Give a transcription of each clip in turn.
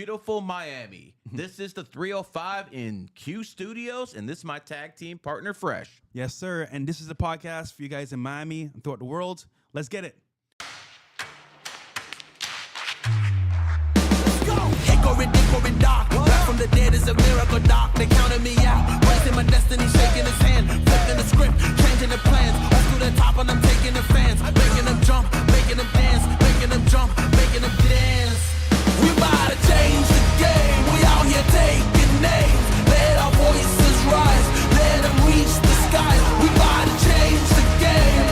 beautiful Miami. This is the 305 in Q Studios, and this is my tag team partner, Fresh. Yes, sir. And this is the podcast for you guys in Miami and throughout the world. Let's get it. Going dark. Back from the dead is a miracle, doc. They counted me out. Raising my destiny, shaking his hand. Flipping the script, changing the plans. Up to the top and I'm taking the fans. Making them jump, making them dance. Making them jump, making them dance. We about to change the game. We out here taking names. Let our voices rise. Let them reach the sky. We about to change the game.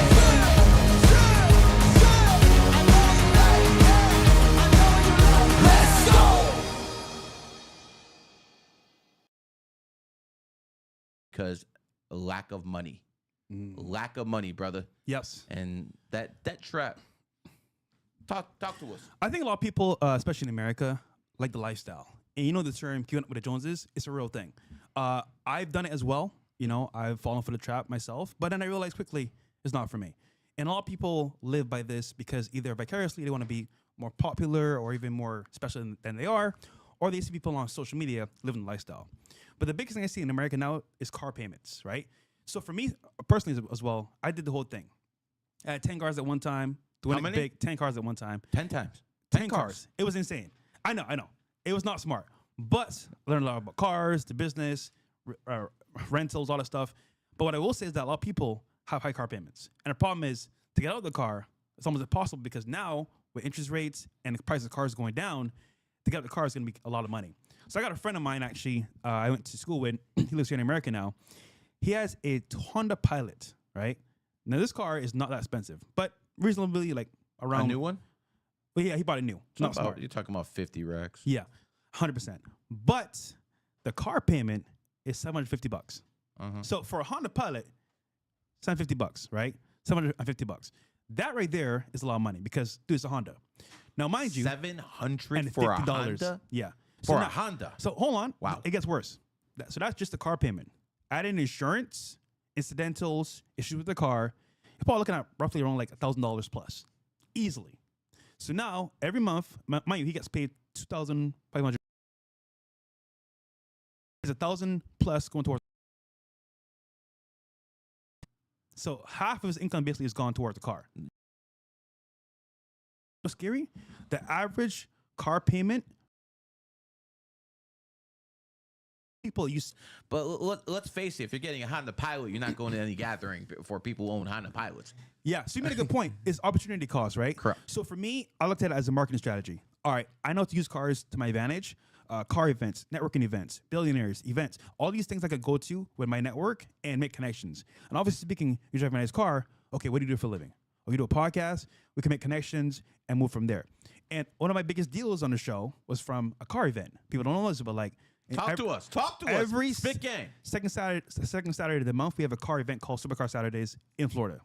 Because lack of money. Lack of money, brother. Yes. And that trap. Talk to us. I think a lot of people, especially in America, like the lifestyle. And you know the term keeping up with the Joneses? It's a real thing. I've done it as well. You know, I've fallen for the trap myself. But then I realized quickly it's not for me. And a lot of people live by this because either vicariously they want to be more popular or even more special than they are, or they see people on social media living the lifestyle. But the biggest thing I see in America now is car payments, right? So for me personally as well, I did the whole thing. I had 10 cars at one time. How many? Big, 10 cars at one time. 10 times. 10 cars. It was insane. I know. It was not smart. But I learned a lot about cars, the business, rentals, all that stuff. But what I will say is that a lot of people have high car payments. And the problem is, to get out of the car, it's almost impossible because now, with interest rates and the price of cars going down, to get out of the car is going to be a lot of money. So I got a friend of mine, actually, I went to school with. He lives here in America now. He has a Honda Pilot, right? Now, this car is not that expensive, but reasonably, like, around. A new one? Well, yeah, he bought a new. It's not smart. You're talking about 50 racks. Yeah, 100%. But the car payment is $750. So for a Honda Pilot, $750, right? $750. That right there is a lot of money because, dude, it's a Honda. Now, mind you, $700 for a Honda? Yeah. For a Honda. So hold on. Wow. It gets worse. So that's just the car payment. Add in insurance, incidentals, issues with the car. You're probably looking at roughly around like $1,000 plus. Easily. So now, every month, mind you, he gets paid $2,500. There's $1,000 plus going towards. So half of his income basically is gone towards the car. What's scary? The average car payment. People use, but let's face it. If you're getting a Honda Pilot, you're not going to any gathering for people who own Honda Pilots. Yeah, so you made a good point. It's opportunity cost, right? Correct. So for me, I looked at it as a marketing strategy. All right, I know how to use cars to my advantage. Car events, networking events, billionaires events, all these things I could go to with my network and make connections. And obviously speaking, you drive a nice car. Okay, what do you do for a living? Oh, you do a podcast. We can make connections and move from there. And one of my biggest deals on the show was from a car event. People don't know this, but like. Talk to us. Every spit game. Second Saturday of the month, we have a car event called Supercar Saturdays in Florida.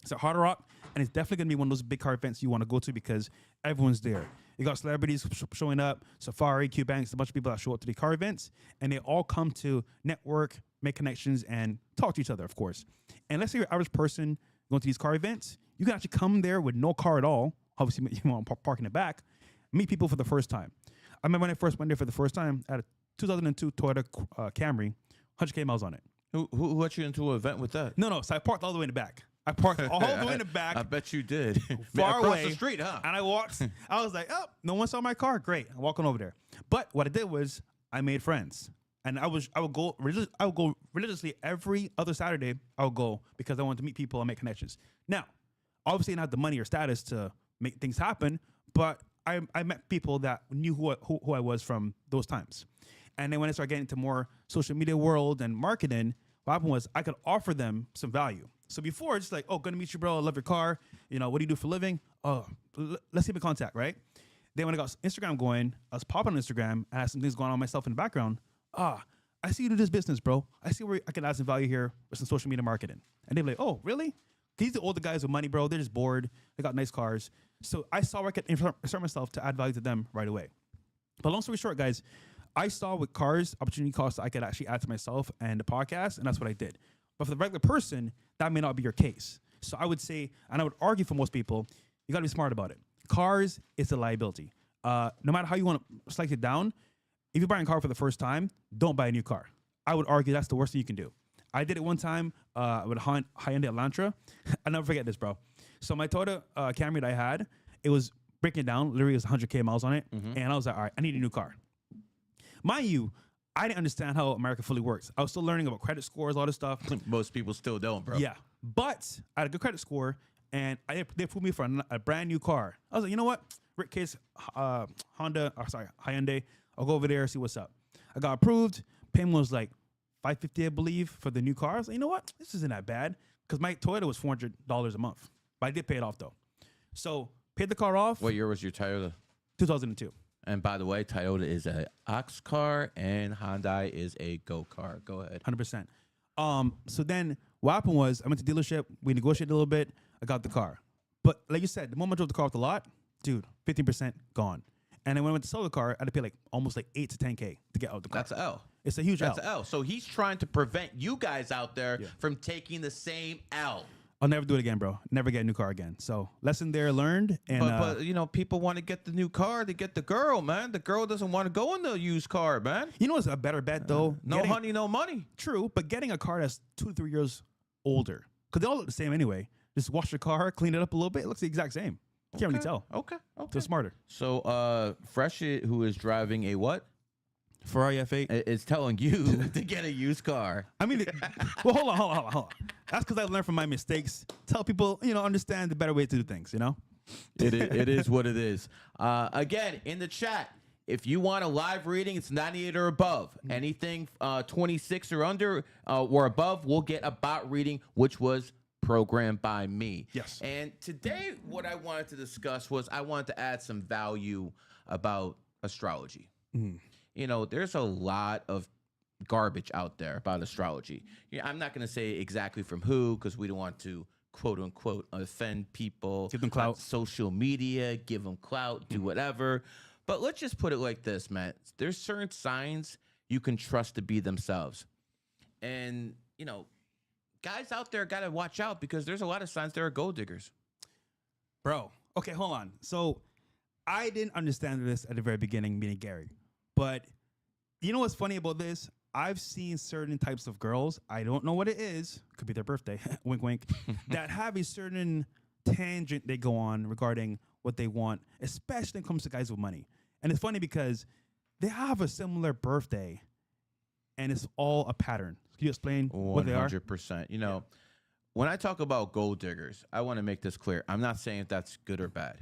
It's at Hard Rock, and it's definitely going to be one of those big car events you want to go to because everyone's there. You got celebrities showing up, Safari, Q-Banks, a bunch of people that show up to the car events, and they all come to network, make connections, and talk to each other, of course. And let's say you're an average person going to these car events, you can actually come there with no car at all. Obviously, you want to park in the back, meet people for the first time. I remember when I first went there for the first time, I had a 2002 Toyota Camry, 100K miles on it. Who let you into an event with that? No. So I parked all the way in the back. I parked all the way in the back. I bet you did. Far Across away. the street, huh? And I walked. I was like, oh, no one saw my car. Great. I'm walking over there. But what I did was I made friends. And I would go religiously every other Saturday. I would go because I wanted to meet people and make connections. Now, obviously I didn't have the money or status to make things happen, but I met people that knew who I was from those times. And then when I started getting into more social media world and marketing, what happened was I could offer them some value. So before, just like, oh, good to meet you, bro. I love your car. You know, what do you do for a living? Oh, let's keep in contact, right? Then when I got Instagram going, I was popping on Instagram. I had some things going on myself in the background. I see you do this business, bro. I see where I can add some value here with some social media marketing. And they're like, oh, really? These are the older guys with money, bro. They're just bored. They got nice cars. So I saw where I could insert myself to add value to them right away. But long story short, guys, I saw with cars, opportunity costs I could actually add to myself and the podcast, and that's what I did. But for the regular person, that may not be your case. So I would say, and I would argue for most people, you got to be smart about it. Cars is a liability. no matter how you want to select it down, if you're buying a car for the first time, don't buy a new car. I would argue that's the worst thing you can do. I did it one time with a Hyundai Elantra. I'll never forget this, bro. So my Toyota Camry that I had, it was breaking down. Literally, it was 100K miles on it. And I was like, all right, I need a new car. Mind you, I didn't understand how America fully works. I was still learning about credit scores, all this stuff. Most people still don't, bro. Yeah. But I had a good credit score, and they approved me for a brand new car. I was like, you know what? Rick Case, Hyundai. I'll go over there, see what's up. I got approved. Payment was like $550, I believe, for the new car. I was like, you know what? This isn't that bad. Because my Toyota was $400 a month. But I did pay it off, though. So, paid the car off. What year was your Toyota? 2002. And by the way, Toyota is a ox car and Hyundai is a go car. Go ahead. 100%. So then what happened was I went to dealership. We negotiated a little bit. I got the car. But like you said, the moment I drove the car off the lot, dude, 15% gone. And then when I went to sell the car, I had to pay like almost like 8 to 10K to get out the car. That's an L. It's a huge That's L. an L. So he's trying to prevent you guys out there from taking the same L. I'll never do it again, bro. Never get a new car again. So lesson there learned. And but you know, people want to get the new car to get the girl, man. The girl doesn't want to go in the used car, man. you know what's a better bet though? No honey, no money. True, but getting a car that's 2 to 3 years older, because they all look the same anyway. Just wash your car, clean it up a little bit. It looks the exact same. You can't really tell. Okay. So smarter. So Fresh, who is driving a what? Ferrari F8 Is telling you to get a used car. I mean, well, hold on. That's because I learned from my mistakes. Tell people, understand the better way to do things, It is what it is. Again, in the chat, if you want a live reading, it's 98 or above. Anything 26 or under or above, we'll get a bot reading, which was programmed by me. Yes. And today, what I wanted to discuss was I wanted to add some value about astrology. There's a lot of garbage out there about astrology. I'm not going to say exactly from who, because we don't want to, quote unquote, offend people. Give them clout. On social media, give them clout, do whatever. But let's just put it like this, man. There's certain signs you can trust to be themselves. And, guys out there got to watch out because there's a lot of signs that are gold diggers. Bro, okay, hold on. So I didn't understand this at the very beginning, meeting Gary. But you know what's funny about this? I've seen certain types of girls, I don't know what it is, could be their birthday, wink, wink, that have a certain tangent they go on regarding what they want, especially when it comes to guys with money. And it's funny because they have a similar birthday, and it's all a pattern. Can you explain what they are? 100%. When I talk about gold diggers, I want to make this clear. I'm not saying if that's good or bad.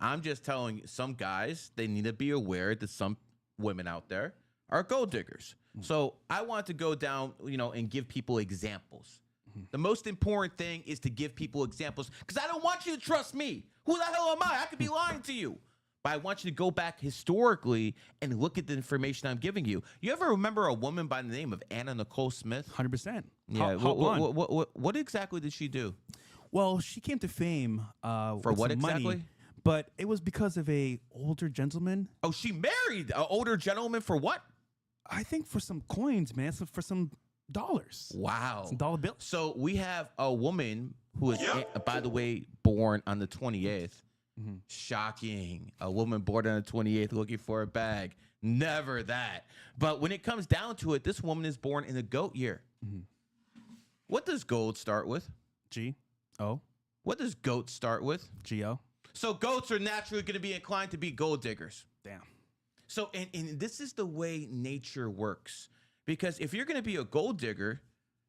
I'm just telling some guys, they need to be aware that some women out there are gold diggers. So I want to go down, and give people examples. The most important thing is to give people examples because I don't want you to trust me. Who the hell am I? I could be lying to you. But I want you to go back historically and look at the information I'm giving you. You ever remember a woman by the name of Anna Nicole Smith? 100%. Yeah. What exactly did she do? Well, she came to fame For with what some money, exactly? but it was because of a older gentleman. Oh, she married an older gentleman for what? I think for some coins, man. So for some dollars. Wow. Some dollar bills. So we have a woman who is, by the way, born on the 28th. Shocking. A woman born on the 28th looking for a bag. Never that. But when it comes down to it, this woman is born in the goat year. What does gold start with? G-O. What does goat start with? G-O. So goats are naturally going to be inclined to be gold diggers. Damn. So, and this is the way nature works. Because if you're going to be a gold digger,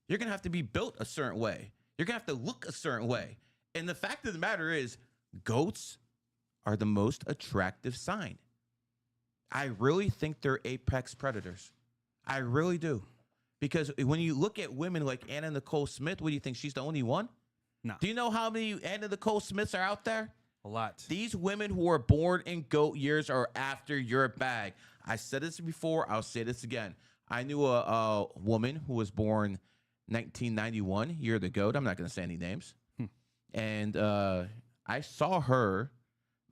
you're going to have to be built a certain way. You're going to have to look a certain way. And the fact of the matter is, goats are the most attractive sign. I really think they're apex predators. I really do. Because when you look at women like Anna Nicole Smith, what do you think? She's the only one? No. Do you know how many Anna Nicole Smiths are out there? A lot. These women who are born in goat years are after your bag. I said this before. I'll say this again. I knew a woman who was born 1991, year of the goat. I'm not going to say any names. And I saw her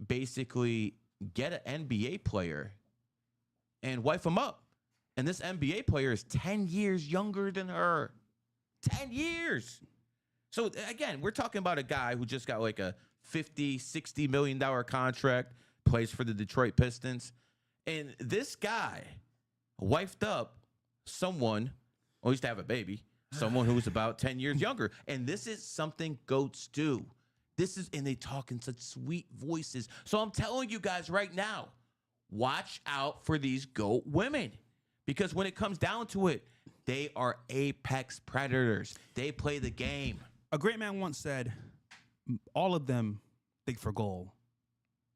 basically get an NBA player and wife him up. And this NBA player is 10 years younger than her. 10 years. So, again, we're talking about a guy who just got like a $50, $60 million contract, plays for the Detroit Pistons. And this guy wifed up someone, or used to have a baby, someone who was about 10 years younger. And this is something goats do. And they talk in such sweet voices. So I'm telling you guys right now, watch out for these goat women. Because when it comes down to it, they are apex predators. They play the game. A great man once said, all of them dig for gold,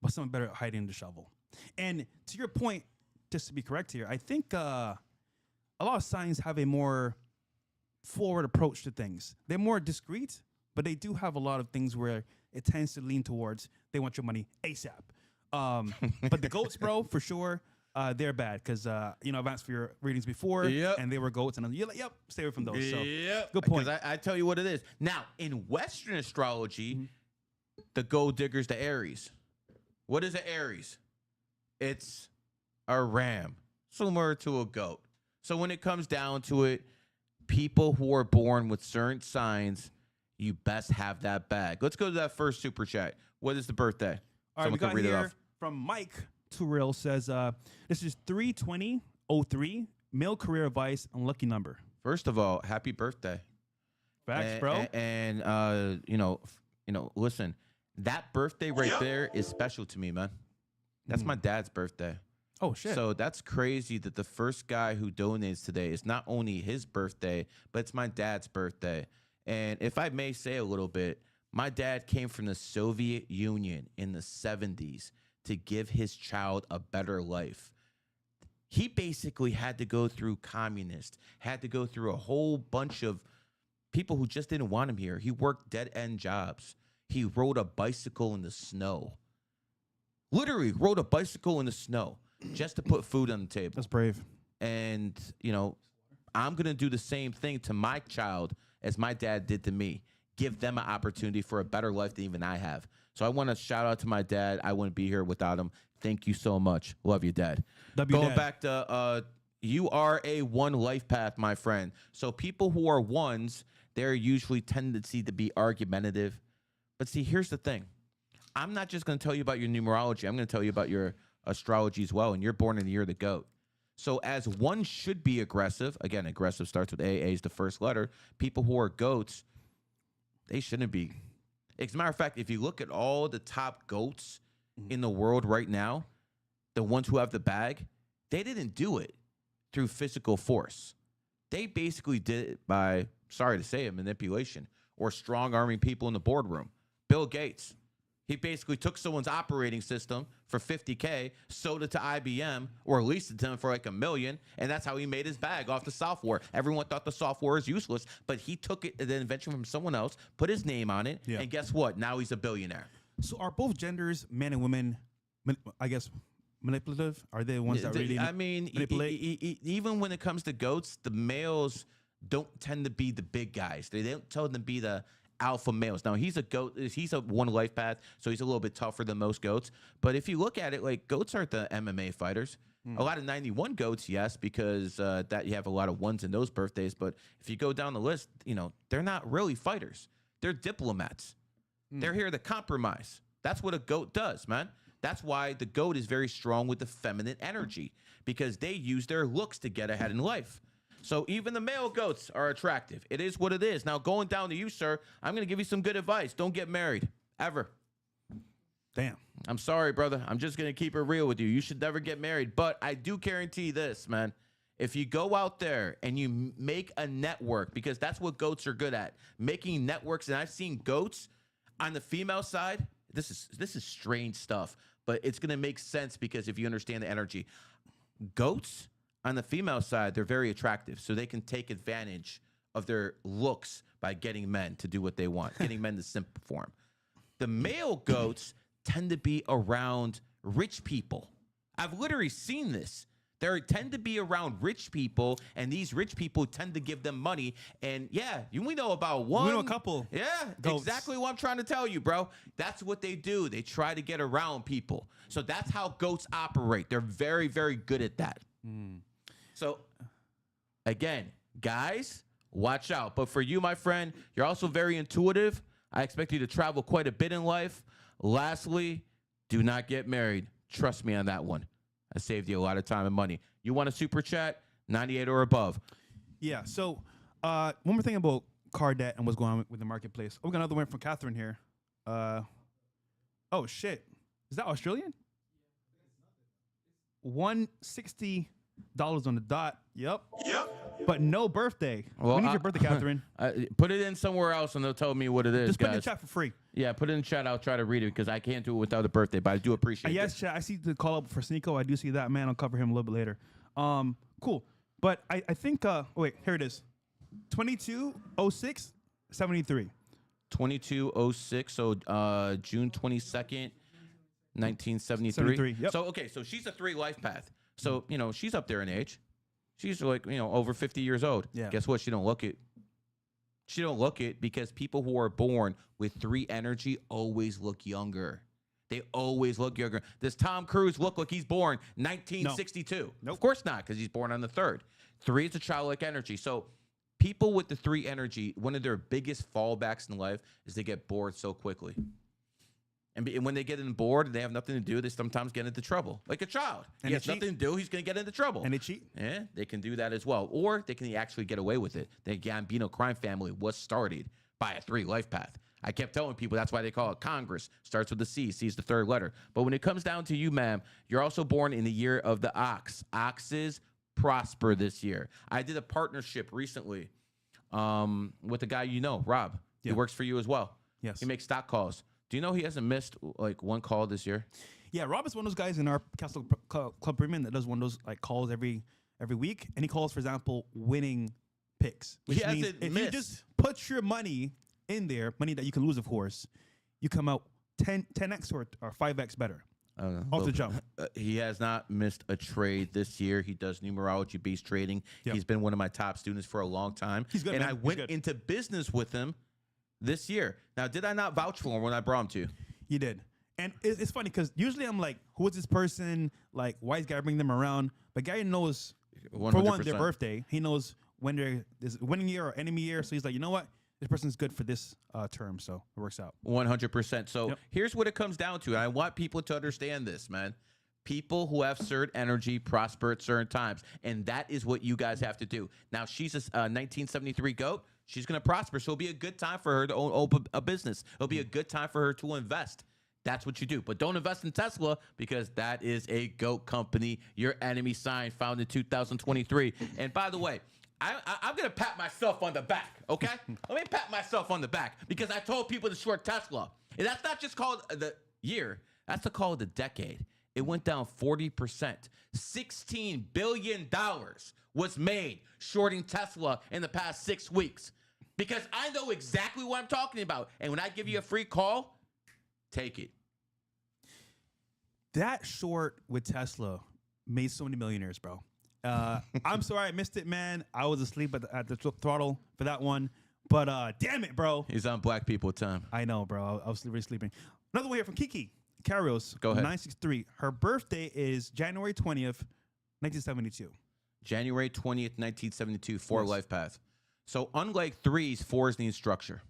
but some better hiding the shovel. And to your point, just to be correct here, I think a lot of signs have a more forward approach to things. They're more discreet, but they do have a lot of things where it tends to lean towards they want your money ASAP. But the goats, bro, for sure, they're bad because I've asked for your readings before, and they were goats, and you're like, yep, stay away from those. So, good point. Because I tell you what it is. Now, in Western astrology, the gold diggers, the Aries. What is an Aries? It's a ram, similar to a goat. So when it comes down to it, people who are born with certain signs, you best have that bag. Let's go to that first super chat. What is the birthday? All right, we got here from Mike Turrell says, this is 3/20/03, male career advice and lucky number. First of all, happy birthday. Facts, bro. And listen, that birthday right there is special to me, man. That's my dad's birthday. Oh, shit. So that's crazy that the first guy who donates today is not only his birthday, but it's my dad's birthday. And if I may say a little bit, my dad came from the Soviet Union in the 70s to give his child a better life. He basically had to go through communists, had to go through a whole bunch of people who just didn't want him here. He worked dead-end jobs. He rode a bicycle in the snow. Literally rode a bicycle in the snow just to put food on the table. That's brave. And, I'm going to do the same thing to my child as my dad did to me. Give them an opportunity for a better life than even I have. So I want to shout out to my dad. I wouldn't be here without him. Thank you so much. Love you, Dad. Going back to you are a one life path, my friend. So people who are ones, they're usually tendency to be argumentative. But see, here's the thing. I'm not just going to tell you about your numerology. I'm going to tell you about your astrology as well. And you're born in the year of the goat. So as one should be aggressive, again, aggressive starts with A. A is the first letter. People who are goats, they shouldn't be. As a matter of fact, if you look at all the top goats in the world right now, the ones who have the bag, they didn't do it through physical force. They basically did it by, sorry to say it, manipulation or strong-arming people in the boardroom. Bill Gates. He basically took someone's operating system for $50K, sold it to IBM, or leased it to him for like $1 million, and that's how he made his bag off the software. Everyone thought the software was useless, but he took it, the invention from someone else, put his name on it, and guess what? Now he's a billionaire. So are both genders, men and women, I guess, manipulative? Are they the ones that really manipulate? Even when it comes to goats, the males don't tend to be the big guys. They don't tend to be the alpha males. Now he's a goat. He's a one life path, so he's a little bit tougher than most goats. But if you look at it, like goats aren't the MMA fighters. A lot of 91 goats, yes, because that you have a lot of ones in those birthdays. But if you go down the list, they're not really fighters. They're diplomats. They're here to compromise. That's what a goat does, man. That's why the goat is very strong with the feminine energy, because they use their looks to get ahead in life. So even the male goats are attractive. It is what it is. Now, going down to you, sir, I'm going to give you some good advice. Don't get married, ever. Damn. I'm sorry, brother. I'm just going to keep it real with you. You should never get married. But I do guarantee this, man. If you go out there and you make a network, because that's what goats are good at, making networks. And I've seen goats on the female side. This is strange stuff, but it's going to make sense because if you understand the energy. Goats on the female side, they're very attractive, so they can take advantage of their looks by getting men to do what they want, getting men to simp perform. The male goats tend to be around rich people. I've literally seen this. They tend to be around rich people, and these rich people tend to give them money. And yeah, we know about one. We know a couple. Yeah, goats. Exactly what I'm trying to tell you, bro. That's what they do. They try to get around people. So that's how goats operate. They're very, very good at that. So, again, guys, watch out. But for you, my friend, you're also very intuitive. I expect you to travel quite a bit in life. Lastly, do not get married. Trust me on that one. I saved you a lot of time and money. You want a super chat? 98 or above. Yeah. So one more thing about car debt and what's going on with the marketplace. Oh, we got another one from Catherine here. Oh shit. Is that Australian? $160 on the dot. Yep. But no birthday. Well, we need your birthday, Catherine. Put it in somewhere else and they'll tell me what it is, Just put it guys. in the chat for free. Yeah, put it in the chat. I'll try to read it because I can't do it without a birthday, but I do appreciate it. Yes, chat. I see the call up for Sneeko. I do see that, man. I'll cover him a little bit later. Cool. But I think, wait, here it is. 2206 73. 2206, so June 22nd, 1973. 73, yep. So, okay, so she's a 3 life path. So, you know, she's up there in age. She's like, you know, over 50 years old. Yeah. Guess what? She don't look it. She don't look it because people who are born with 3 energy always look younger. They always look younger. Does Tom Cruise look like he's born 1962? No. Nope. Of course not, because he's born on the 3rd. 3 is a childlike energy. So people with the 3 energy, one of their biggest fallbacks in life is they get bored so quickly. And when they get bored and they have nothing to do, they sometimes get into trouble. Like a child. And he they has cheat. nothing to do, he's going to get into trouble. And they cheat. Yeah, they can do that as well. Or they can actually get away with it. The Gambino crime family was started by a 3 life path. I kept telling people that's why they call it Congress. Starts with a C. C is the 3rd letter. But when it comes down to you, ma'am, you're also born in the year of the ox. Oxes prosper this year. I did a partnership recently with a guy you know, Rob. Yeah. He works for you as well. Yes. He makes stock calls. Do you know he hasn't missed like 1 call this year? Yeah, Rob is one of those guys in our Castle Club Premium that does one of those like calls every week, and he calls, for example, winning picks. Which He means hasn't if missed. you just put your money in there, money that you can lose, of course, you come out 10x or 5x better off the jump. He has not missed a trade this year. He does numerology-based trading. Yep. He's been one of my top students for a long time. He's good, and man. I He's went good. into business with him this year. Now, did I not vouch for him when I brought him to you? You did. And it's funny because usually I'm like, who is this person? Like, why is Gary bringing them around? But Gary knows, for one, their 100%. birthday. He knows when there's a winning year or enemy year. So he's like, you know what? This person's good for this term. So it works out. 100%. So Yep. here's what it comes down to. And I want people to understand this, man. People who have certain energy prosper at certain times. And that is what you guys have to do. Now, she's a 1973 GOAT. She's going to prosper. So it'll be a good time for her to open a business. It'll be a good time for her to invest. That's what you do. But don't invest in Tesla because that is a GOAT company. Your enemy sign founded in 2023. And by the way, I'm going to pat myself on the back, okay? Let me pat myself on the back because I told people to short Tesla. And that's not just called the year. That's called the decade. It went down 40%. $16 billion was made shorting Tesla in the past 6 weeks because I know exactly what I'm talking about. And when I give you a free call, take it. That short with Tesla made so many millionaires, bro. I'm sorry I missed it, man. I was asleep at the throttle for that one. But damn it, bro. He's on Black People Time. I know, bro. I was really sleeping. Another one here from Kiki Carrios. Go ahead. 963. Her birthday is January 20th, 1972. January 20th, 1972, 4 Yes. life path. So unlike 3s, 4s need structure.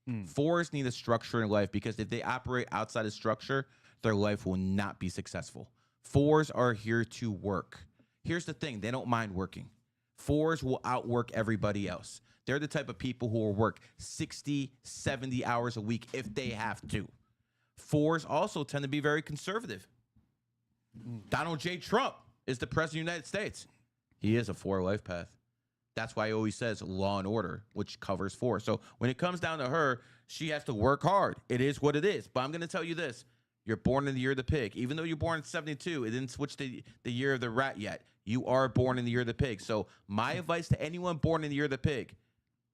4s need a structure in life because if they operate outside of structure, their life will not be successful. 4s are here to work. Here's the thing. They don't mind working. 4s will outwork everybody else. They're the type of people who will work 60, 70 hours a week if they have to. 4s also tend to be very conservative. Donald J. Trump is the president of the United States. He is a 4 life path. That's why he always says law and order, which covers 4. So when it comes down to her, she has to work hard. It is what it is. But I'm going to tell you this. You're born in the year of the pig. Even though you're born in 72, it didn't switch to the year of the rat yet. You are born in the year of the pig. So my advice to anyone born in the year of the pig,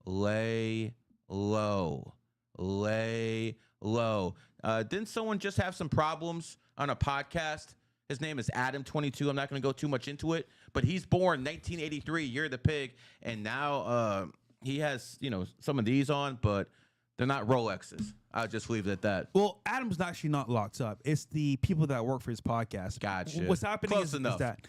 lay low. Lay low. Didn't someone just have some problems on a podcast? His name is Adam22. I'm not going to go too much into it, but he's born 1983, year of the pig, and now he has, some of these on, but they're not Rolexes. I'll just leave it at that. Well, Adam's actually not locked up. It's the people that work for his podcast. Gotcha. What's happening Close is enough. that,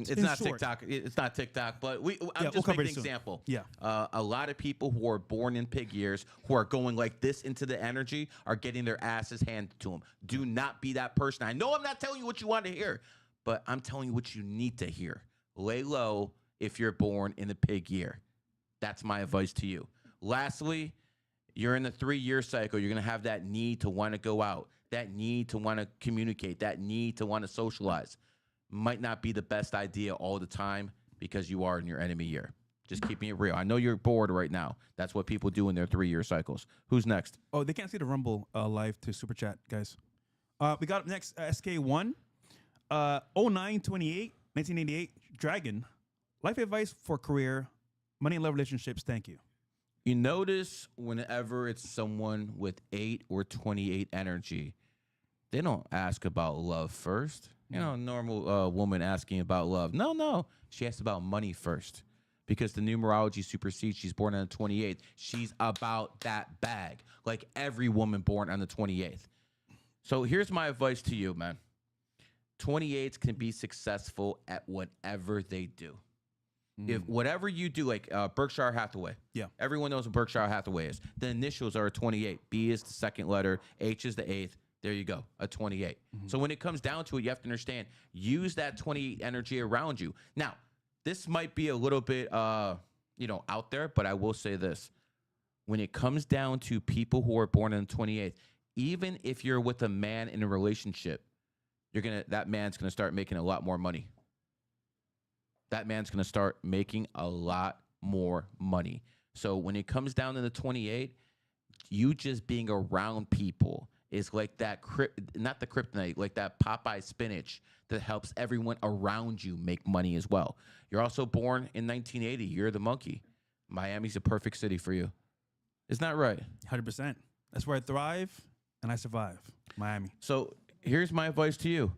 It's in not short. TikTok. It's not TikTok, but I'm we'll just cover making it an soon. example. Yeah. A lot of people who are born in pig years, who are going like this into the energy, are getting their asses handed to them. Do not be that person. I know I'm not telling you what you want to hear, but I'm telling you what you need to hear. Lay low if you're born in the pig year. That's my advice to you. Lastly, you're in the 3-year cycle. You're going to have that need to want to go out, that need to want to communicate, that need to want to socialize. Might not be the best idea all the time because you are in your enemy year. Just keeping it real. I know you're bored right now. That's what people do in their 3-year cycles. Who's next? Oh, they can't see the Rumble live to Super Chat, guys. We got up next, SK1. 0928, 1988, Dragon. Life advice for career, money and love relationships. Thank you. You notice whenever it's someone with 8 or 28 energy, they don't ask about love first. You know, a normal woman asking about love. No. She asks about money first because the numerology supersedes. She's born on the 28th. She's about that bag, like every woman born on the 28th. So here's my advice to you, man. 28s can be successful at whatever they do. If whatever you do, like Berkshire Hathaway. Yeah. Everyone knows what Berkshire Hathaway is. The initials are a 28. B is the second letter. H is the 8th. There you go, a 28. So when it comes down to it, you have to understand, use that 28 energy around you. Now, this might be a little bit, out there, but I will say this. When it comes down to people who are born on the 28th, even if you're with a man in a relationship, that man's gonna start making a lot more money. That man's going to start making a lot more money. So when it comes down to the 28, you just being around people is like that, not the kryptonite, like that Popeye spinach that helps everyone around you make money as well. You're also born in 1980. You're the monkey. Miami's a perfect city for you. Isn't that right? 100%. That's where I thrive and I survive. Miami. So here's my advice to you.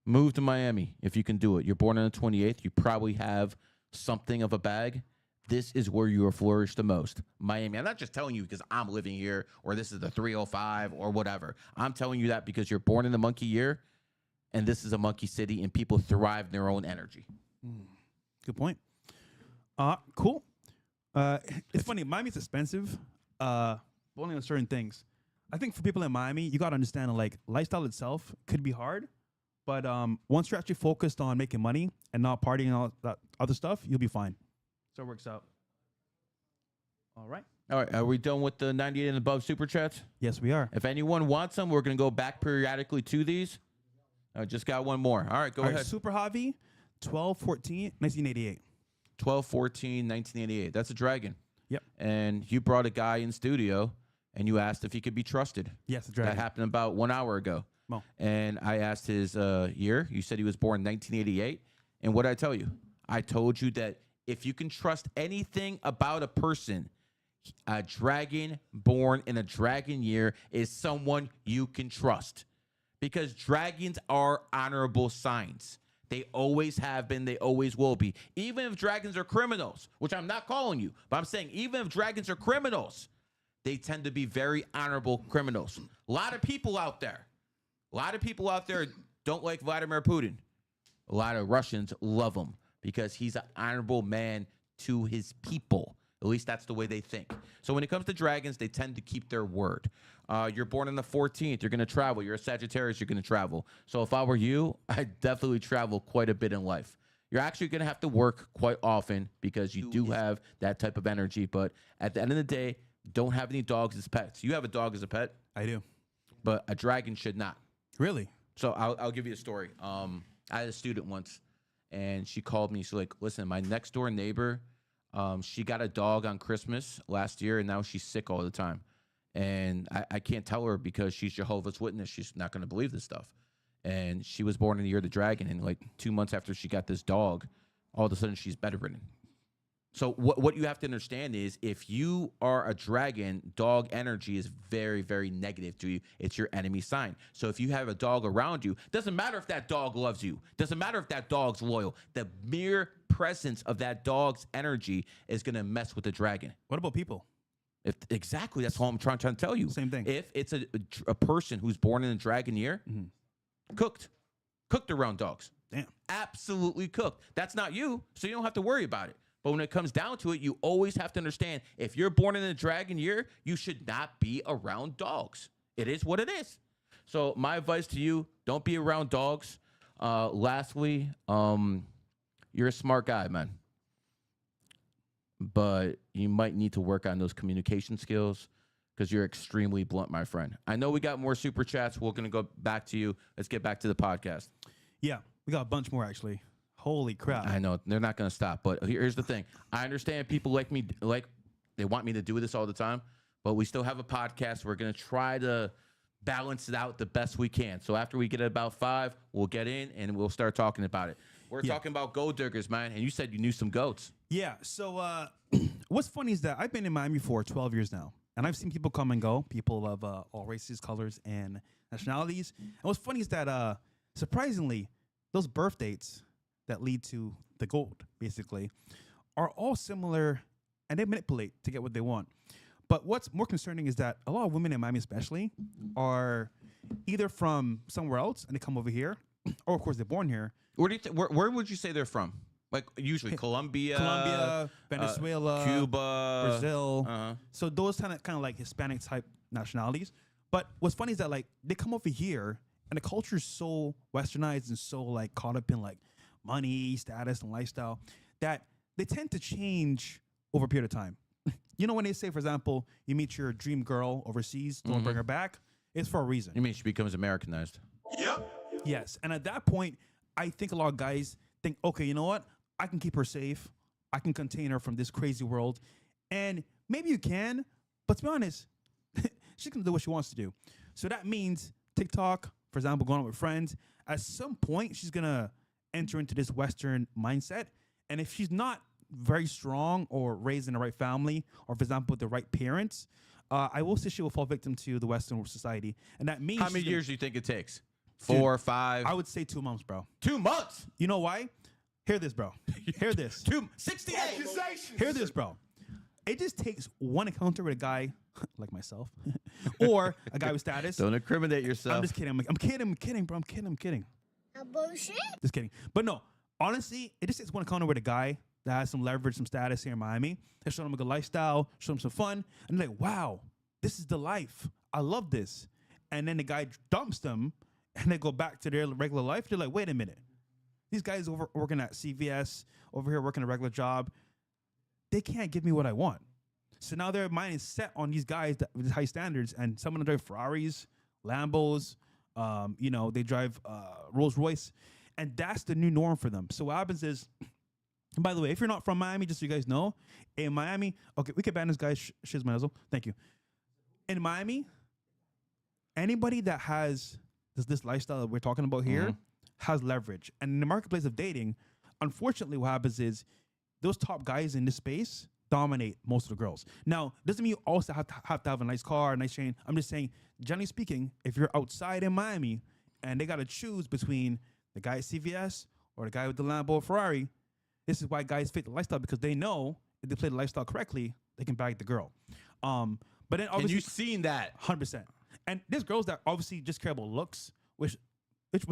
Move to Miami if you can do it. You're born on the 28th. You probably have something of a bag. This is where you will flourish the most. Miami. I'm not just telling you because I'm living here or this is the 305 or whatever. I'm telling you that because you're born in the monkey year and this is a monkey city and people thrive in their own energy. Good point. Cool. It's funny. Miami's expensive, only on certain things. I think for people in Miami, you got to understand like lifestyle itself could be hard. But once you're actually focused on making money and not partying and all that other stuff, you'll be fine. So it works out. All right. All right. Are we done with the 98 and above super chats? Yes, we are. If anyone wants them, we're going to go back periodically to these. I just got one more. All right. Go ahead. Super Javi, 12/14, 1988. 12/14, 1988. That's a dragon. Yep. And you brought a guy in studio and you asked if he could be trusted. Yes, the dragon. That happened about 1 hour ago. Mo. And I asked his year. You said he was born in 1988. And what did I tell you? I told you that if you can trust anything about a person, a dragon born in a dragon year is someone you can trust. Because dragons are honorable signs. They always have been. They always will be. Even if dragons are criminals, which I'm not calling you, but I'm saying even if dragons are criminals, they tend to be very honorable criminals. A lot of people out there don't like Vladimir Putin. A lot of Russians love him because he's an honorable man to his people. At least that's the way they think. So when it comes to dragons, they tend to keep their word. You're born on the 14th. You're going to travel. You're a Sagittarius. You're going to travel. So if I were you, I'd definitely travel quite a bit in life. You're actually going to have to work quite often because you do have that type of energy. But at the end of the day, don't have any dogs as pets. You have a dog as a pet. I do. But a dragon should not. Really? So I'll give you a story. I had a student once, and she called me. She's like, listen, my next door neighbor, she got a dog on Christmas last year, and now she's sick all the time. And I can't tell her because she's Jehovah's Witness. She's not going to believe this stuff. And she was born in the year of the dragon, and like 2 months after she got this dog, all of a sudden she's bedridden. So what you have to understand is if you are a dragon, dog energy is very, very negative to you. It's your enemy sign. So if you have a dog around you, doesn't matter if that dog loves you. Doesn't matter if that dog's loyal. The mere presence of that dog's energy is going to mess with the dragon. What about people? Exactly. That's all I'm trying to tell you. Same thing. If it's a person who's born in a dragon year, cooked. cooked around dogs. Damn. Absolutely cooked. That's not you, so you don't have to worry about it. But when it comes down to it, you always have to understand, if you're born in a dragon year, you should not be around dogs. It is what it is. So my advice to you, don't be around dogs. Lastly, you're a smart guy, man. But you might need to work on those communication skills because you're extremely blunt, my friend. I know we got more super chats. We're going to go back to you. Let's get back to the podcast. Yeah, we got a bunch more, actually. Holy crap. I know. They're not going to stop. But here's the thing. I understand people like me, they want me to do this all the time. But we still have a podcast. We're going to try to balance it out the best we can. So after we get at about 5, we'll get in and we'll start talking about it. We're talking about gold diggers, man. And you said you knew some goats. Yeah. So what's funny is that I've been in Miami for 12 years now. And I've seen people come and go, people of all races, colors, and nationalities. And what's funny is that, surprisingly, those birth dates that lead to the gold, basically, are all similar, and they manipulate to get what they want. But what's more concerning is that a lot of women in Miami especially are either from somewhere else, and they come over here, or, of course, they're born here. Where do you where would you say they're from? Like, usually Colombia, Venezuela, Cuba, Brazil. So those kind of like Hispanic type nationalities. But what's funny is that like they come over here and the culture is so westernized and so like caught up in like money, status, and lifestyle that they tend to change over a period of time. You know, when they say, for example, you meet your dream girl overseas, don't bring her back, it's for a reason. You mean she becomes Americanized? Yep. Yes. And at that point, I think a lot of guys think, okay, you know what? I can keep her safe. I can contain her from this crazy world. And maybe you can, but to be honest, she can do what she wants to do. So that means TikTok, for example, going out with friends, at some point, she's going to enter into this Western mindset. And if she's not very strong or raised in the right family, or for example, with the right parents, I will say she will fall victim to the Western society. And that means— How many years do you think it takes? 4 or 5? I would say 2 months, bro. 2 months? You know why? Hear this, bro. Hear this. 68. Hear this, bro. It just takes one encounter with a guy like myself, or a guy with status. Don't incriminate yourself. I'm just kidding. I'm kidding, bro. I'm kidding. Bullshit. Just kidding. But no, honestly, it just takes one encounter with a guy that has some leverage, some status here in Miami. They show him a good lifestyle, show him some fun, and they're like, wow, this is the life. I love this. And then the guy dumps them, and they go back to their regular life. They're like, wait a minute. These guys over working at CVS, over here working a regular job, they can't give me what I want. So now their mind is set on these guys with high standards, and some of them drive Ferraris, Lambos, you know, they drive Rolls Royce, and that's the new norm for them. So what happens is, and by the way, if you're not from Miami, just so you guys know, in Miami, okay, we can ban this guy, shiz my nuzzle. Thank you. In Miami, anybody that has this lifestyle that we're talking about here has leverage. And in the marketplace of dating, unfortunately, what happens is those top guys in this space dominate most of the girls. Now, doesn't mean you also have to have a nice car, a nice chain. I'm just saying, generally speaking, if you're outside in Miami and they got to choose between the guy at CVS or the guy with the Lambo or Ferrari, this is why guys fit the lifestyle, because they know if they play the lifestyle correctly, they can bag the girl. But then obviously— And you've seen that. 100%. And there's girls that obviously just care about looks, which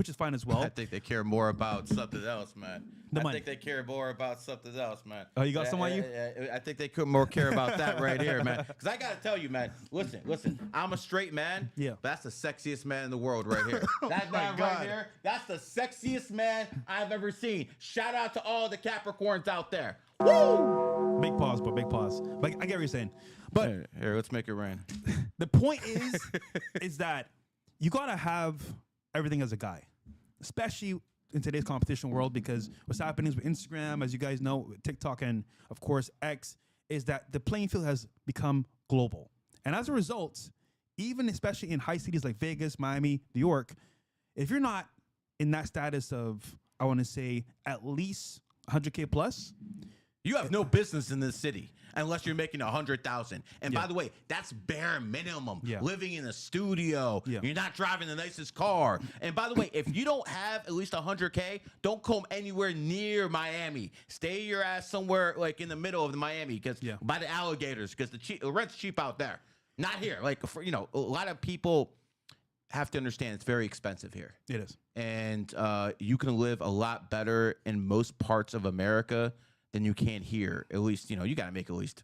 is fine as well. I think they care more about something else, man. The I money. think they care more about something else, man. Oh, you got someone you? I think they could more care about that right here, man. Because I got to tell you, man, listen. I'm a straight man. Yeah. That's the sexiest man in the world right here. That man right here, that's the sexiest man I've ever seen. Shout out to all the Capricorns out there. Woo! Big pause, but big pause. But I get what you're saying. But Here, let's make it rain. the point is that you got to have everything as a guy, especially in today's competition world, because what's happening with Instagram, as you guys know, with TikTok and, of course, X, is that the playing field has become global. And as a result, even especially in high cities like Vegas, Miami, New York, if you're not in that status of, I want to say, at least 100K plus, You have no business in this city unless you're making 100,000. And by the way, that's bare minimum. Yeah. Living in a studio, Yeah. you're not driving the nicest car. And by the way, if you don't have at least 100K, don't come anywhere near Miami. Stay your ass somewhere like in the middle of the Miami, because by the alligators, because the rent's cheap out there. Not here. Like, for, you know, a lot of people have to understand it's very expensive here. It is. And you can live a lot better in most parts of America than you can here. At least, you know, you got to make at least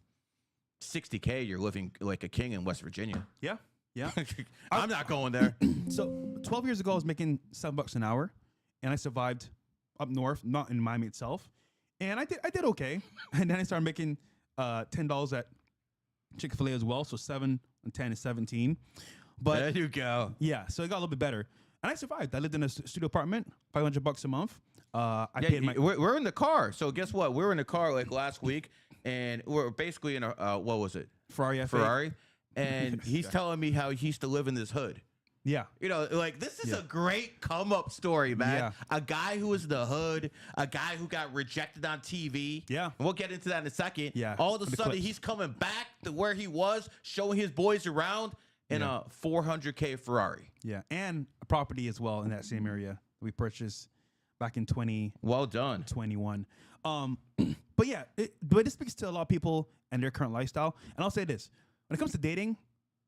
$60K. You're living like a king in West Virginia. Yeah. Yeah. I'm not going there. So 12 years ago, I was making $7 an hour, and I survived up north, not in Miami itself. And I did okay. And then I started making $10 at Chick-fil-A as well. So 7 and 10 is 17. But There you go. yeah, so it got a little bit better. And I survived. I lived in a studio apartment, $500 a month. I Yeah, paid my. we're in the car. So guess what? We were in the car like last week, and we're basically in a what was it? Ferrari F8. Ferrari. And he's telling me how he used to live in this hood. Yeah. You know, like this is a great come up story, man. Yeah. A guy who was in the hood, a guy who got rejected on TV. Yeah. And we'll get into that in a second. Yeah. All of a The sudden, clips. he's coming back to where he was, showing his boys around in a $400K Ferrari. Yeah. And a property as well in that same area we purchased back in 2021. Well done. But yeah, but this speaks to a lot of people and their current lifestyle. And I'll say this: when it comes to dating,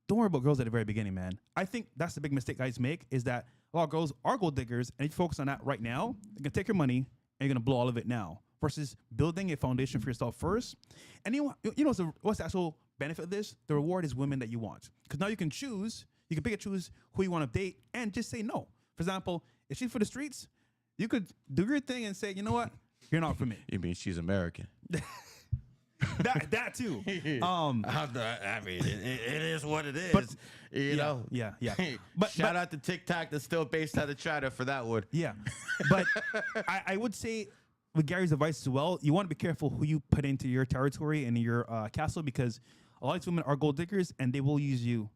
don't worry about girls at the very beginning, man. I think that's the big mistake guys make, is that a lot of girls are gold diggers, and if you focus on that right now, they're gonna take your money and you're gonna blow all of it now. Versus building a foundation for yourself first. And you know what's the actual benefit of this? The reward is women that you want, because now you can choose. You can pick and choose who you want to date, and just say no. For example, if she's for the streets, you could do your thing and say, you know what, you're not for me. You mean she's American? that too. I mean, it is what it is. But- you know. Yeah. But shout out to TikTok that's still based out of China for that one. Yeah, but I would say with Gary's advice as well, you want to be careful who you put into your territory and your castle, because a lot of these women are gold diggers and they will use you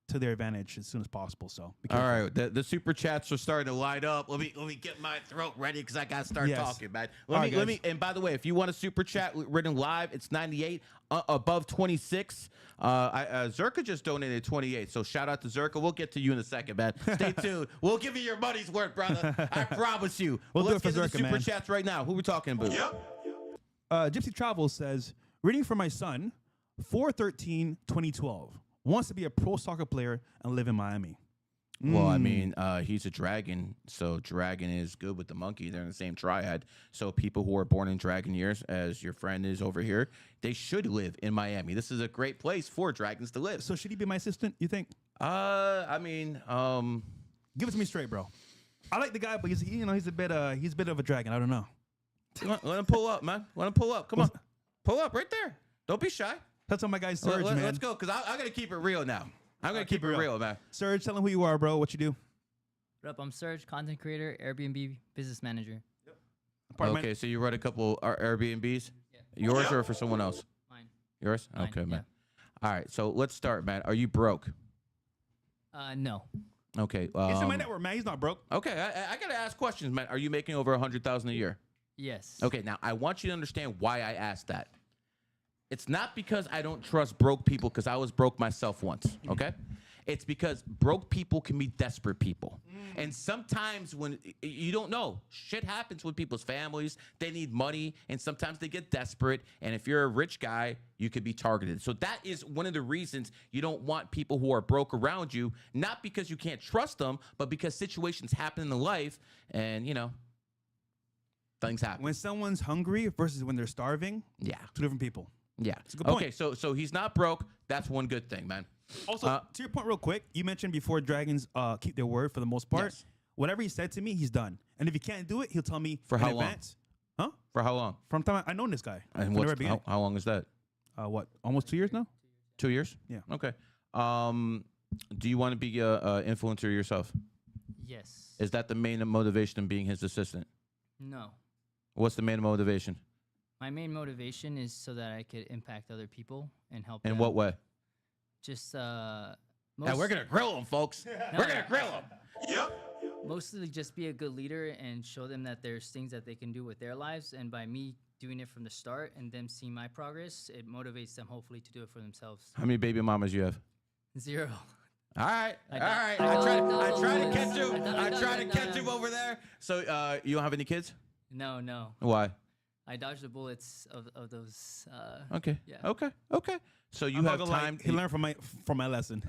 to their advantage as soon as possible. So be All careful. right, the super chats are starting to light up. Let me get my throat ready because I got to start Yes. talking, man. All right, Let me. guys. And by the way, if you want a super chat written live, it's 98 above 26. Zerka just donated 28, so shout out to Zerka. We'll get to you in a second, man. Stay tuned. We'll give you your money's worth, brother. I promise you. We'll do Let's it for get to the Zerka, super man. chats right now. Who we talking about? Gypsy Travel says, reading for my son, 4/13/2012, wants to be a pro soccer player and live in Miami. Well, I mean, he's a dragon, so dragon is good with the monkey. They're in the same triad. So people who are born in dragon years, as your friend is over here, they should live in Miami. This is a great place for dragons to live. So should he be my assistant, you think? I mean, Give it to me straight, bro. I like the guy, but he's a bit of a dragon. I don't know. let him pull up, man. Let him pull up. Come on, pull up right there. Don't be shy. That's on my guy Serge, man. Let's go, because I'm gonna keep it real now. I'm gonna keep it real, man. Serge, tell him who you are, bro. What you do? What up? I'm Serge, content creator, Airbnb business manager. Apartment. Okay, so you run a couple Airbnbs. Yours or for someone else? Mine. Yours? Mine, Okay, man. All right, so let's start, man. Are you broke? No. Okay. It's in my network, man. He's not broke. Okay, I gotta ask questions, man. Are you making over 100,000 a year? Yes. Okay, now I want you to understand why I asked that. It's not because I don't trust broke people, because I was broke myself once, okay? It's because broke people can be desperate people. And sometimes when you don't know, shit happens with people's families. They need money, and sometimes they get desperate. And if you're a rich guy, you could be targeted. So that is one of the reasons you don't want people who are broke around you, not because you can't trust them, but because situations happen in life, and, you know, things happen. When someone's hungry versus when they're starving, Yeah. two different people. Yeah. a good point. Okay, so he's not broke. That's one good thing, man. Also, to your point real quick, you mentioned before dragons keep their word for the most part. Yes. Whatever he said to me, he's done. And if he can't do it, he'll tell me For in how long? advance. Huh? For how long? From time I known this guy. And from the what's, very beginning. how long is that? What? Almost 2 years now? 2 years? Yeah. Okay. Do you want to be a influencer yourself? Yes. Is that the main motivation in being his assistant? No. What's the main motivation? My main motivation is so that I could impact other people and help In them. what way? Just Yeah, we're gonna grill him, folks. We're gonna grill him. mostly just be a good leader and show them that there's things that they can do with their lives, and by me doing it from the start and them seeing my progress, it motivates them hopefully to do it for themselves. How many baby mamas you have? 0. All right, all right. I I try to don't- catch you. I I don't- try to no, catch no. him over there. So you don't have any kids? No. Why? I dodged the bullets of those. Okay. Yeah. Okay. So you I'm not have gonna lie, time. he learned from my lesson.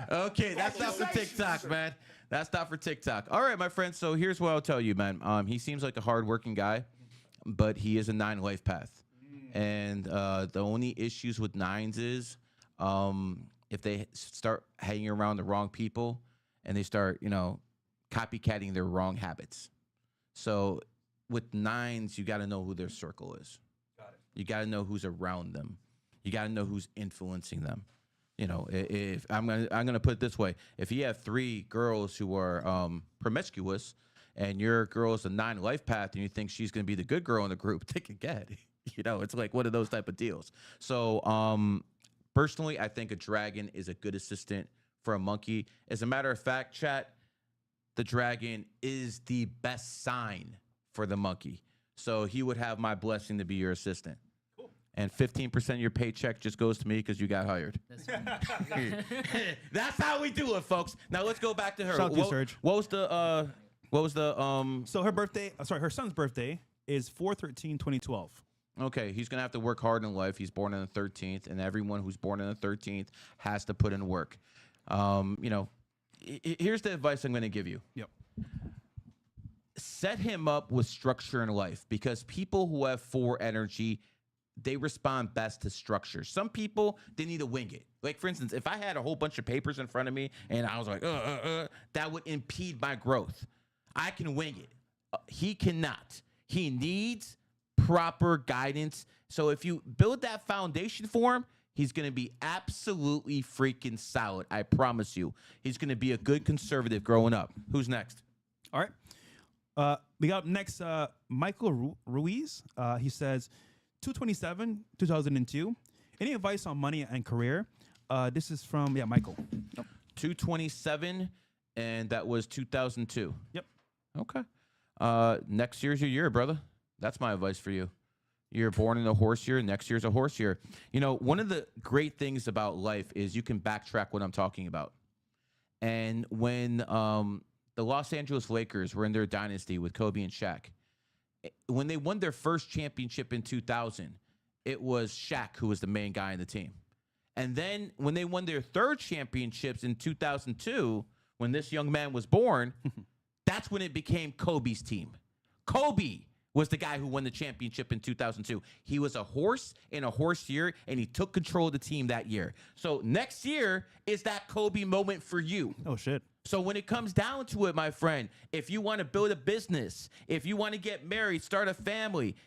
Okay, that's not for TikTok, man. That's not for TikTok. All right, my friend. So here's what I'll tell you, man. He seems like a hardworking guy, but he is a 9 life path, and the only issues with 9s is if they start hanging around the wrong people and they start, copycatting their wrong habits. So with 9s, you got to know who their circle is. Got it. You got to know who's around them. You got to know who's influencing them. If I'm gonna put it this way: if you have 3 girls who are promiscuous, and your girl's a 9 life path, and you think she's gonna be the good girl in the group, take a get. It's like one of those type of deals. So personally, I think a dragon is a good assistant for a monkey. As a matter of fact, chat, the dragon is the best sign for the monkey. So he would have my blessing to be your assistant. Cool. And 15% of your paycheck just goes to me because you got hired. That's how we do it, folks. Now let's go back to her. Shout out to you, Serge. What was the So her birthday, her son's birthday is 4/13/2012. Okay, he's gonna have to work hard in life. He's born on the 13th, and everyone who's born on the 13th has to put in work. Here's the advice I'm gonna give you. Yep. Set him up with structure in life, because people who have 4 energy, they respond best to structure. Some people, they need to wing it. Like, for instance, if I had a whole bunch of papers in front of me and I was like, that would impede my growth. I can wing it. He cannot. He needs proper guidance. So if you build that foundation for him, he's going to be absolutely freaking solid. I promise you. He's going to be a good conservative growing up. Who's next? All right. We got next Michael Ruiz. He says 2/27/2002. Any advice on money and career? This is from Michael. 2/27, and that was 2002. Yep. Okay. Next year's your year, brother. That's my advice for you. You're born in a horse year. Next year's a horse year. One of the great things about life is you can backtrack what I'm talking about. And when the Los Angeles Lakers were in their dynasty with Kobe and Shaq, when they won their first championship in 2000, it was Shaq who was the main guy in the team. And then when they won their third championships in 2002, when this young man was born, that's when it became Kobe's team. Kobe was the guy who won the championship in 2002. He was a horse in a horse year, and he took control of the team that year. So next year is that Kobe moment for you. Oh, shit. So when it comes down to it, my friend, if you want to build a business, if you want to get married, start a family,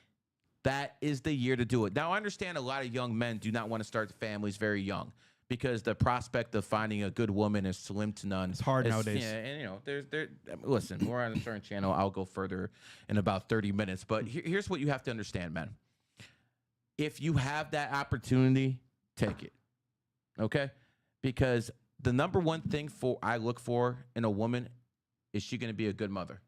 that is the year to do it. Now, I understand a lot of young men do not want to start families very young, because the prospect of finding a good woman is slim to none. It's hard nowadays. Yeah, and listen, we're on a certain channel. I'll go further in about 30 minutes. But here's what you have to understand, man. If you have that opportunity, take it. Okay? Because the number one thing I look for in a woman, is she going to be a good mother?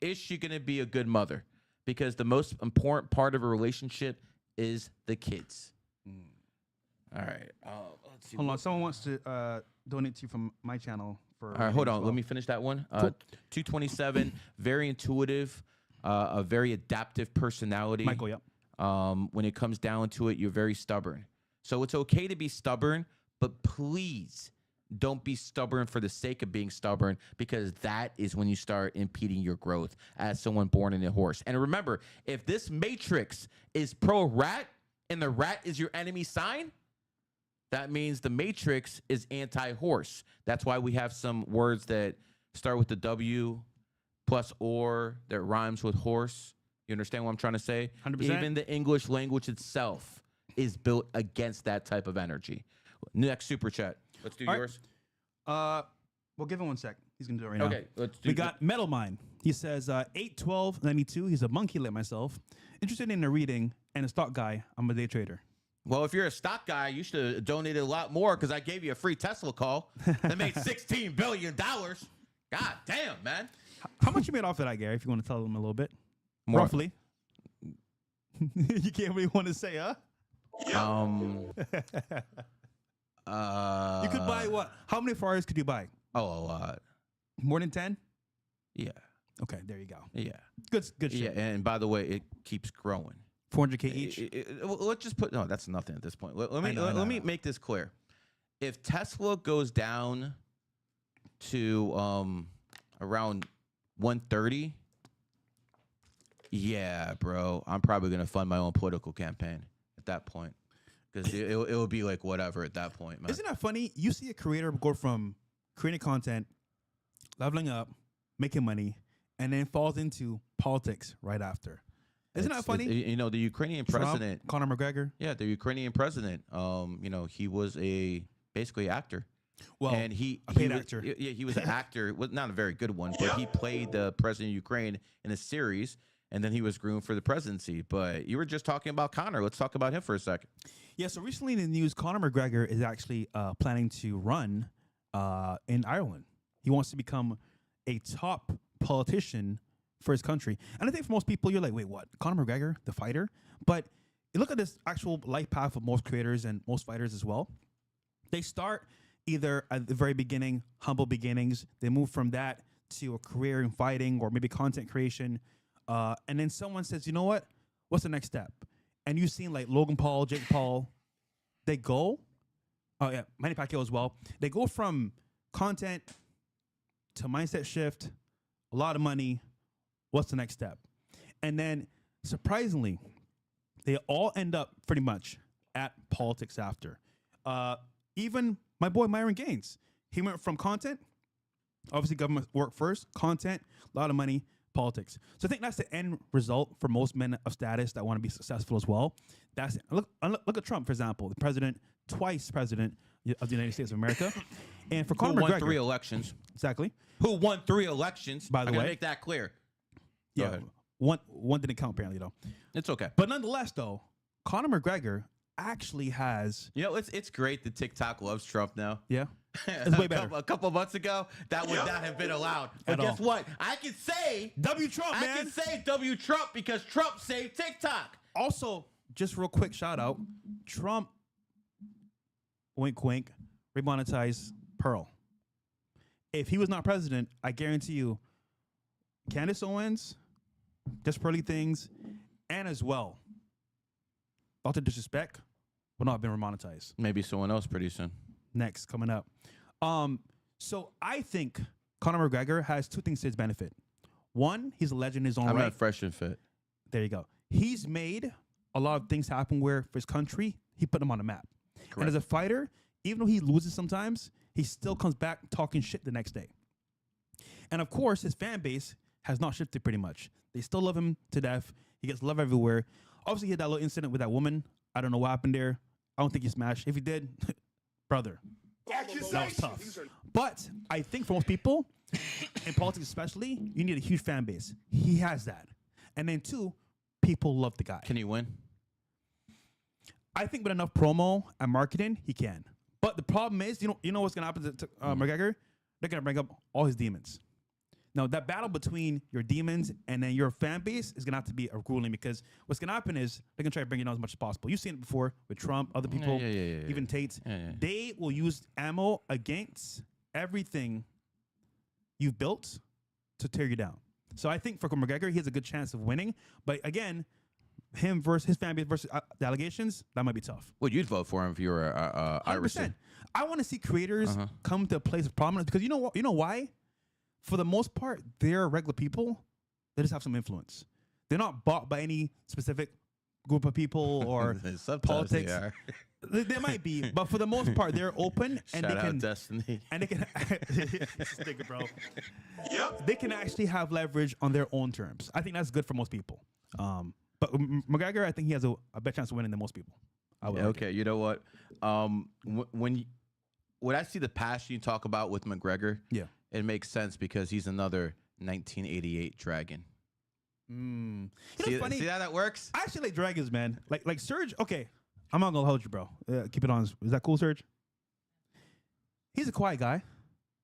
Is she going to be a good mother? Because the most important part of a relationship is the kids. All right. Let's see. Hold on. Someone wants to donate to you from my channel. All right, hold on. Let me finish that one. 2/27, very intuitive, a very adaptive personality. Michael, yep. When it comes down to it, you're very stubborn. So it's okay to be stubborn, but please don't be stubborn for the sake of being stubborn, because that is when you start impeding your growth as someone born in a horse. And remember, if this matrix is pro-rat and the rat is your enemy sign, that means the matrix is anti-horse. That's why we have some words that start with the W plus or that rhymes with horse. You understand what I'm trying to say? 100%. Even the English language itself is built against that type of energy. Next super chat. Let's do yours. We'll give him 1 sec. He's going to do it right now. Okay. We got Metal Mine. He says 8/12/92. He's a monkey like myself. Interested in a reading and a stock guy. I'm a day trader. Well, if you're a stock guy, you should have donated a lot more, because I gave you a free Tesla call that made $16 billion. God damn, man. How much you made off of that, Gary, if you want to tell them a little bit? More. Roughly. You can't really want to say, huh? You could buy what? How many Ferraris could you buy? Oh, a lot. More than 10? Yeah. Okay, there you go. Yeah. Good Yeah. shit. And by the way, it keeps growing. 400K each. Let's just put no. That's nothing at this point. Let me I know. let me make this clear. If Tesla goes down to around 130, yeah, bro, I'm probably gonna fund my own political campaign at that point because it will be like whatever at that point, man. Isn't that funny? You see a creator go from creating content, leveling up, making money, and then falls into politics right after. Isn't that funny? You know, the Ukrainian Trump, president, Conor McGregor. yeah, the Ukrainian president. You know, he was basically actor. Well, And he paid was, actor. Yeah, he was an actor. Well, not a very good one, but he played the president of Ukraine in a series, and then he was groomed for the presidency. But you were just talking about Conor. Let's talk about him for a second. Yeah, so recently in the news, Conor McGregor is actually planning to run in Ireland. He wants to become a top politician for his country. And I think for most people, you're like, wait, what? Conor McGregor, the fighter? But you look at this actual life path of most creators and most fighters as well. They start either at the very beginning, humble beginnings. They move from that to a career in fighting or maybe content creation. And then someone says, you know what? What's the next step? And you've seen like Logan Paul, Jake Paul, they go, oh yeah, Manny Pacquiao as well. They go from content to mindset shift, a lot of money. What's the next step? And then surprisingly, they all end up pretty much at politics after. Even my boy Myron Gaines, he went from content, obviously government work first, content, a lot of money, politics. So I think that's the end result for most men of status that want to be successful as well. That's look at Trump, for example, the president, twice president of the United States of America. And for Conor Who won McGregor, 3 elections? exactly. Who won 3 elections? By the I gotta way. make that clear. Go Yeah, ahead. one didn't count apparently though. It's okay. But nonetheless, though, Conor McGregor actually has You know, it's great that TikTok loves Trump now. yeah, it's way better. A couple months ago, that would not have been allowed. But At guess all. what? I can say W Trump, I man. can say W Trump because Trump saved TikTok. Also, just real quick shout out, Trump, wink wink, remonetize Pearl. If he was not president, I guarantee you, Candace Owens, Just Pearly Things, and as well, Dr. Disrespect will not have been remonetized. Maybe someone else pretty soon. Next, coming up. So I think Conor McGregor has 2 things to his benefit. One, he's a legend in his own I'm right. not fresh and fit. There you go. He's made a lot of things happen where for his country, he put them on the map. Correct. And as a fighter, even though he loses sometimes, he still comes back talking shit the next day. And of course, his fan base has not shifted pretty much. They still love him to death. He gets love everywhere. Obviously, he had that little incident with that woman. I don't know what happened there. I don't think he smashed. If he did, brother, that was tough. But I think for most people, in politics especially, you need a huge fan base. He has that. And then 2, people love the guy. Can he win? I think with enough promo and marketing, he can. But the problem is, you know what's gonna happen to McGregor? They're gonna bring up all his demons. Now that battle between your demons and then your fan base is gonna have to be a grueling because what's gonna happen is they're gonna try to bring it down as much as possible. You've seen it before with Trump, other people, yeah. even Tate. Yeah. They will use ammo against everything you've built to tear you down. So I think for McGregor, he has a good chance of winning. But again, him versus his fan base versus the allegations, that might be tough. Well, you'd vote for him if you were Irish. 100%. I want to see creators come to a place of prominence because you know what? You know why? For the most part, they're regular people. They just have some influence. They're not bought by any specific group of people or Sometimes politics. they are. They might be, but for the most part, they're open and Shout they out can. Destiny. And they can. Stick it, bro. Yep. They can actually have leverage on their own terms. I think that's good for most people. But McGregor, I think he has a better chance of winning than most people. I would argue. Okay, you know what? When I see the passion you talk about with McGregor, Yeah. it makes sense because he's another 1988 Dragon. You know See, what's funny? see how that works? I actually like dragons, man. Like Serge. Okay, I'm not gonna hold you, bro. Keep it honest. Is that cool, Serge? He's a quiet guy.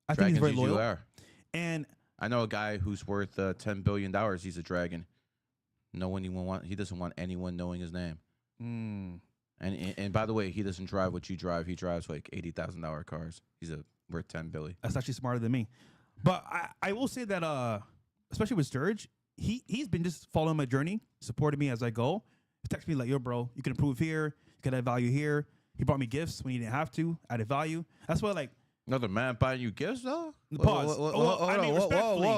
I think he's very usually loyal. are. And I know a guy who's worth $10 billion. He's a dragon. He doesn't want anyone knowing his name. And by the way, he doesn't drive what you drive. He drives like $80,000 cars. He's worth $10 billion. that's actually smarter than me. But I will say that especially with Sturge, he's been just following my journey, supporting me as I go. He texts me like, yo, bro, you can improve here, you can add value here. He brought me gifts when he didn't have to, added value. That's why, like, Another man buying you gifts, though? pause. I mean, respectfully.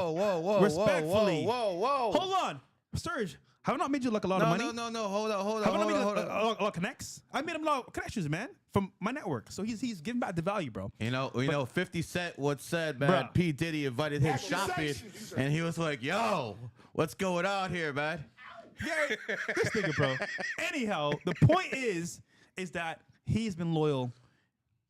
Respectfully. Whoa. Hold on, Sturge. Have I not made you like a lot of money? No. Hold on. Have I not made you a lot of connects? I made him a lot of connections, man, from my network. So he's giving back the value, bro. You know, 50 Cent once said, man, Bruh. P. Diddy invited him shopping, and he was like, yo, what's going on here, man? Yeah, this nigga, bro. Anyhow, the point is that he's been loyal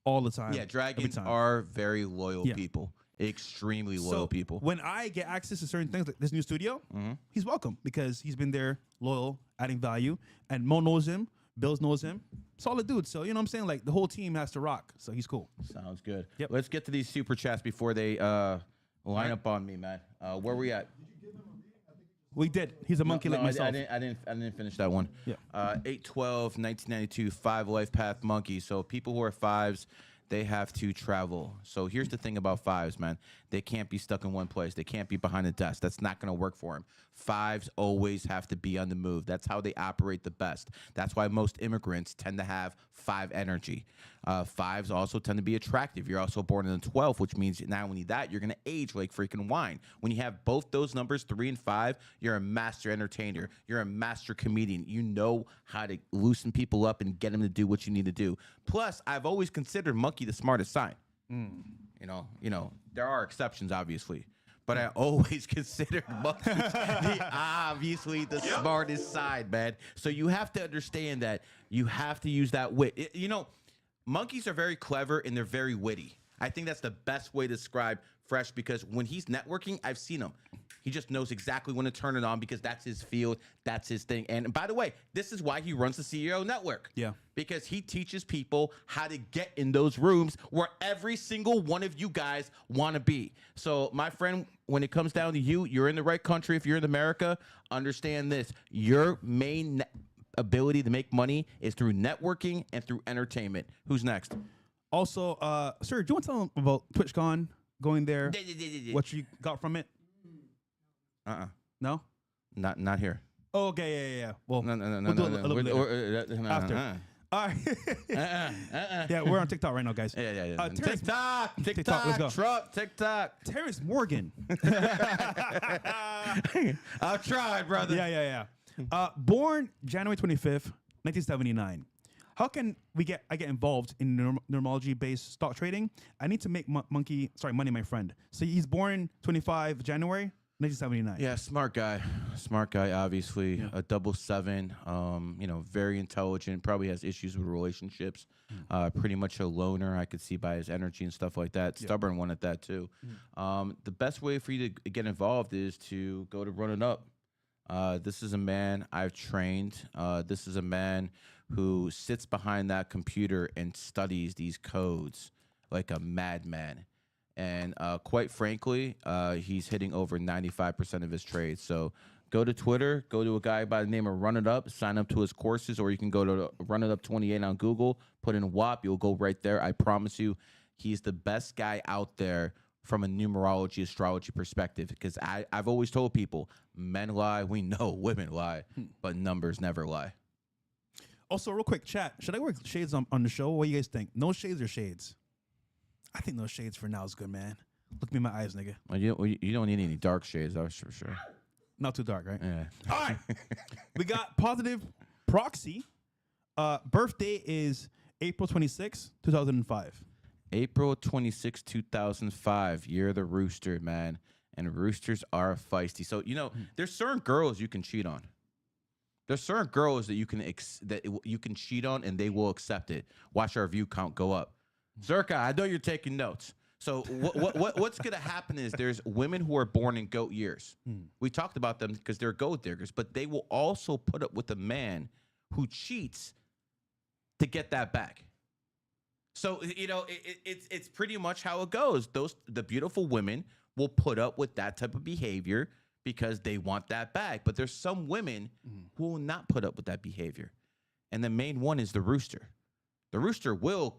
all the time. Yeah, every dragons time. are very loyal Yeah. people. Extremely loyal So people. when I get access to certain things like this new studio, he's welcome because he's been there, loyal, adding value. And Mo knows him, Bills knows him. Solid dude. So, you know what I'm saying? Like, the whole team has to rock. So he's cool. Sounds good. Yep. Let's get to these super chats before they line up on me, man. Where we at? We did. He's a monkey like myself. I didn't finish that one. Yeah. 8/12, 1992, 5 life path monkey. So people who are 5s, they have to travel. So here's the thing about 5s, man. They can't be stuck in one place. They can't be behind a desk. That's not going to work for them. 5s always have to be on the move. That's how they operate the best. That's why most immigrants tend to have 5 energy. 5s also tend to be attractive. You're also born in the 12th, which means not only that, you're going to age like freaking wine. When you have both those numbers, 3 and 5, you're a master entertainer. You're a master comedian. You know how to loosen people up and get them to do what you need to do. Plus, I've always considered monkey the smartest sign. You know, there are exceptions, obviously. But I always considered monkeys obviously the smartest side, man. So you have to understand that you have to use that wit. You know, monkeys are very clever and they're very witty. I think that's the best way to describe Fresh because when he's networking, I've seen him. He just knows exactly when to turn it on because that's his field, that's his thing. And by the way, this is why he runs the CEO network. Yeah. Because he teaches people how to get in those rooms where every single one of you guys want to be. So, my friend, when it comes down to you, you're in the right country. If you're in America, understand this. Your main ability to make money is through networking and through entertainment. Who's next? Also, sir, do you want to tell them about TwitchCon, going there, what you got from it? No? Not here. Oh, okay, yeah. Well, no. We'll do a little later. After. All right. Yeah, we're on TikTok right now, guys. Yeah. TikTok, let's go. Truck, TikTok. Terrence Morgan. I'll try, brother. Yeah. Born January 25th, 1979. How can I get involved in numerology-based stock trading? I need to make money, my friend. So he's born 25 January 1979. Yeah, smart guy, obviously. Yeah. A 7, very intelligent, probably has issues with relationships. Pretty much a loner, I could see by his energy and stuff like that. Stubborn one at that, too. The best way for you to get involved is to go to Run It Up. This is a man I've trained. This is a man who sits behind that computer and studies these codes like a madman. And quite frankly, he's hitting over 95% of his trades. So go to Twitter, go to a guy by the name of Run It Up, sign up to his courses, or you can go to Run It Up 28 on Google, put in WAP, you'll go right there. I promise you, he's the best guy out there from a numerology, astrology perspective. Because I've always told people, men lie, we know women lie, but numbers never lie. Also, real quick, chat. Should I wear shades on the show? What do you guys think? No shades or shades? I think no shades for now is good, man. Look me in my eyes, nigga. Well, you don't need any dark shades, that's for sure. Not too dark, right? Yeah. All right. We got Positive Proxy. Birthday is April 26, 2005. April 26, 2005. Year of the rooster, man. And roosters are feisty. So, there's certain girls you can cheat on. There's certain girls that you can cheat on and they will accept it. Watch our view count go up. Zerka, I know you're taking notes. So what's going to happen is there's women who are born in goat years. We talked about them because they're goat diggers, but they will also put up with a man who cheats to get that back. So, it's pretty much how it goes. The beautiful women will put up with that type of behavior because they want that back. But there's some women who will not put up with that behavior. And the main one is the rooster. The rooster will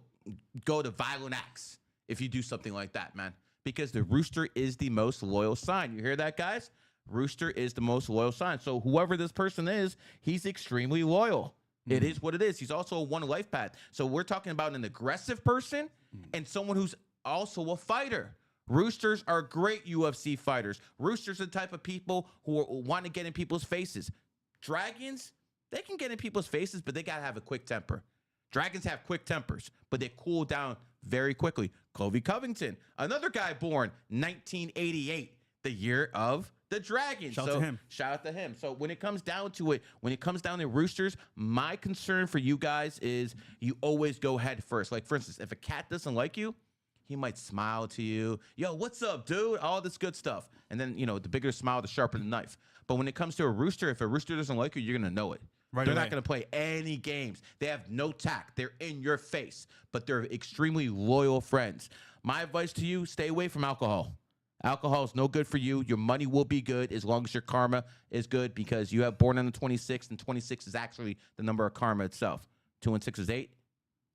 go to violent acts if you do something like that, man. Because the rooster is the most loyal sign. You hear that, guys? Rooster is the most loyal sign. So whoever this person is, he's extremely loyal. It is what it is. He's also a one life path. So we're talking about an aggressive person and someone who's also a fighter. Roosters are great UFC fighters. Roosters are the type of people who want to get in people's faces. Dragons, they can get in people's faces, but they got to have a quick temper. Dragons have quick tempers, but they cool down very quickly. Colby Covington, another guy born 1988, the year of the dragon. Shout out to him. Shout out to him. So when it comes down to it, when it comes down to roosters, my concern for you guys is you always go head first. Like, for instance, if a cat doesn't like you, he might smile to you. Yo, what's up, dude? All this good stuff. And then, you know, the bigger the smile, the sharper the knife. But when it comes to a rooster, if a rooster doesn't like you, you're going to know it. Right They're away. not going to play any games. They have no tact. They're in your face, but they're extremely loyal friends. My advice to you, stay away from alcohol. Alcohol is no good for you. Your money will be good as long as your karma is good, because you have born on the 26th, and 26 is actually the number of karma itself. 2 and 6 is 8.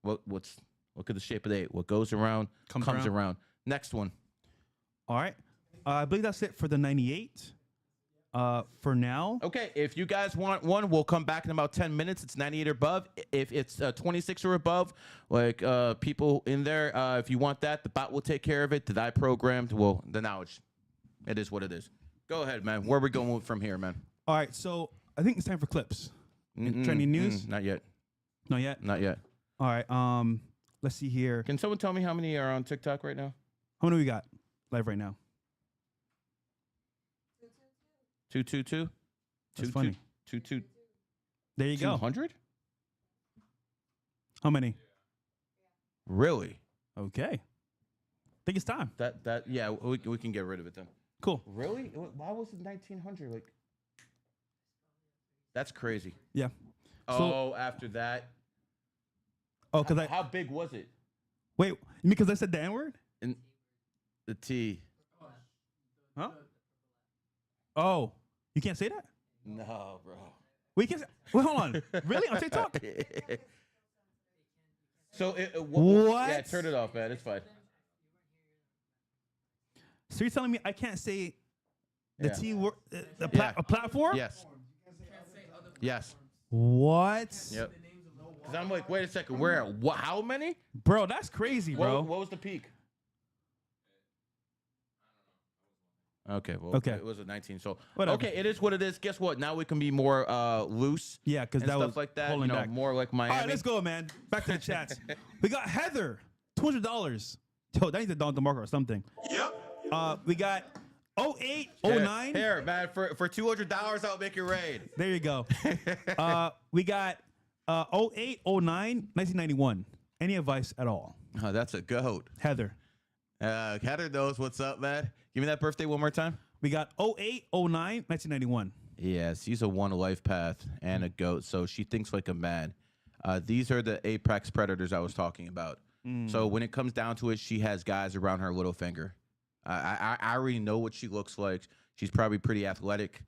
Look at the shape of the 8. What goes around comes around. Next one. All right. I believe that's it for the 98. For now. Okay, if you guys want one, we'll come back in about 10 minutes. It's 98 or above. If it's 26 or above, like people in there, if you want that, the bot will take care of it. Did I programmed? Well, the knowledge. It is what it is. Go ahead, man. Where are we going from here, man? All right. So I think it's time for clips. Trending news? Not yet. Not yet. Not yet. All right. Let's see here. Can someone tell me how many are on TikTok right now? How many we got live right now? 222? That's funny. 22. There you go. 200? How many? Really? Okay. I think it's time. Yeah, we can get rid of it then. Cool. Really? Why was it 1900? Like, that's crazy. Yeah. Oh, after that. Oh, because How big was it? wait, because I said the N word? In the T. Huh? Oh, you can't say that? No, bro. We can't say. Wait, hold on. Really? On TikTok? So What? Yeah, turn it off, man. It's fine. So you're telling me I can't say the Yeah. T word, Yeah. a platform? Yes. Yes. What? Yep. Because I'm like, wait a second. We're at how many? Bro, that's crazy, bro. What was the peak? Okay. Well, Okay. It was a 19. So Whatever. okay, it is what it is. Guess what? Now we can be more loose. Yeah, because and that stuff was like that. holding back. More like Miami. All right, let's go, man. Back to the chats. We got Heather, $200. Yo, that needs a Don DeMarco or something. Yep. We got 08, 09. Here, man, for $200, I'll make it rain. There you go. We got 08, 09, 1991. Any advice at all? Oh, that's a goat. Heather. Heather knows what's up, man. Give me that birthday one more time. We got 08, 09, 1991. Yes, he's a one life path and a goat, so she thinks like a man. These are the apex predators I was talking about. So when it comes down to it, she has guys around her little finger. I already know what she looks like. She's probably pretty athletic.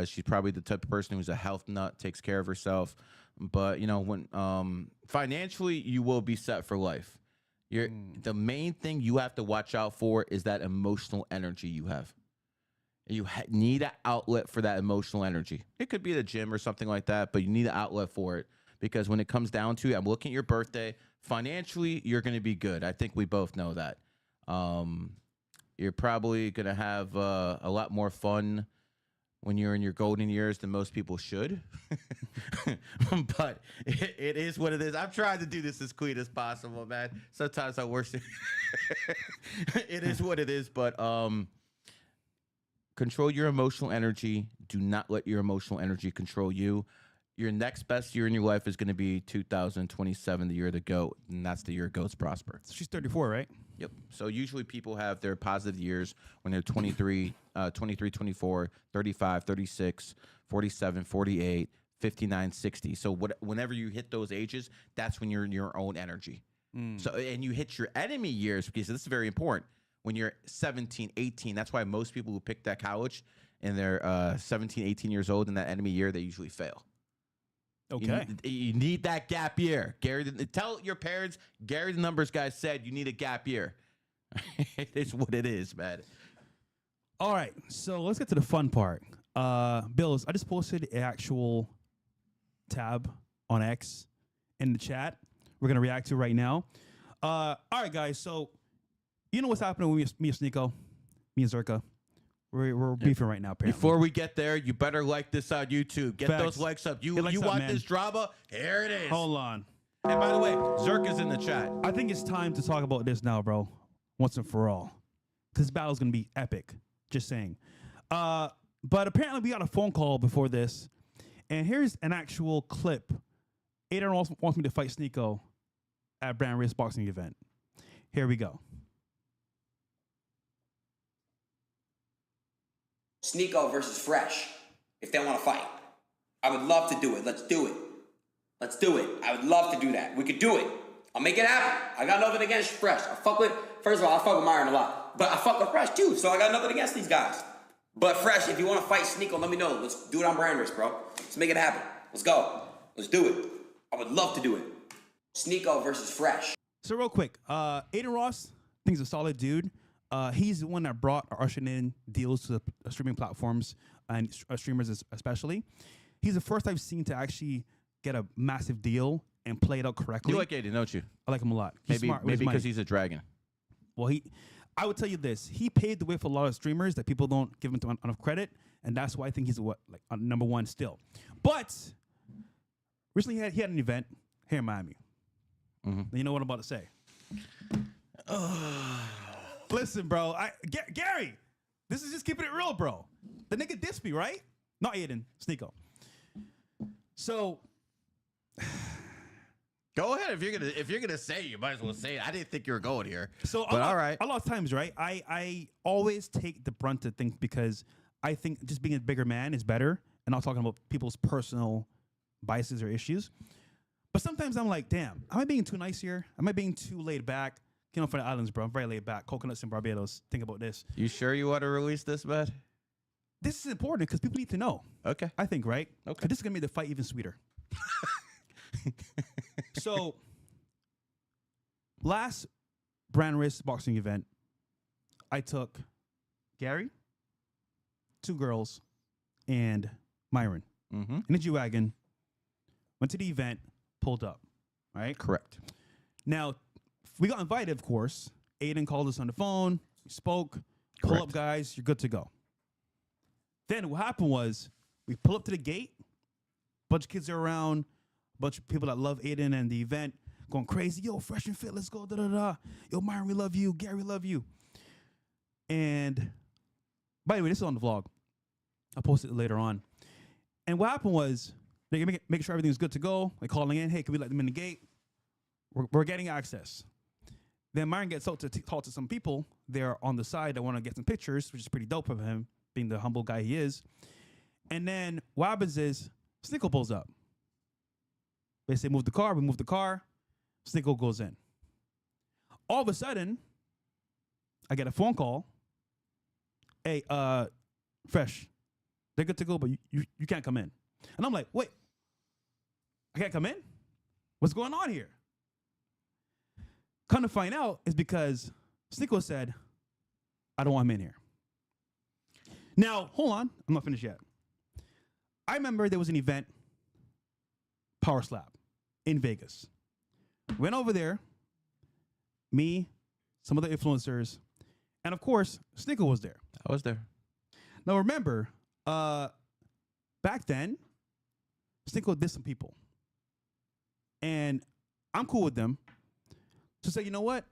She's probably the type of person who's a health nut, takes care of herself. But, you know, when financially, you will be set for life. The main thing you have to watch out for is that emotional energy you have. You need an outlet for that emotional energy. It could be the gym or something like that, but you need an outlet for it. Because when it comes down to it, I'm looking at your birthday. Financially, you're going to be good. I think we both know that. You're probably going to have a lot more fun when you're in your golden years than most people should. But it is what it is. I'm trying to do this as clean as possible, man. Sometimes I wish it is what it is, but control your emotional energy. Do not let your emotional energy control you. Your next best year in your life is going to be 2027, the year of the goat, and that's the year goats prosper. She's 34, right? Yep. So usually people have their positive years when they're 23, 24, 35, 36, 47, 48, 59, 60. So whenever you hit those ages, that's when you're in your own energy. So, and you hit your enemy years, because this is very important. When you're 17, 18, that's why most people who pick that college and they're 17, 18 years old in that enemy year, they usually fail. Okay. You need that gap year. Gary, tell your parents, Gary the Numbers guy said you need a gap year. It's what it is, man. All right, so let's get to the fun part. Bills, I just posted an actual tab on X in the chat. We're gonna react to right now. All right, guys. So you know what's happening with me and Sneeko, me and Zerka. We're beefing right now. Apparently. Before we get there, you better like this on YouTube. Get Facts. those likes up. You Get likes up, want man. this drama? Here it is. Hold on. And by the way, Zerk is in the chat. I think it's time to talk about this now, bro. Once and for all. This battle's gonna be epic. Just saying. But apparently we got a phone call before this. And here's an actual clip. Adin Ross wants me to fight Sneeko at Brand Risk boxing event. Here we go. Sneeko versus Fresh, if they want to fight. I would love to do it. Let's do it. Let's do it. I would love to do that. We could do it. I'll make it happen. I got nothing against Fresh. First of all, I fuck with Myron a lot. But I fuck with Fresh too, so I got nothing against these guys. But Fresh, if you want to fight Sneeko, let me know. Let's do it on Brand Risk, bro. Let's make it happen. Let's go. Let's do it. I would love to do it. Sneeko versus Fresh. So real quick, Adin Ross, I think he's a solid dude. He's the one that brought or ushered in deals to the streaming platforms and streamers especially. He's the first I've seen to actually get a massive deal and play it out correctly. You like Aiden, don't you? I like him a lot. He's smart with his Maybe money. because he's a dragon. Well, I would tell you this. He paved the way for a lot of streamers that people don't give him enough credit, and that's why I think he's number one still. But recently he had an event here in Miami. Mm-hmm. You know what I'm about to say. Listen, bro. Gary, this is just keeping it real, bro. The nigga dissed me, right? Not Aiden, Sneeko. So Go ahead if you're gonna say it, you might as well say it. I didn't think you were going here. So but all right. A lot of times, right? I always take the brunt of things because I think just being a bigger man is better, and not talking about people's personal biases or issues. But sometimes I'm like, damn, am I being too nice here? Am I being too laid back? You know, for the islands, bro, I'm very laid back. Coconuts in Barbados. Think about this. You sure you want to release this, man? This is important because people need to know. Okay. I think, right? Okay. 'Cause this is gonna make the fight even sweeter. So, last Brand Risk boxing event, I took Gary, 2 girls, and Myron in a G-Wagon, went to the event, pulled up, right? Correct. Now, we got invited, of course. Aiden called us on the phone, we spoke, pull Correct. up, guys, you're good to go. Then what happened was, we pull up to the gate, bunch of kids are around, bunch of people that love Aiden and the event, going crazy. Yo, Fresh and Fit, let's go, da-da-da. Yo, Myron, we love you. Gary, we love you. And, by the way, this is on the vlog. I'll post it later on. And what happened was, they make sure everything's good to go. Like calling in, hey, can we let them in the gate? We're getting access. Then Myron gets out to talk to some people there on the side that want to get some pictures, which is pretty dope of him, being the humble guy he is. And then what happens is, Sneeko pulls up. They say, move the car. We move the car. Sneeko goes in. All of a sudden, I get a phone call. Hey, Fresh, they're good to go, but you can't come in. And I'm like, wait, I can't come in? What's going on here? Come to find out is because Sneeko said, I don't want him in here. Now, hold on. I'm not finished yet. I remember there was an event, Power Slap, in Vegas. Went over there, me, some other influencers, and of course, Sneeko was there. I was there. Now remember, back then, Sneeko did some people. And I'm cool with them. So say, you know what?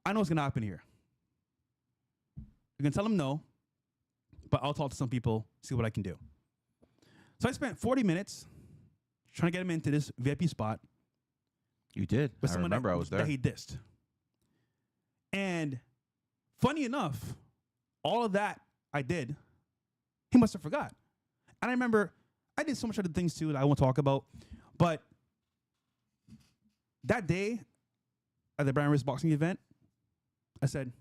I know what's gonna happen here. You can tell them no, but I'll talk to some people, see what I can do. So I spent 40 minutes trying to get him into this VIP spot. You did. With I someone remember I was there. that he dissed. And funny enough, all of that I did, he must have forgot. And I remember I did so much other things too that I won't talk about. But that day at the Brand Risk boxing event, I said,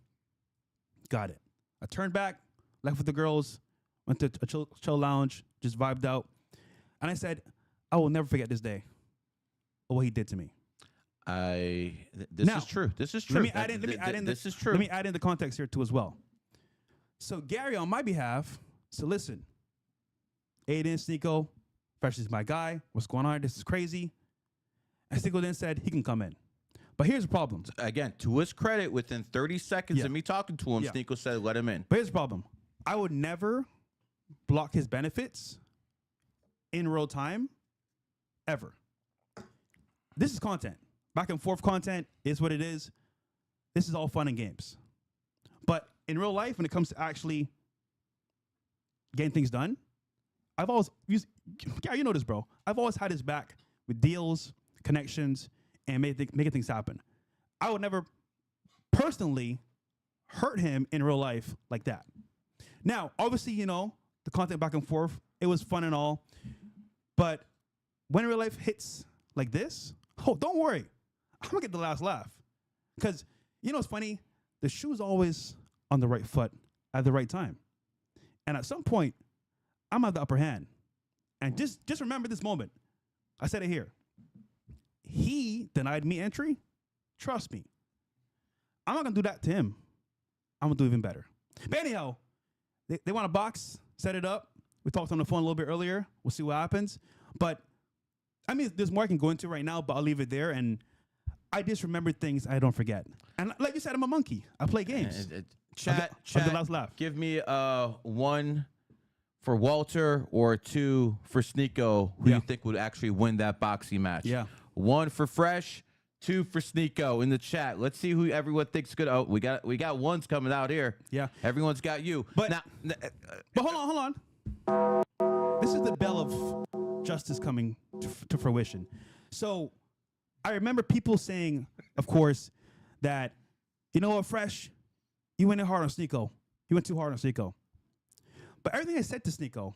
got it. I turned back, left with the girls, went to a chill lounge, just vibed out. And I said, I will never forget this day or what he did to me. This Now, is true. This is true. Let me add in. This is true. Let me add in the context here too as well. So Gary, on my behalf, so listen, Adin, Sneeko, Fresh is my guy. What's going on? This is crazy. And Sneeko then said he can come in. But here's the problem. Again, to his credit, within 30 seconds of me talking to him, Sneeko said, let him in. But here's the problem. I would never block his benefits in real time, ever. This is content. Back and forth content is what it is. This is all fun and games. But in real life, when it comes to actually getting things done, I've always used, Gary, you know this, bro. I've always had his back with deals, connections, and making things happen. I would never personally hurt him in real life like that. Now, obviously, you know, the content back and forth, it was fun and all. But when real life hits like this, oh, don't worry. I'm going to get the last laugh. Because, you know what's funny? The shoe's always on the right foot at the right time. And at some point, I'm at the upper hand. And just remember this moment. I said it here. He denied me entry. Trust me. I'm not going to do that to him. I'm going to do even better. But anyhow, they want a box, set it up. We talked on the phone a little bit earlier. We'll see what happens. But, I mean, there's more I can go into right now, but I'll leave it there. And I just remember things I don't forget. And like you said, I'm a monkey. I play games. Chat, last laugh. Give me 1 for Walter or 2 for Sneeko, who you think would actually win that boxing match. Yeah. 1 for Fresh, 2 for Sneeko in the chat. Let's see who everyone thinks good. Oh, we got ones coming out here. Yeah. Everyone's got you. But now, but hold on. This is the bell of justice coming to fruition. So I remember people saying, of course, that, you know what, Fresh, you went in hard on Sneeko. You went too hard on Sneeko. But everything I said to Sneeko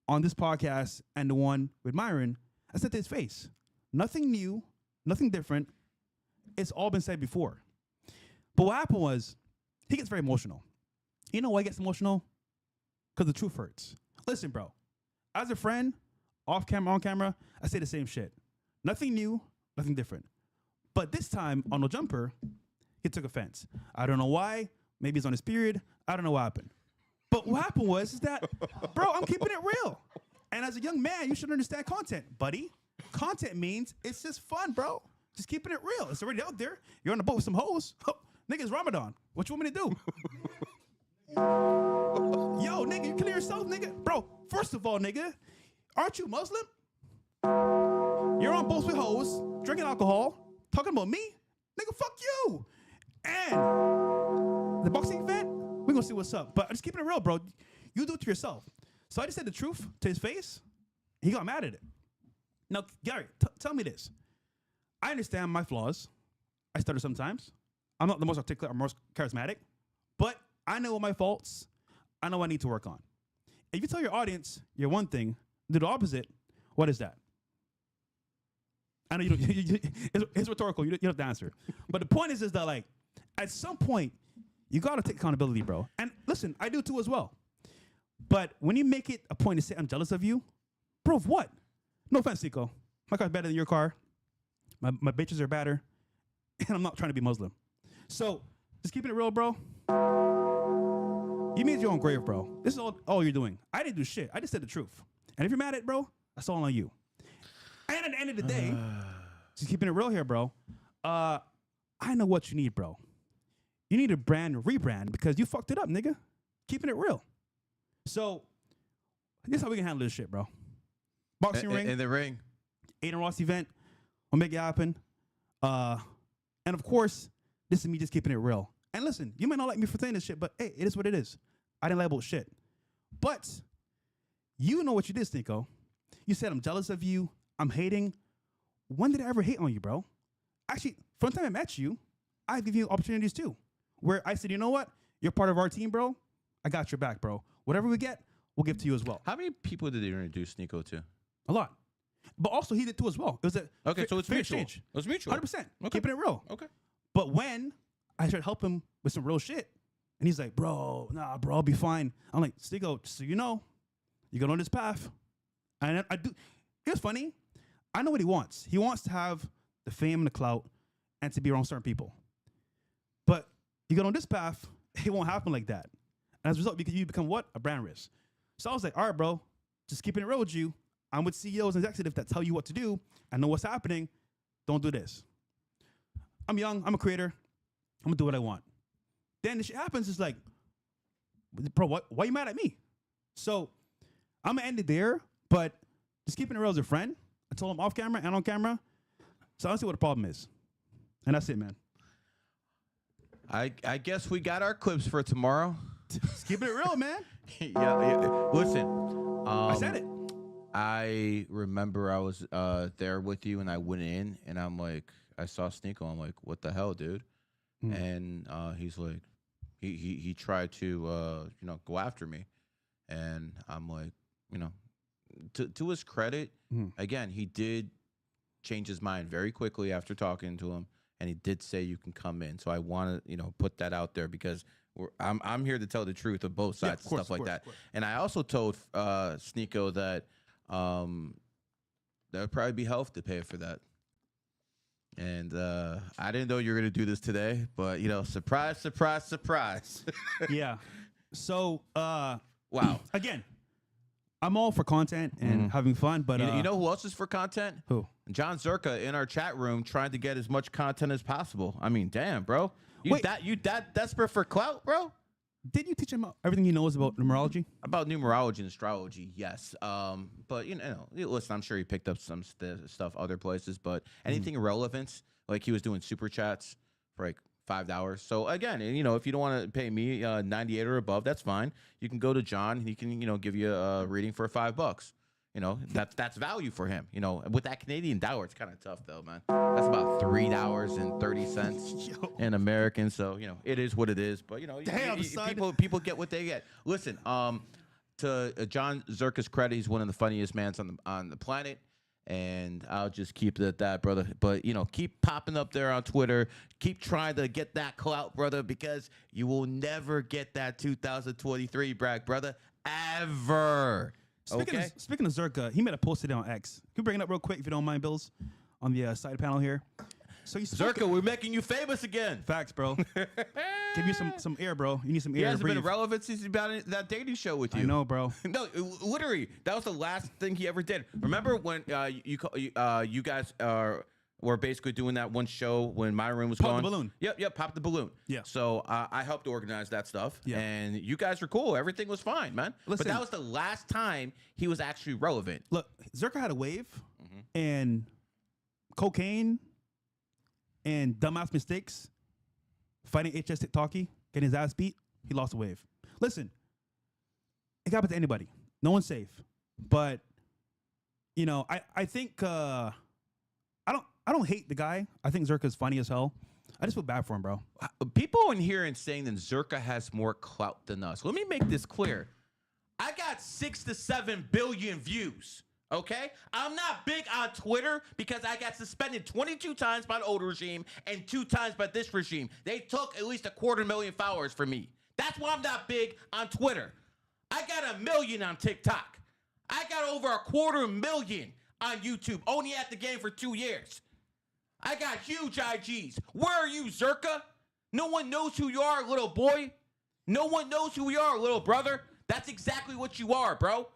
on this podcast and the one with Myron, I said to his face. Nothing new, nothing different. It's all been said before. But what happened was, he gets very emotional. You know why he gets emotional? Because the truth hurts. Listen, bro. As a friend, off camera, on camera, I say the same shit. Nothing new, nothing different. But this time, on No Jumper, he took offense. I don't know why. Maybe he's on his period. I don't know what happened. But what happened was is that, bro, I'm keeping it real. And as a young man, you should understand content, buddy. Content means it's just fun, bro. Just keeping it real. It's already out there. You're on the boat with some hoes. Oh, nigga, it's Ramadan. What you want me to do? Yo, nigga, you clear yourself, nigga. Bro, first of all, nigga, aren't you Muslim? You're on boats with hoes, drinking alcohol, talking about me? Nigga, fuck you. And the boxing event, we're going to see what's up. But just keeping it real, bro. You do it to yourself. So I just said the truth to his face. He got mad at it. Now, Gary, tell me this. I understand my flaws. I stutter sometimes. I'm not the most articulate or most charismatic. But I know my faults. I know what I need to work on. If you tell your audience you're one thing, do the opposite, what is that? I know it's rhetorical. You don't have to answer. But the point is that, like, at some point, you got to take accountability, bro. And listen, I do too as well. But when you make it a point to say, I'm jealous of you, bro, of what? No offense, Sneeko. My car's better than your car. My bitches are better. And I'm not trying to be Muslim. So, just keeping it real, bro. You made your own grave, bro. This is all you're doing. I didn't do shit. I just said the truth. And if you're mad at it, bro, that's all on you. And at the end of the day, just keeping it real here, bro. I know what you need, bro. You need a rebrand because you fucked it up, nigga. Keeping it real. So, this is how we can handle this shit, bro. Boxing ring. In the ring. Adin Ross event. We'll make it happen. And of course, this is me just keeping it real. And listen, you might not like me for saying this shit, but hey, it is what it is. I didn't label shit. But you know what you did, Sneeko. You said I'm jealous of you. I'm hating. When did I ever hate on you, bro? Actually, from the time I met you, I give you opportunities too. Where I said, you know what? You're part of our team, bro. I got your back, bro. Whatever we get, we'll give to you as well. How many people did you introduce Sneeko to? A lot. But also he did too as well. It was so it's fair mutual. exchange. It was mutual. 100%. Okay. Keeping it real. Okay. But when I started helping him with some real shit, and he's like, bro, I'll be fine. I'm like, Sneeko, just so you know, you're going on this path. And I do. Here's funny. I know what he wants. He wants to have the fame and the clout and to be around certain people. But you get on this path, it won't happen like that. And as a result, because you become what? A brand risk. So I was like, all right, bro, just keeping it real with you. I'm with CEOs and executives that tell you what to do. I know what's happening. Don't do this. I'm young. I'm a creator. I'm going to do what I want. Then the shit happens. It's like, bro, why are you mad at me? So I'm going to end it there, but just keeping it real as a friend. I told him off camera and on camera. So I don't see what the problem is. And that's it, man. I guess we got our clips for tomorrow. Just keeping it real, man. yeah. Listen. I said it. I remember I was there with you, and I went in, and I'm like, I saw Sneeko. I'm like, what the hell, dude? And he's like, he tried to go after me, and I'm like, to his credit, again, he did change his mind very quickly after talking to him, and he did say you can come in. So I want to put that out there because I'm here to tell the truth of both sides and stuff like that. And I also told Sneeko that there would probably be health to pay for that. And I didn't know you were going to do this today, but, surprise, surprise, surprise. Yeah. So, wow. Again, I'm all for content and having fun, but... you know who else is for content? Who? John Zerka in our chat room trying to get as much content as possible. I mean, damn, bro. You that desperate for clout, bro? Did you teach him everything he knows about numerology? About numerology and astrology, yes. But listen, I'm sure he picked up some stuff other places. But anything relevant, like he was doing super chats for like $5. So again, if you don't want to pay me 98 or above, that's fine. You can go to John. He can give you a reading for $5. That's value for him. With that Canadian dollar, it's kind of tough though, man. That's about $3.30 in American. So it is what it is. But people get what they get. Listen, to John Zerka's credit, he's one of the funniest mans on the planet. And I'll just keep it at that, brother. But keep popping up there on Twitter. Keep trying to get that clout, brother, because you will never get that 2023 brag, brother, ever. Speaking of Zerka, he made a post today on X. Can you bring it up real quick if you don't mind, Bills, on the side panel here? So Zerka, we're making you famous again. Facts, bro. Give you some air, bro. You need some air. He hasn't been relevant since he's been on that dating show with you. I know, bro. No, literally, that was the last thing he ever did. Remember when you guys were basically doing that one show when my room was Pop gone? the balloon. Yep, pop the balloon. Yeah. So I helped organize that stuff. Yeah. And you guys were cool. Everything was fine, man. Listen, but that was the last time he was actually relevant. Look, Zerka had a wave, and cocaine, and dumbass mistakes, fighting HS TikToky, getting his ass beat, he lost a wave. Listen, it happens to anybody. No one's safe. But, I think I don't hate the guy. I think Zerka's funny as hell. I just feel bad for him, bro. People in here and saying that Zerka has more clout than us. Let me make this clear. I got 6 to 7 billion views. Okay? I'm not big on Twitter because I got suspended 22 times by the old regime and 2 times by this regime. They took at least 250,000 followers from me. That's why I'm not big on Twitter. I got 1 million on TikTok. I got over 250,000 on YouTube, only at the game for 2 years. I got huge IGs. Where are you, Zerka? No one knows who you are, little boy. No one knows who you are, little brother. That's exactly what you are, bro.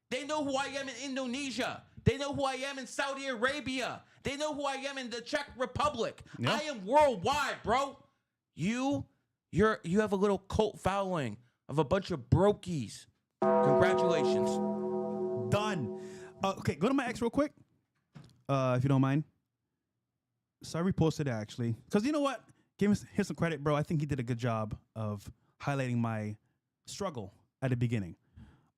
They know who I am in Indonesia. They know who I am in Saudi Arabia. They know who I am in the Czech Republic. Yeah. I am worldwide, bro. You have a little cult following of a bunch of brokies. Congratulations. Done. Okay, go to my ex real quick, if you don't mind. So I reposted it, actually. Because you know what? Give him some credit, bro. I think he did a good job of highlighting my struggle at the beginning.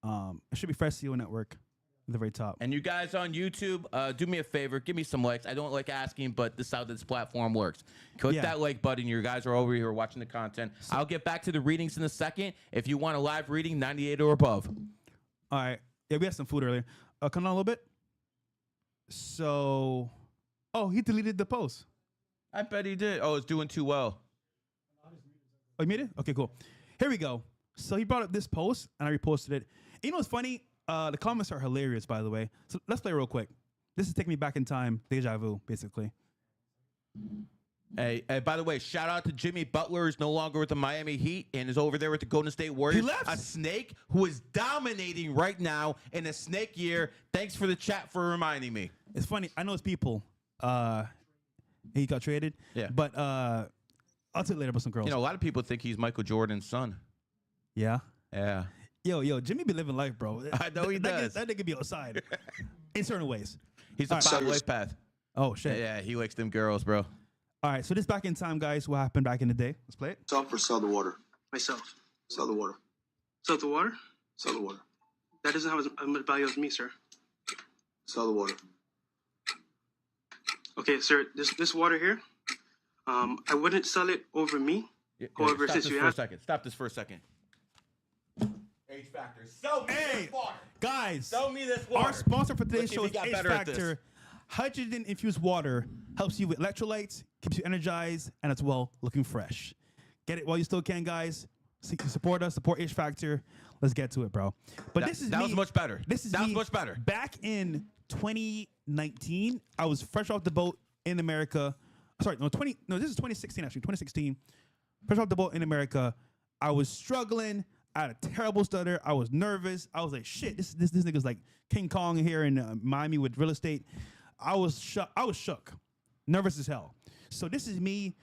It should be Fresh CEO Network at the very top. And you guys on YouTube, do me a favor. Give me some likes. I don't like asking, but this is how this platform works. Click that like button. You guys are over here watching the content. I'll get back to the readings in a second. If you want a live reading, 98 or above. All right. Yeah, we had some food earlier. Come on a little bit. So, he deleted the post. I bet he did. Oh, it's doing too well. Oh, you made it? Okay, cool. Here we go. So he brought up this post, and I reposted it. You know what's funny? The comments are hilarious, by the way. So let's play real quick. This is taking me back in time. Deja vu, basically. Hey, by the way, shout out to Jimmy Butler, who's no longer with the Miami Heat and is over there with the Golden State Warriors. He left. A snake who is dominating right now in a snake year. Thanks for the chat for reminding me. It's funny. I know it's people. He got traded. Yeah. But I'll tell you later about some girls. You know, a lot of people think he's Michael Jordan's son. Yeah. Yeah. Yo, Jimmy be living life, bro. I know he does. That nigga be outside in certain ways. He's a All right. five-way path. Oh shit. Yeah, he likes them girls, bro. All right, so this back in time, guys. What happened back in the day? Let's play it. Myself or sell the water? Myself. Sell the water. Sell the water? Sell the water. That doesn't have as much value as me, sir. Sell the water. Okay, sir. This water here, I wouldn't sell it over me. However, Stop since this you for a asked, second. Stop this for a second. H Factor. Sell me this water. Guys, Sell me this water. our sponsor for today's Let's see show if is he got H better at this. Factor. Hydrogen infused water helps you with electrolytes, keeps you energized, and as well looking fresh. Get it while you still can, guys. Support us, support H Factor. Let's get to it, bro. But this is that me. was much better. This is that was me much better. Back in 2019, I was fresh off the boat in America. Sorry, no, this is 2016 actually. 2016, fresh off the boat in America. I was struggling. I had a terrible stutter. I was nervous. I was like, shit, this nigga's like King Kong here in Miami with real estate. I was shook, nervous as hell. So this is me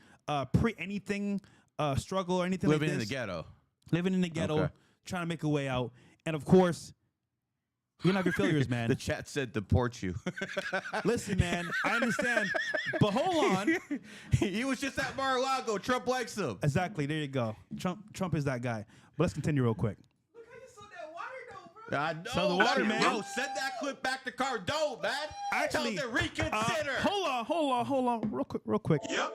pre anything struggle or anything Living like in this. the ghetto. Living in the ghetto, Okay. trying to make a way out. And of course, you're not your failures, man. The chat said deport you. Listen, man, I understand. But hold on. He was just at Mar-a-Lago. Trump likes him. Exactly. There you go. Trump is that guy. But let's continue real quick. I know. Sell the water, man. Yo, send that clip back to Cardone, man. Actually, Tell him to reconsider. hold on. Real quick. Yep.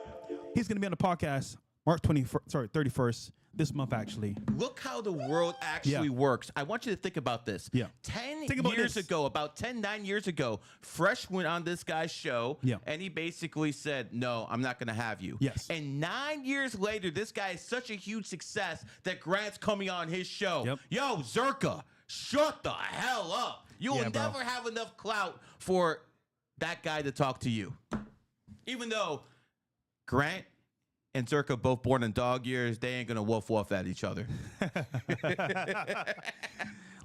He's going to be on the podcast March 31st this month, actually. Look how the world actually works. I want you to think about this. Yeah. 10 Think about years this. ago, about 9 years ago, Fresh went on this guy's show, Yeah. and he basically said, no, I'm not going to have you. Yes. And 9 years later, this guy is such a huge success that Grant's coming on his show. Yep. Yo, Zerka, shut the hell up. You will bro. never have enough clout for that guy to talk to you. Even though Grant and Zerka both born in dog years, they ain't gonna woof at each other.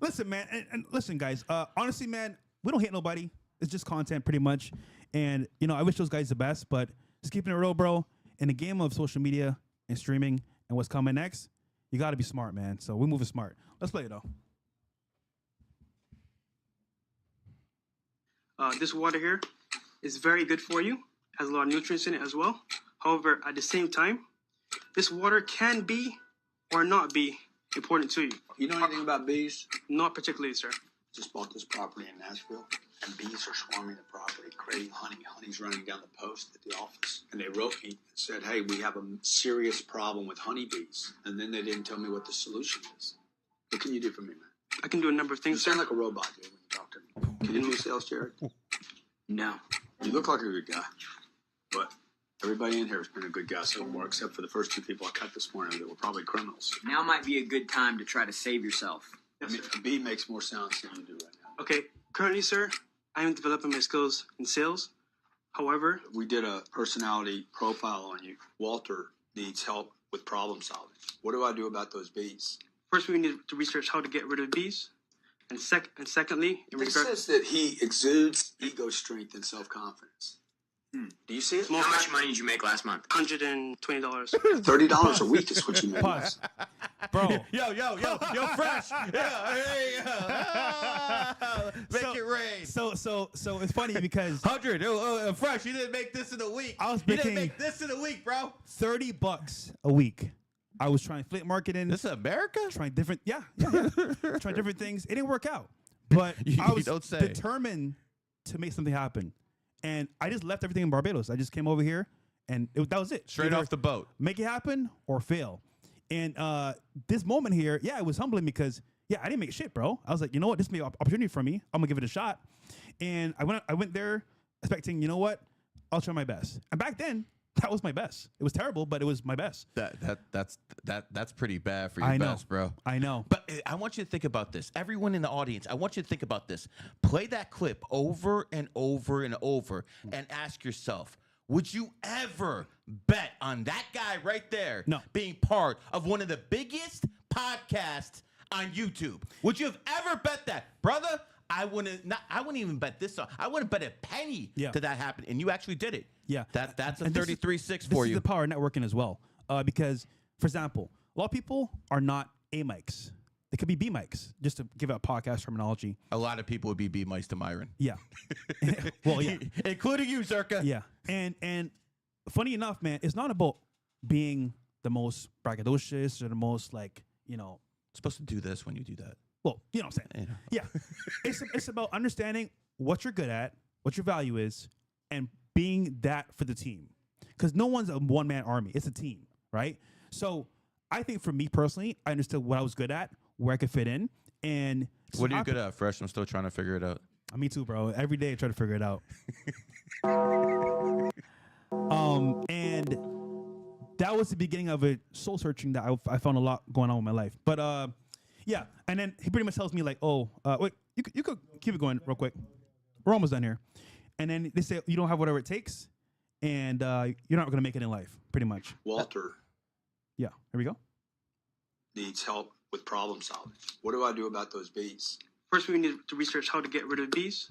Listen, man, and listen, guys. Honestly, man, we don't hate nobody. It's just content, pretty much. And you know, I wish those guys the best, but just keeping it real, bro. In the game of social media and streaming and what's coming next, you got to be smart, man. So we're moving smart. Let's play it though. this water here is very good for you. Has a lot of nutrients in it as well. However, at the same time, this water can be or not be important to you. You know anything about bees? Not particularly, sir. Just bought this property in Nashville, and bees are swarming the property, creating honey. Honey's running down the post at the office. And they wrote me and said, hey, we have a serious problem with honeybees. And then they didn't tell me what the solution is. What can you do for me, man? I can do a number of You things, sound sir. like a robot, dude, when you talk to me. Can you do sales, Jared? No. You look like a good guy. But everybody in here has been a good guy so far, except for the first two people I cut this morning that were probably criminals. Now might be a good time to try to save yourself. I mean, a bee makes more sense than you do right now. Okay, currently, sir, I am developing my skills in sales. However, We did a personality profile on you. Walter needs help with problem solving. What do I do about those bees? first we need to research how to get rid of bees. And secondly, in It regard says that he exudes ego strength and self-confidence. Do you see it? Small- How much money did you make last month? $120. $30 a week is what you make. Pause, bro. Yo, Fresh. Make So- it rain. So it's funny because 100. Fresh, you didn't make this in a week. I was You didn't making- make this in a week, bro. $30 a week. I was trying flip marketing, This is America? trying different, trying different things. It didn't work out, but You I was don't say. determined to make something happen. And I just left everything in Barbados. I just came over here, and that was it. Straight You know, off the boat. make it happen or fail. And this moment here, it was humbling because I didn't make shit, bro. I was like, you know what, this may be an opportunity for me. I'm gonna give it a shot. And I went there expecting, you know what, I'll try my best. And back then, that was my best. It was terrible, but it was my best. That's pretty bad for your I know, best, bro. I know. But I want you to think about this. Everyone in the audience, I want you to think about this. Play that clip over and over and over and ask yourself, would you ever bet on that guy right there No. being part of one of the biggest podcasts on YouTube? Would you have ever bet that, brother? I wouldn't even bet this. I wouldn't bet a penny to that happen, and you actually did it. Yeah, that's a And 33-6 this for is you. the power of networking as well. Because, for example, a lot of people are not A mics. They could be B mics, just to give out podcast terminology. A lot of people would be B mics to Myron. Yeah. Well, yeah. Including you, Zerka. Yeah. And funny enough, man, it's not about being the most braggadocious or the most Supposed to do this when you do that. well, you know what I'm saying? Yeah. Yeah. It's about understanding what you're good at, what your value is, and being that for the team. Because no one's a one-man army. It's a team, right? So I think for me personally, I understood what I was good at, where I could fit in. And What are you good at, Fresh? I'm still trying to figure it out. Me too, bro. Every day I try to figure it out. And that was the beginning of a soul searching that I found a lot going on with my life. But yeah, and then he pretty much tells me like, oh, wait, you could keep it going real quick. We're almost done here. And then they say you don't have whatever it takes, and you're not going to make it in life, pretty much. Walter Yeah, here we go. needs help with problem solving. What do I do about those bees? First, we need to research how to get rid of bees.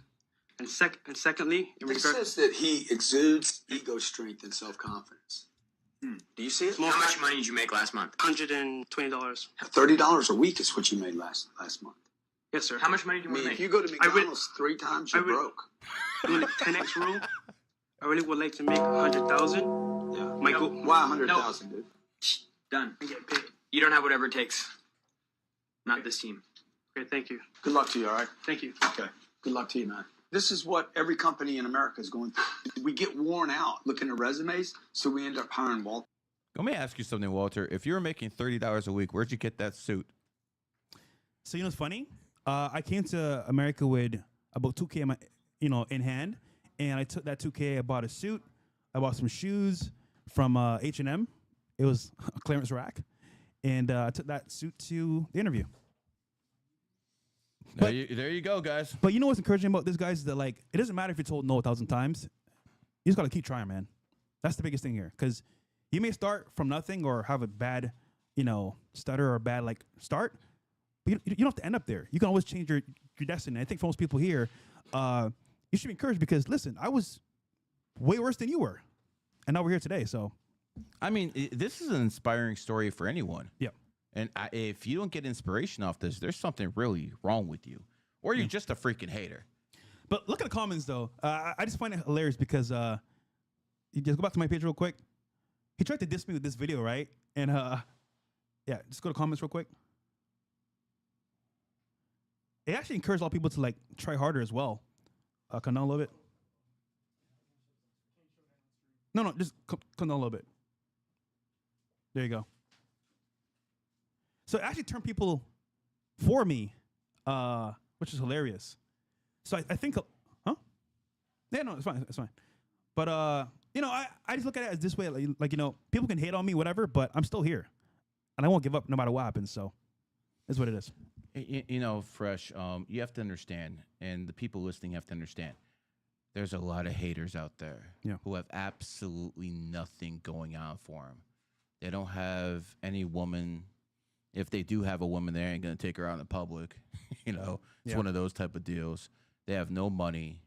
And secondly, in It regard says that he exudes ego strength and self-confidence. Do you see it? Small How much money did you make last month? $120. $30 a week is what you made last month. Yes, sir. How much money do I you want mean, to if make? you go to I would- McDonald's 3 times, you're I would- broke. Doing the 10x rule. I really would like to make 100,000. Yeah. My goal. Why 100,000, dude? Done. And get paid. You don't have whatever it takes. Not this team. Okay, thank you. Good luck to you, all right? Thank you. Okay. Good luck to you, man. This is what every company in America is going through. We get worn out looking at resumes, so we end up hiring Walter. Let me ask you something, Walter. If you were making $30 a week, where'd you get that suit? So you know what's funny? I came to America with about 2K in my, in hand, and I took that 2K. I bought a suit. I bought some shoes from H&M. It was a clearance rack, and I took that suit to the interview. There you go, guys. But you know what's encouraging about this, guys, is that like it doesn't matter if you're told no 1,000 times. You just gotta keep trying, man. That's the biggest thing here, because you may start from nothing or have a bad, stutter or a bad start, but you don't have to end up there. You can always change your destiny. I think for most people here, you should be encouraged because listen, I was way worse than you were, and now we're here today. So, I mean, this is an inspiring story for anyone. yeah. And if you don't get inspiration off this, there's something really wrong with you. Or you're just a freaking hater. But look at the comments, though. I just find it hilarious because you just go back to my page real quick. He tried to diss me with this video, right? And yeah, just go to comments real quick. It actually encouraged a lot of people to try harder as well. Come down a little bit. No, just come down a little bit. There you go. So it actually turned people for me, which is hilarious. So I think, huh? Yeah, no, it's fine. But I just look at it as this way, people can hate on me, whatever, but I'm still here, and I won't give up no matter what happens. So, that's what it is. Fresh. You have to understand, and the people listening have to understand. There's a lot of haters out there who have absolutely nothing going on for them. They don't have any woman. If they do have a woman, they ain't gonna take her out in public. It's one of those type of deals. They have no money.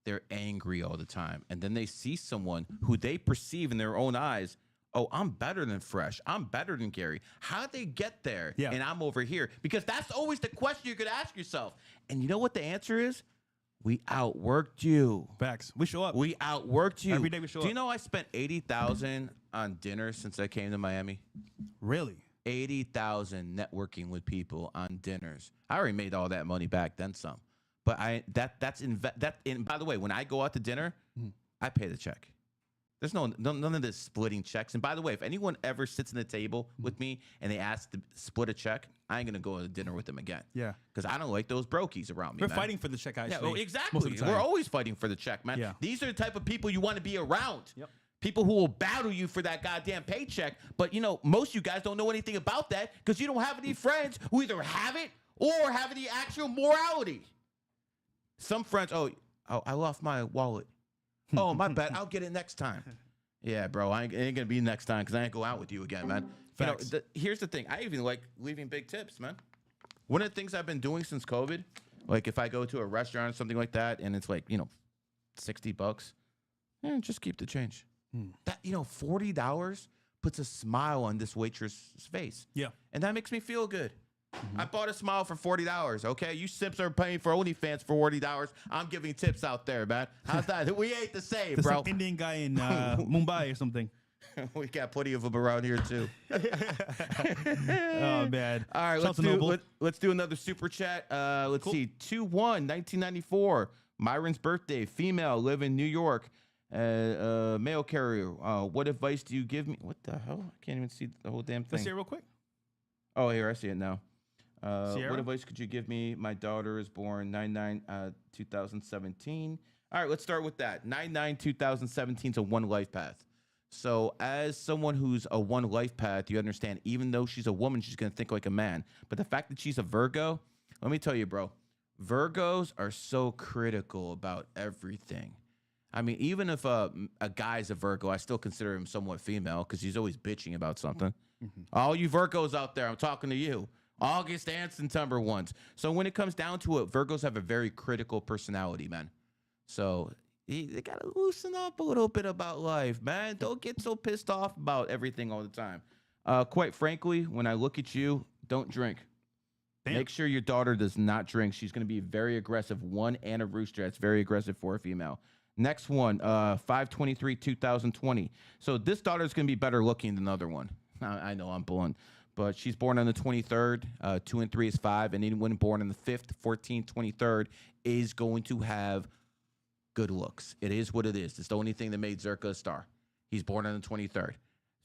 They're angry all the time. And then they see someone who they perceive in their own eyes, oh, I'm better than Fresh. I'm better than Gary. How'd they get there? Yeah. And I'm over here? Because that's always the question you could ask yourself. And you know what the answer is? We outworked you. Facts. We show up. We outworked you. Every day we show Do you up. know I spent $80,000 on dinner since I came to Miami? Really? $80,000 networking with people on dinners. I already made all that money back, then some. But by the way, when I go out to dinner, I pay the check. There's none of this splitting checks. And by the way, if anyone ever sits at the table with me and they ask to split a check, I ain't gonna go to dinner with them again. Yeah. Because I don't like those brokies around me. We're man. fighting for the check, actually. Yeah, well, exactly. Most of the time. We're always fighting for the check, man. Yeah. These are the type of people you want to be around. Yep. People who will battle you for that goddamn paycheck. But, most of you guys don't know anything about that because you don't have any friends who either have it or have the actual morality. Some friends, I lost my wallet. Oh, my bad. I'll get it next time. Yeah, bro. It ain't gonna be next time because I ain't go out with you again, man. Facts. Here's the thing. I even like leaving big tips, man. One of the things I've been doing since COVID, like if I go to a restaurant or something like that, and it's like $60, just keep the change. That $40 puts a smile on this waitress's face. Yeah. And that makes me feel good. I bought a smile for $40. Okay, you simps are paying for OnlyFans for $40. I'm giving tips out there, man. How's that? We ain't the same, There's bro. some Indian guy in Mumbai or something. We got plenty of them around here too. Oh man. All right, let's do another super chat. Let's see. 2/1/1994. Myron's birthday. Female. Live in New York. Mail carrier. What advice do you give me? What the hell? I can't even see the whole damn thing. Let's see it real quick. Oh, here I see it now. Sierra? What advice could you give me? My daughter is born 9/9/2017. All right, let's start with that. 9/9/2017 is a one life path. So as someone who's a one life path, you understand, even though she's a woman, she's going to think like a man. But the fact that she's a Virgo, let me tell you, bro, Virgos are so critical about everything. I mean, even if a guy's a Virgo, I still consider him somewhat female because he's always bitching about something. All you Virgos out there, I'm talking to you. August and September ones. So when it comes down to it, Virgos have a very critical personality, man. So they got to loosen up a little bit about life, man. Don't get so pissed off about everything all the time. Quite frankly, when I look at you, don't drink. Damn. Make sure your daughter does not drink. She's going to be very aggressive. One and a rooster. That's very aggressive for a female. Next one, 5/23/2020. So this daughter is going to be better looking than the other one. I know I'm blunt, but she's born on the 23rd. 2 and 3 is 5, and anyone born on the 5th, 14th, 23rd is going to have good looks. It is what it is. It's the only thing that made Zerka a star. He's born on the 23rd.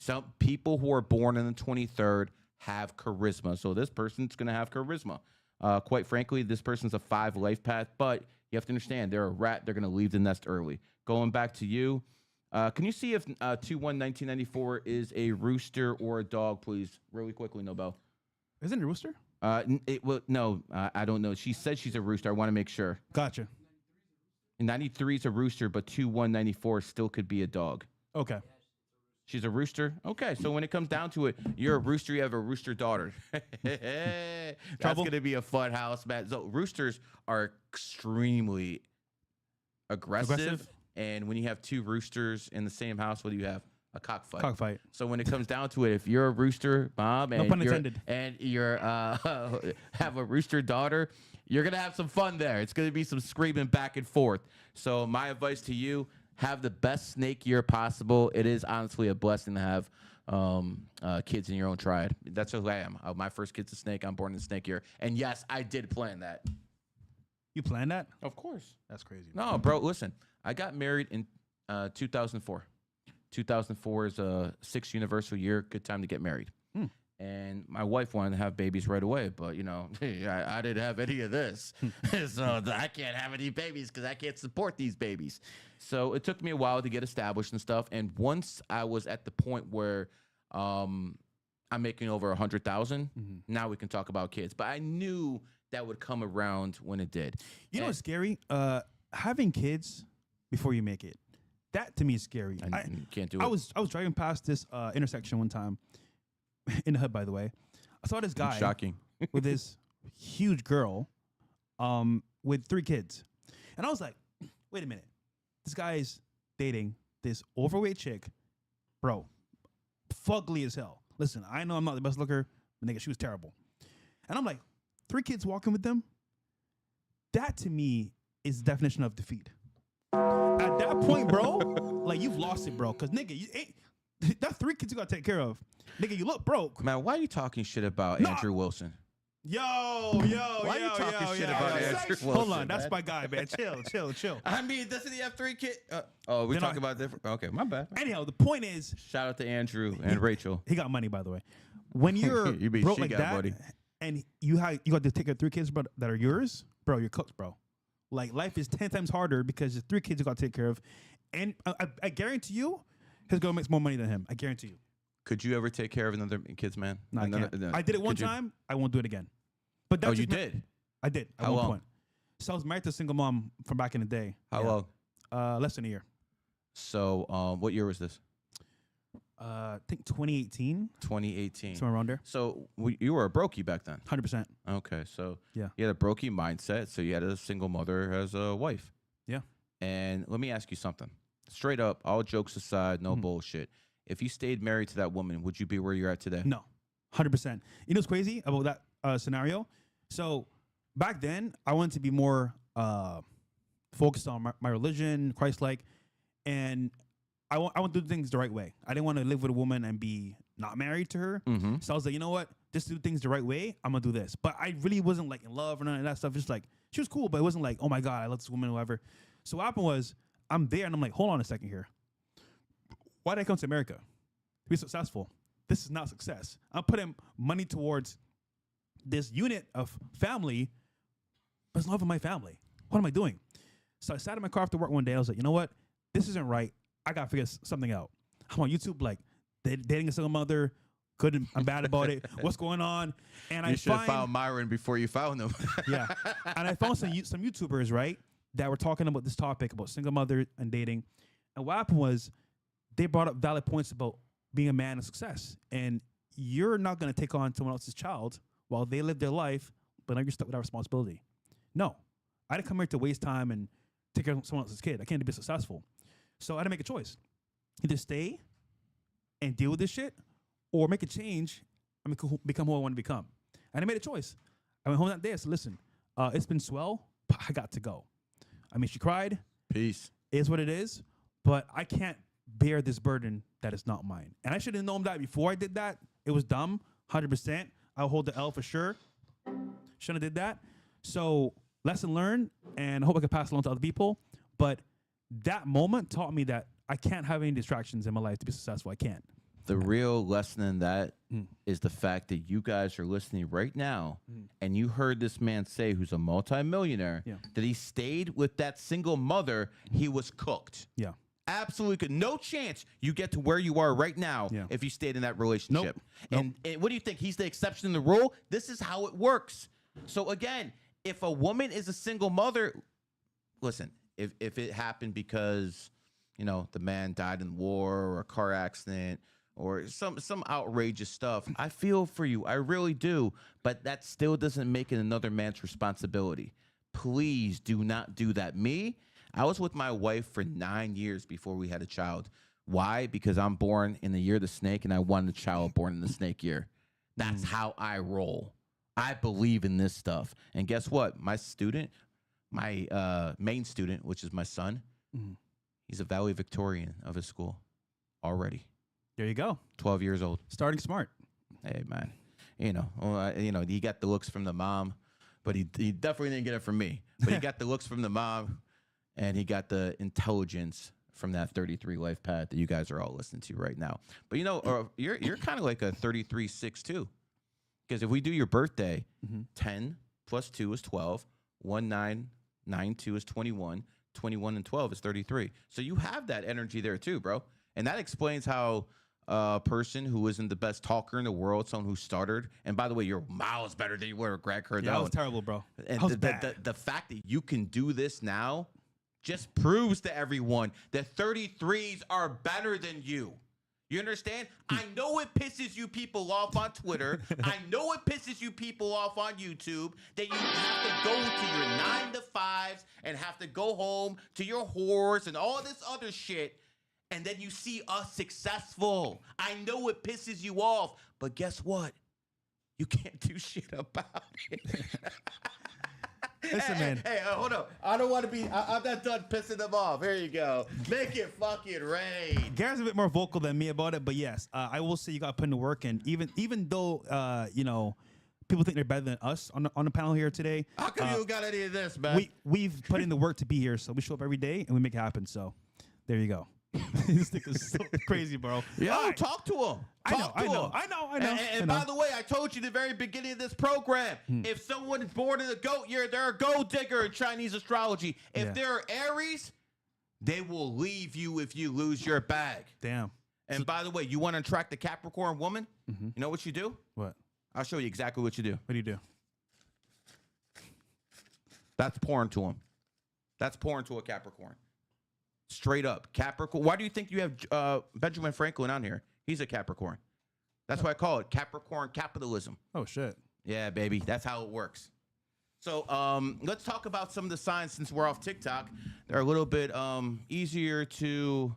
Some people who are born on the 23rd have charisma, so this person's going to have charisma. Quite frankly, this person's a 5 life path, but you have to understand they're a rat. They're going to leave the nest early. Going back to you. Can you see if 2/1/1994 is a rooster or a dog, please? Really quickly, Nobel. Isn't it a rooster? No, I don't know. She said she's a rooster. I want to make sure. Gotcha. 93 is a rooster, but 2/1/94 still could be a dog. Okay. She's a rooster? Okay, so when it comes down to it, you're a rooster, you have a rooster daughter. That's going to be a fun house, man. So roosters are extremely aggressive. And when you have 2 roosters in the same house, what do you have? A cockfight. Cockfight. So when it comes down to it, if you're a rooster, Bob, and No pun intended. you're have a rooster daughter, you're gonna have some fun there. It's gonna be some screaming back and forth. So my advice to you: have the best snake year possible. It is honestly a blessing to have kids in your own triad. That's who I am. My first kid's a snake. I'm born in the snake year, and yes, I did plan that. You planned that? Of course. That's crazy. No, bro. Listen, I got married in 2004. 2004 is a 6th universal year. Good time to get married. And my wife wanted to have babies right away, but I didn't have any of this, so I can't have any babies because I can't support these babies. So it took me a while to get established and stuff. And once I was at the point where I'm making over 100,000, now we can talk about kids. But I knew that would come around when it did. You know what's scary? Having kids before you make it. That to me is scary. I can't do it. I was driving past this intersection one time in the hood, by the way. I saw this guy Shocking. with this huge girl with 3 kids. And I was like, wait a minute. This guy is dating this overweight chick. Bro, fugly as hell. Listen, I know I'm not the best looker, but nigga, she was terrible. And I'm like, 3 kids walking with them? That to me is the definition of defeat. At that point, bro, like you've lost it, bro. Cause nigga, you ain't that's 3 kids you gotta take care of. Nigga, you look broke. Man, why are you talking shit about Andrew Wilson? Yo. Why are you talking shit about Andrew Wilson? Hold on, that's my guy, man. Chill. I mean, doesn't he have 3 kids? We talking about different. Okay, my bad. Anyhow, the point is, Shout out to Andrew and Rachel. he got money, by the way. When you're You mean broke she like got that, money. and you got to take care of 3 kids, bro, that are yours, bro, you're cooked, bro. Like life is 10 times harder because there's 3 kids you got to take care of, and I guarantee you, his girl makes more money than him. I guarantee you. Could you ever take care of another kid's man? No, I can't. No. I did it one Could you? time. I won't do it again. But that's You just did? I did at How one long? point. So I was married to a single mom from back in the day. How long? Less than a year. So, what year was this? I think 2018, 2018. somewhere around there. So you were a brokey back then. 100%. Okay, so Yeah. you had a brokey mindset. So you had a single mother as a wife. Yeah. And let me ask you something. Straight up, all jokes aside, no bullshit. If you stayed married to that woman, would you be where you're at today? No, 100%. You know what's crazy about that scenario? So back then, I wanted to be more focused on my religion, Christ-like, and I want to do things the right way. I didn't want to live with a woman and be not married to her. So I was like, you know what? Just do things the right way. I'm going to do this. But I really wasn't like in love or none of that stuff. Just like, she was cool, but it wasn't like, oh my God, I love this woman or whatever. So what happened was, I'm there and I'm like, hold on a second here. Why did I come to America? To be successful. This is not success. I'm putting money towards this unit of family, but it's not for my family. What am I doing? So I sat in my car after work one day. I was like, you know what? This isn't right. I got to figure something out. I'm on YouTube, like, dating a single mother. Good and bad about it. What's going on? And You should have found Myron before you found him. yeah. And I found some YouTubers, right, that were talking about this topic, about single mother and dating. And what happened was they brought up valid points about being a man and success. And you're not going to take on someone else's child while they live their life, but now you're stuck with that responsibility. No. I didn't come here to waste time and take care of someone else's kid. I came to be successful. So I had to make a choice. Either stay and deal with this shit or make a change and become who I want to become. And I made a choice. I went home that day. I said, listen, it's been swell, but I got to go. I mean, she cried. Peace. It is what it is, but I can't bear this burden that is not mine. And I should have known that before I did that. It was dumb, 100%. I'll hold the L for sure. Shouldn't have did that. So lesson learned, and I hope I can pass it along to other people. But that moment taught me that I can't have any distractions in my life to be successful. I can't. The real lesson in that is the fact that you guys are listening right now, and you heard this man say, who's a multimillionaire, that he stayed with that single mother. He was cooked. Yeah. Absolutely could. No chance you get to where you are right now if you stayed in that relationship. And what do you think? He's the exception in the rule? This is how it works. So again, if a woman is a single mother, listen, if it happened because, you know, the man died in war or a car accident or some outrageous stuff, I feel for you. I really do. But that still doesn't make it another man's responsibility. Please do not do that. I was with my wife for 9 years before we had a child. Why? Because I'm born in the year of the snake, and I wanted a child born in the snake year. That's how I roll. I believe in this stuff. And guess what? My student, my main student, which is my son, he's a valedictorian of his school already. There you go. 12 years old. Starting smart. Hey, man. You know, he got the looks from the mom, but he definitely didn't get it from me. But he got the looks from the mom. And he got the intelligence from that 33 life path that you guys are all listening to right now. But you know, you're kind of like a 33-6 too, because if we do your birthday, 10 plus 2 is 12, 1992 is 21, 21 and 12 is 33. So you have that energy there too, bro. And that explains how a person who isn't the best talker in the world, someone who stuttered, and by the way, you're miles better than you were with Greg Cardone. Yeah, that was terrible, bro. And that was bad. The fact that you can do this now just proves to everyone that 33s are better than you. You understand? I know it pisses you people off on Twitter. I know it pisses you people off on YouTube that you have to go to your 9 to 5s and have to go home to your whores and all this other shit, and then you see us successful. I know it pisses you off, but guess what? You can't do shit about it. Listen, man. Hey, hold on. I don't want to be. I'm not done pissing them off. Here you go. Make it fucking rain. Gary's a bit more vocal than me about it, but yes, I will say you got to put in the work. And even though you know, people think they're better than us on the panel here today. How come you got any of this, man? We've put in the work to be here, so we show up every day and we make it happen. So there you go. This thing is so crazy, bro. Yo, talk to him. I know. And by the way, I told you at the very beginning of this program, if someone is born in the goat year, they're a gold digger in Chinese astrology. If they're Aries, they will leave you if you lose your bag. Damn. And by the way, you want to attract a Capricorn woman? You know what you do? What? I'll show you exactly what you do. What do you do? That's porn to him. That's porn to a Capricorn. Straight up. Capricorn. Why do you think you have Benjamin Franklin on here? He's a Capricorn. That's why I call it Capricorn capitalism. Oh, shit. Yeah, baby. That's how it works. So let's talk about some of the signs since we're off TikTok. They're a little bit easier to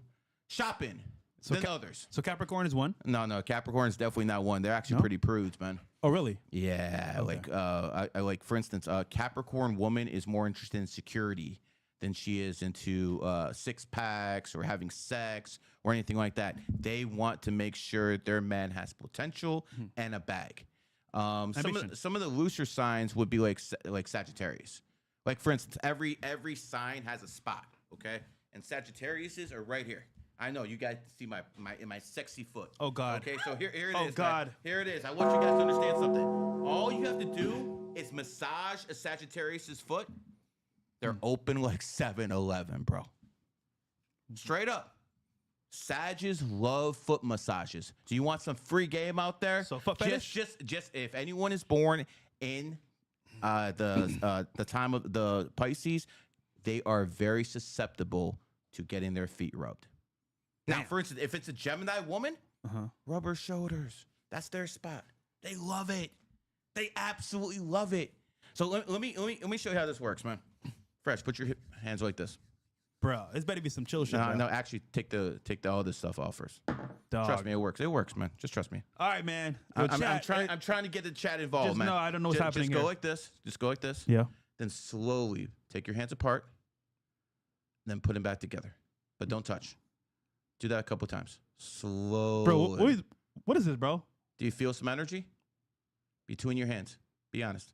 shop in than others. So Capricorn is one? No. Capricorn is definitely not one. They're actually No? pretty prudes, man. Oh, really? Yeah. Okay. I like, for instance, a Capricorn woman is more interested in security than she is into six packs or having sex or anything like that. They want to make sure their man has potential and a bag. Some of the looser signs would be like Sagittarius. Like, for instance, every sign has a spot, okay? And Sagittarius's are right here. I know you guys see my sexy foot. Oh, God. Okay, so here it is. Oh, God. Here it is. I want you guys to understand something. All you have to do is massage a Sagittarius's foot. They're open like 7-Eleven, bro. Straight up. Sages love foot massages. Do you want some free game out there? So foot fetish? Just if anyone is born in the time of the Pisces, they are very susceptible to getting their feet rubbed. Now, for instance, if it's a Gemini woman, rub her shoulders. That's their spot. They love it. They absolutely love it. So let me show you how this works, man. Fresh, put your hands like this. Bro, it's better be some chill shit. No, actually, take the all this stuff off first. Dog. Trust me, it works. It works, man. Just trust me. All right, man. I'm trying to get the chat involved, Just man. know I don't know what's happening Just go here. like this. Just go like this. Yeah. Then slowly take your hands apart. Then put them back together, but don't touch. Do that a couple times. Slowly. Bro, what is this, bro? Do you feel some energy between your hands? Be honest.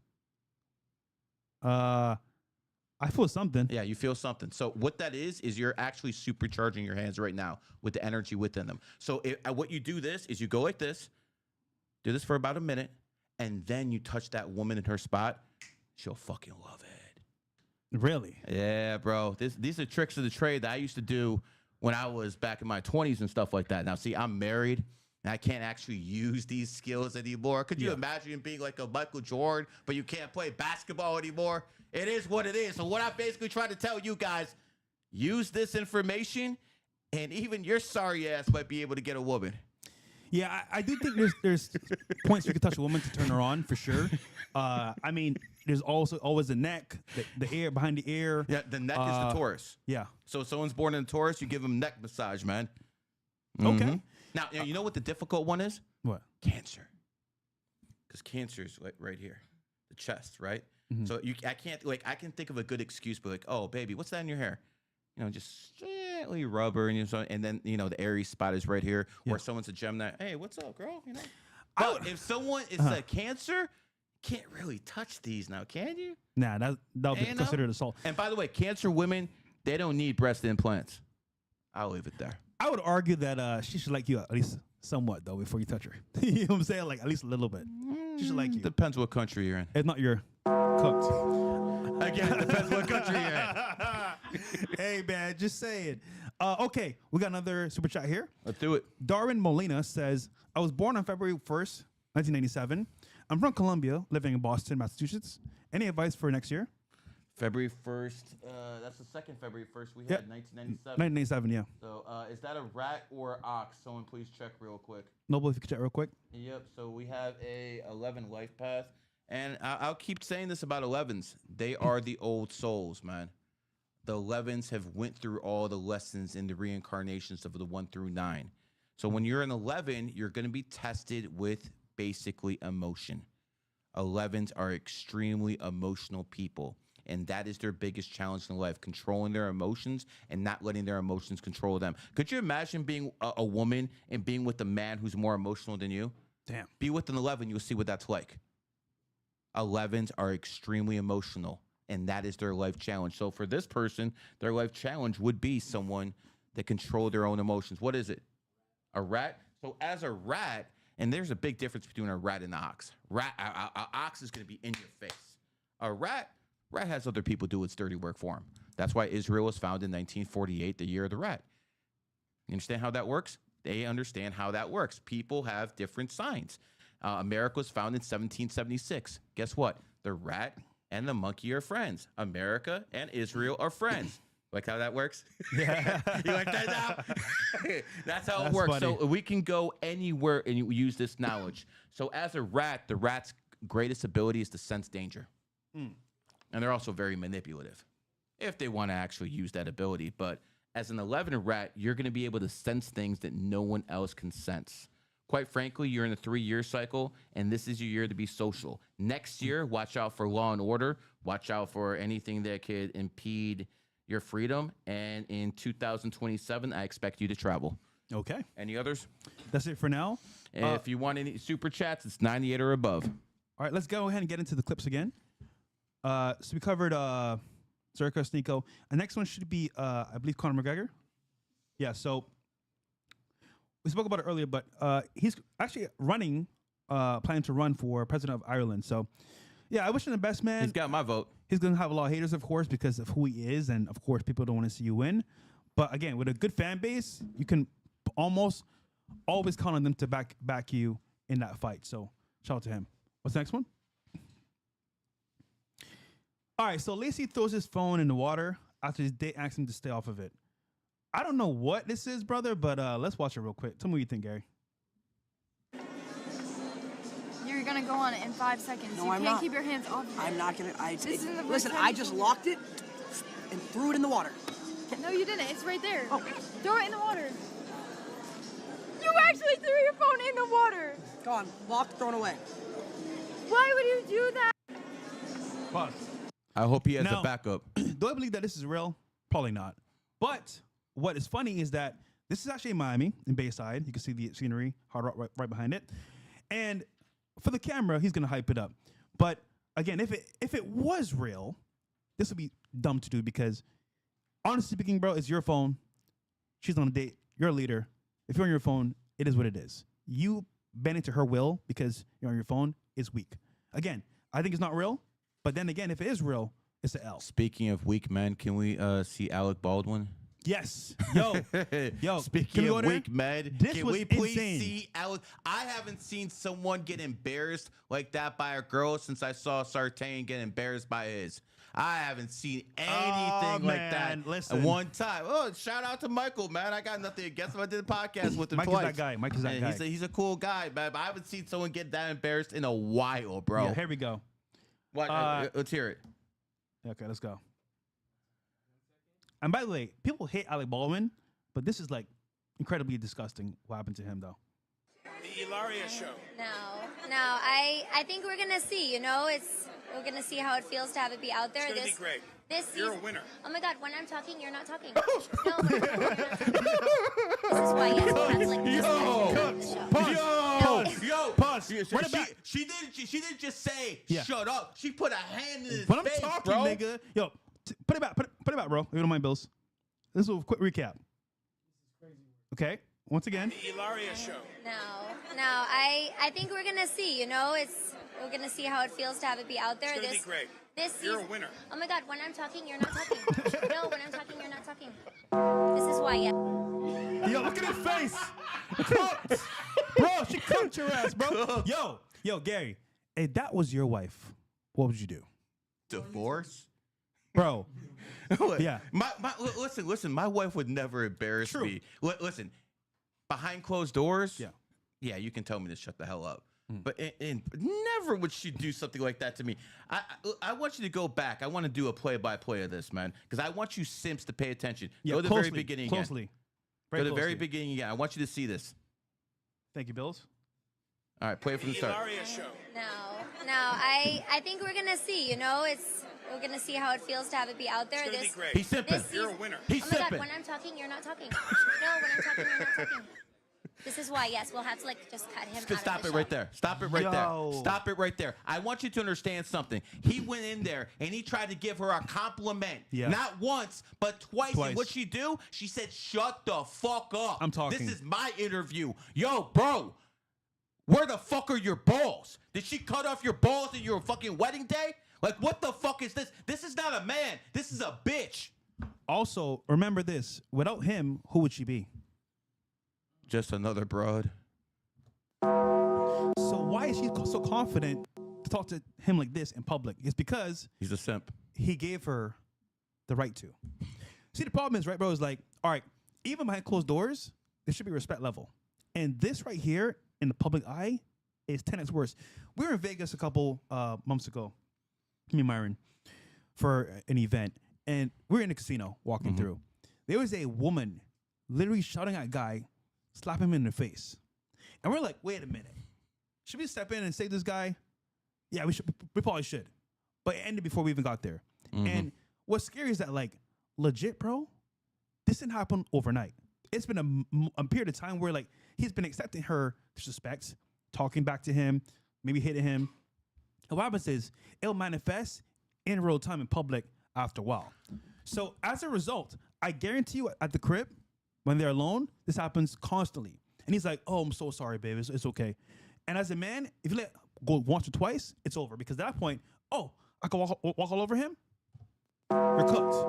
I feel something. Yeah, you feel something. So what that is you're actually supercharging your hands right now with the energy within them. So what you do this is you go like this, do this for about a minute, and then you touch that woman in her spot. She'll fucking love it. Really? Yeah, bro. These are tricks of the trade that I used to do when I was back in my 20s and stuff like that. Now, see, I'm married, and I can't actually use these skills anymore. Could you imagine being like a Michael Jordan, but you can't play basketball anymore? It is what it is. So what I'm basically trying to tell you guys, use this information, and even your sorry ass might be able to get a woman. Yeah, I do think there's points you can touch a woman to turn her on for sure. I mean, there's also always the neck, the ear, behind the ear. Yeah, the neck is the Taurus. Yeah. So if someone's born in a Taurus, you give them neck massage, man. Okay. Now, you know what the difficult one is? What? Cancer. Because cancer is right here, the chest, right? So I can think of a good excuse, but like, oh, baby, what's that in your hair? You know, just gently rub her, and then the Aries spot is right here. Or someone's a Gemini. Hey, what's up, girl? You know. But if someone is a Cancer, can't really touch these now, can you? Nah, that'll be considered assault. And by the way, Cancer women, they don't need breast implants. I'll leave it there. I would argue that she should like you at least somewhat though before you touch her. You know what I'm saying? Like at least a little bit. She should like you. Depends what country you're in. If not, you're cooked. Again, depends what country you're in. Hey man, just saying. Okay, we got another super chat here. Let's do it. Darwin Molina says, I was born on February 1st, 1997. I'm from Columbia, living in Boston, Massachusetts. Any advice for next year? February 1st. That's the second February 1st. We had 1997. 1997, yeah. So is that a rat or ox? Someone please check real quick. Noble, if you could check real quick. Yep. So we have a 11 life path. And I'll keep saying this about 11s. They are the old souls, man. The 11s have went through all the lessons in the reincarnations of the 1 through 9. So when you're an 11, you're going to be tested with basically emotion. 11s are extremely emotional people. And that is their biggest challenge in life, controlling their emotions and not letting their emotions control them. Could you imagine being a woman and being with a man who's more emotional than you? Damn. Be with an 11, you'll see what that's like. 11s are extremely emotional, and that is their life challenge. So for this person, their life challenge would be someone that control their own emotions. What is it? A rat? So as a rat, and there's a big difference between a rat and an ox. A ox is going to be in your face. A rat has other people do its dirty work for him. That's why Israel was founded in 1948, the year of the rat. You understand how that works? They understand how that works. People have different signs. America was founded in 1776. Guess what? The rat and the monkey are friends. America and Israel are friends. Like how that works? Yeah. You like that now? That's how it That's works. funny. So we can go anywhere and you use this knowledge. So as a rat, the rat's greatest ability is to sense danger. And they're also very manipulative if they want to actually use that ability. But as an 11 rat, you're going to be able to sense things that no one else can sense. Quite frankly, you're in a 3-year cycle, and this is your year to be social. Next year, watch out for law and order. Watch out for anything that could impede your freedom. And in 2027, I expect you to travel. Okay. Any others? That's it for now. If you want any super chats, it's 98 or above. All right, let's go ahead and get into the clips again. So we covered Zerka, Sneeko. The next one should be, I believe, Conor McGregor. Yeah, so we spoke about it earlier, but he's actually running, planning to run for president of Ireland. So, yeah, I wish him the best, man. He's got my vote. He's going to have a lot of haters, of course, because of who he is. And, of course, people don't want to see you win. But, again, with a good fan base, you can almost always count on them to back you in that fight. So, shout out to him. What's the next one? All right, so Lacey throws his phone in the water after his date asks him to stay off of it. I don't know what this is, brother, but let's watch it real quick. Tell me what you think, Gary. You're gonna go on it in 5 seconds. No, you I'm can't not. keep your hands off of it. I'm not gonna. This isn't the first Listen, time I you've just done locked it and threw it in the water. No, you didn't. It's right there. Oh. Throw it in the water. You actually threw your phone in the water. Go on, locked, thrown away. Why would you do that? Pause. I hope he has Now- a backup. Do I believe that this is real? Probably not. But what is funny is that this is actually in Miami, in Bayside. You can see the scenery, Hard Rock right behind it. And for the camera, he's gonna hype it up. But again, if it was real, this would be dumb to do because, honestly speaking, bro, it's your phone. She's on a date. You're a leader. If you're on your phone, it is what it is. You bending to her will because you're on your phone is weak. Again, I think it's not real. But then again, if it is real, it's an L. Speaking of weak men, can we see Alec Baldwin? Yes. Yo. Can Speaking we go of there? weak men, This can was we please insane. see Alec? I haven't seen someone get embarrassed like that by a girl since I saw Sartain get embarrassed by his. I haven't seen anything like that. man, listen. At one time. Oh, shout out to Michael, man. I got nothing against him. I did a podcast with him Mike is twice. that guy. Mike is that And guy. He's a cool guy, man. But I haven't seen someone get that embarrassed in a while, bro. Yeah, here we go. What, let's hear it. Okay, let's go. And by the way, people hate Alec Baldwin, but this is like incredibly disgusting what happened to him, though. The Ilaria show. No, I think we're gonna see. We're gonna see how it feels to have it be out there. It's gonna be great. This You're a season- winner. Oh my God! When I'm talking, you're not talking. No, when I'm talking, you're not talking. This is why yes, we'll have to like discuss the show. Yo, Pause. She, Run it back. she didn't just say Yeah. shut up. She put a hand in his When I'm face, talking, bro. nigga, yo, put it back. Put it back, bro. If you don't mind, Bills. This is a quick recap. Okay. Once again. The Ilaria show. No, I think we're gonna see. We're gonna see how it feels to have it be out there. It's gonna be great. This You're a season- winner. Oh my God! When I'm talking, you're not talking. No, when I'm talking, you're not talking. This is why yes. Yo, look at his face. Cooked. Bro, she cooked your ass, bro. Yo, Gary, if that was your wife, what would you do? Divorce? Bro. Yeah. Listen, my wife would never embarrass True. me. Listen, behind closed doors, Yeah. you can tell me to shut the hell up. But never would she do something like that to me. I want you to go back. I want to do a play-by-play of this, man, because I want you simps to pay attention. Yeah, Go to the very beginning again. Closely. Go to the very closely. beginning again. I want you to see this. Thank you, Bills. All right, play it from the The start. Ilaria show. No, I think we're gonna see. We're gonna see how it feels to have it be out there. It's gonna be great. He's simping. This You're a season- winner. He's Oh my God! simping. When I'm talking, you're not talking. No, when I'm talking, you're not talking. This is why yes, we'll have to like just cut him out Stop of the it show. right there. Stop it right Yo. there. Stop it right there. I want you to understand something. He went in there and he tried to give her a compliment. Yeah. Not once, but twice. Twice. And what'd she do? She said, shut the fuck up. I'm talking. This is my interview. Yo, bro, where the fuck are your balls? Did she cut off your balls at your fucking wedding day? Like, what the fuck is this? This is not a man. This is a bitch. Also, remember this. Without him, who would she be? Just another broad. So why is she so confident to talk to him like this in public? It's because He's a simp. he gave her the right to. See, the problem is, right, bro, is like, all right, even behind closed doors, there should be respect level. And this right here in the public eye is 10x worse. We were in Vegas a couple months ago, me and Myron, for an event. And we were in a casino walking through. There was a woman literally shouting at a guy, slapping him in the face. And we're like, wait a minute. Should we step in and save this guy? Yeah, we should. We probably should. But it ended before we even got there. And what's scary is that, like, legit, bro, this didn't happen overnight. It's been a period of time where, like, he's been accepting her disrespect, talking back to him, maybe hitting him. And what happens is it'll manifest in real time in public after a while. So as a result, I guarantee you at the crib, when they're alone, this happens constantly. And he's like, oh, I'm so sorry, babe. It's okay. And as a man, if you let go once or twice, it's over. Because at that point, oh, I can walk all over him? You're cooked.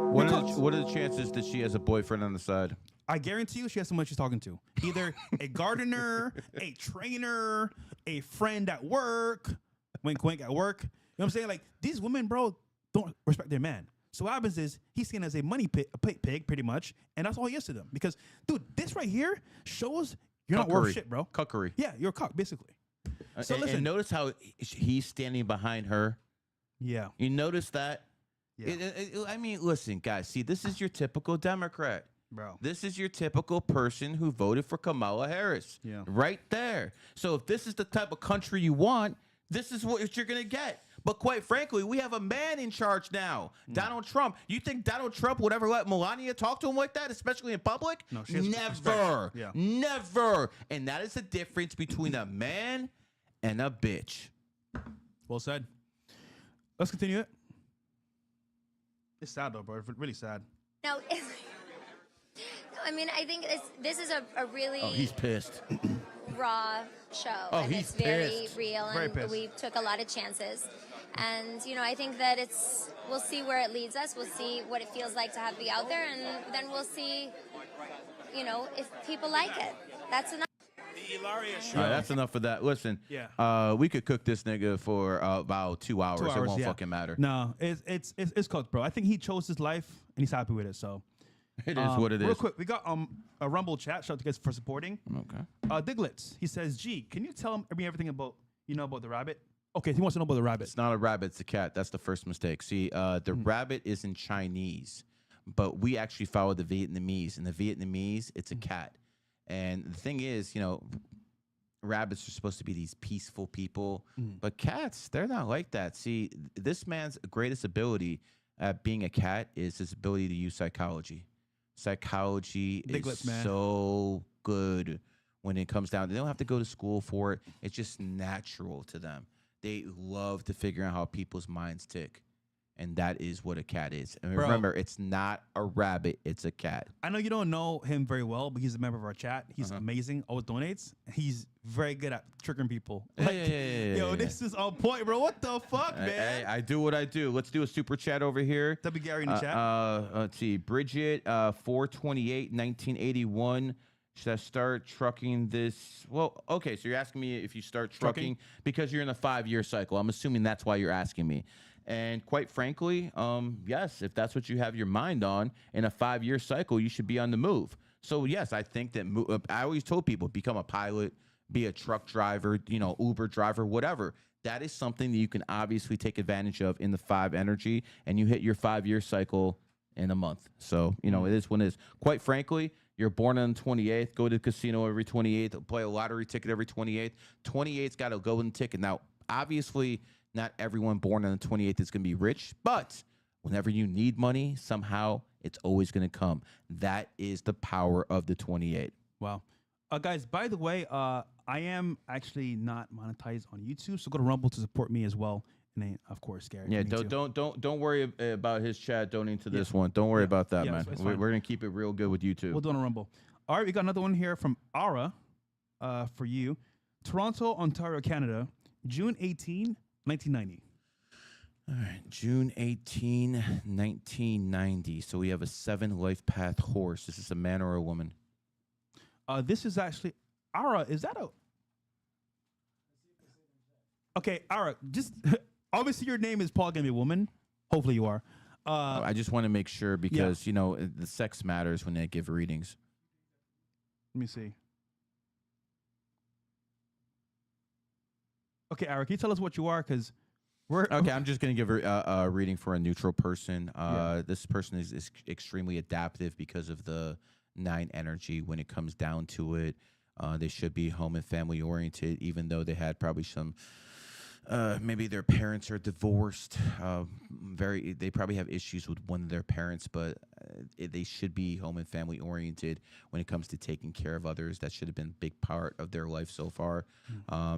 What are the chances that she has a boyfriend on the side? I guarantee you she has someone she's talking to. Either a gardener, a trainer, a friend at work. Wink, wink, at work. You know what I'm saying? Like, these women, bro, don't respect their man. So what happens is he's seen as a money pig, pretty much, and that's all he is to them. Because, dude, this right here shows you're not worth shit, bro. Cuckery. Yeah, you're a cuck, basically. So and, listen. and notice how he's standing behind her. Yeah. You notice that? Yeah. I mean, listen, guys. See, this is your typical Democrat. Bro. This is your typical person who voted for Kamala Harris. Yeah. Right there. So if this is the type of country you want, this is what you're going to get. But quite frankly, we have a man in charge now, Donald Trump. You think Donald Trump would ever let Melania talk to him like that, especially in public? No, she has never. Yeah. Never. And that is the difference between a man and a bitch. Well said. Let's continue it. It's sad, though, bro. It's really sad. No, I mean, I think this is a really Oh, he's pissed. raw show. Oh, and he's it's very pissed. real, Very and pissed. we took a lot of chances. And, you know, I think that we'll see where it leads us. We'll see what it feels like to have to be out there, and then we'll see, you know, if people like it. That's enough. The Ilaria show. All right, that's enough of that. Listen, we could cook this nigga for about 2 hours. 2 hours, It won't yeah. fucking matter. No, it's cooked, bro. I think he chose his life, and he's happy with it, so. It is what it is. Real quick, we got a Rumble chat. Shout out to you guys for supporting. Okay. Diglets, he says, "Gee, can you tell me everything about about the rabbit?" Okay, he wants to know about the rabbit. It's not a rabbit, it's a cat. That's the first mistake. See, the rabbit is in Chinese, but we actually follow the Vietnamese. And the Vietnamese, it's a cat. And the thing is, rabbits are supposed to be these peaceful people, but cats, they're not like that. See, this man's greatest ability at being a cat is his ability to use psychology. Psychology Diglets, is man. so good when it comes down. They don't have to go to school for it. It's just natural to them. They love to figure out how people's minds tick. And that is what a cat is. And Bro. remember, it's not a rabbit, it's a cat. I know you don't know him very well, but he's a member of our chat. He's amazing. Always donates. He's very good at triggering people. Yo, this is on point, bro. What the fuck, man? Hey, I do what I do. Let's do a super chat over here. W. Gary in the chat. Let's see. Bridget, 428, 1981. Should I start trucking this? Well, okay, so you're asking me if you start trucking because you're in a 5-year cycle. I'm assuming that's why you're asking me. And quite frankly, yes, if that's what you have your mind on in a 5-year cycle, you should be on the move. So yes, I think that I always told people, become a pilot, be a truck driver, Uber driver, whatever. That is something that you can obviously take advantage of in the 5 energy, and you hit your 5-year cycle in a month. So, it is what it is. Quite frankly, you're born on the 28th, go to the casino every 28th, play a lottery ticket every 28th. 28th's got a golden ticket. Now, obviously, not everyone born on the 28th is going to be rich, but whenever you need money, somehow it's always going to come. That is the power of the 28. Wow. Guys, by the way, I am actually not monetized on YouTube, so go to Rumble to support me as well. And then, of course, Gary. Yeah, don't worry about his chat donating to this one. Don't worry about that, man. We're going to keep it real good with YouTube. We'll do it on Rumble. All right, we got another one here from Ara for you. Toronto, Ontario, Canada, June 18, 1990. All right, June 18, 1990. So we have a 7 life path horse. Is this a man or a woman? This is actually Ara. Is that a? Okay, Ara. Just obviously your name is probably gonna be a woman. Hopefully you are. I just want to make sure because you know the sex matters when they give readings. Let me see. Okay, Eric, can you tell us what you are? Because we're okay. I'm just going to give a reading for a neutral person. This person is extremely adaptive because of the 9 energy. When it comes down to it, they should be home and family oriented, even though they had probably some. Maybe their parents are divorced. They probably have issues with one of their parents, but they should be home and family oriented when it comes to taking care of others. That should have been a big part of their life so far.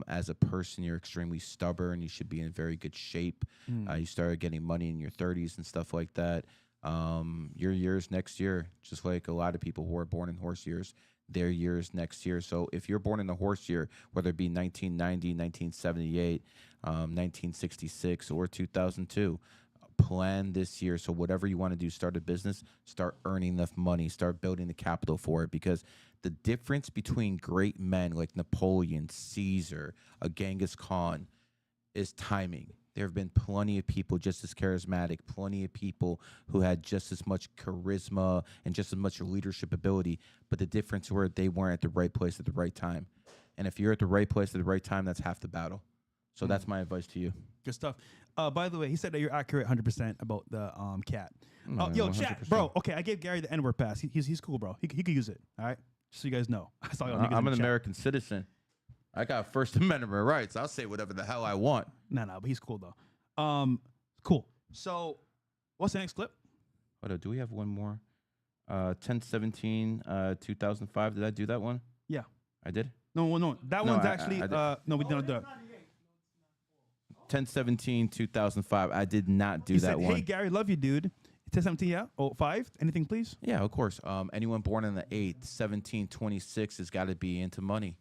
As a person, you're extremely stubborn. You should be in very good shape. You started getting money in your 30s and stuff like that. Your years next year, just like a lot of people who are born in horse years, their years next year. So if you're born in the horse year, whether it be 1990, 1978, 1966, or 2002, plan this year. So whatever you want to do, start a business, start earning enough money, start building the capital for it. Because the difference between great men like Napoleon, Caesar, a Genghis Khan is timing. There have been plenty of people just as charismatic, plenty of people who had just as much charisma and just as much leadership ability. But the difference were they weren't at the right place at the right time. And if you're at the right place at the right time, that's half the battle. So that's my advice to you. Good stuff. By the way, he said that you're accurate 100% about the cat. Yo, 100%. chat, bro. Okay, I gave Gary the N-word pass. He's cool, bro. He could use it. All right, just so you guys know. I saw y'all niggas in I'm the an chat. American citizen. I got First Amendment rights. I'll say whatever the hell I want. No, but he's cool though. Cool. So, what's the next clip? Hold on, do we have one more? 10/17/2005. Did I do that one? Yeah. I did. No. That No, one's I actually did. no, we didn't do it. 10/17/2005. I did not do He that said, one. "Hey Gary, love you, dude." 10/17, yeah. Oh, 5. Anything, please? Yeah, of course. Anyone born on the 8th, 17/26 has got to be into money.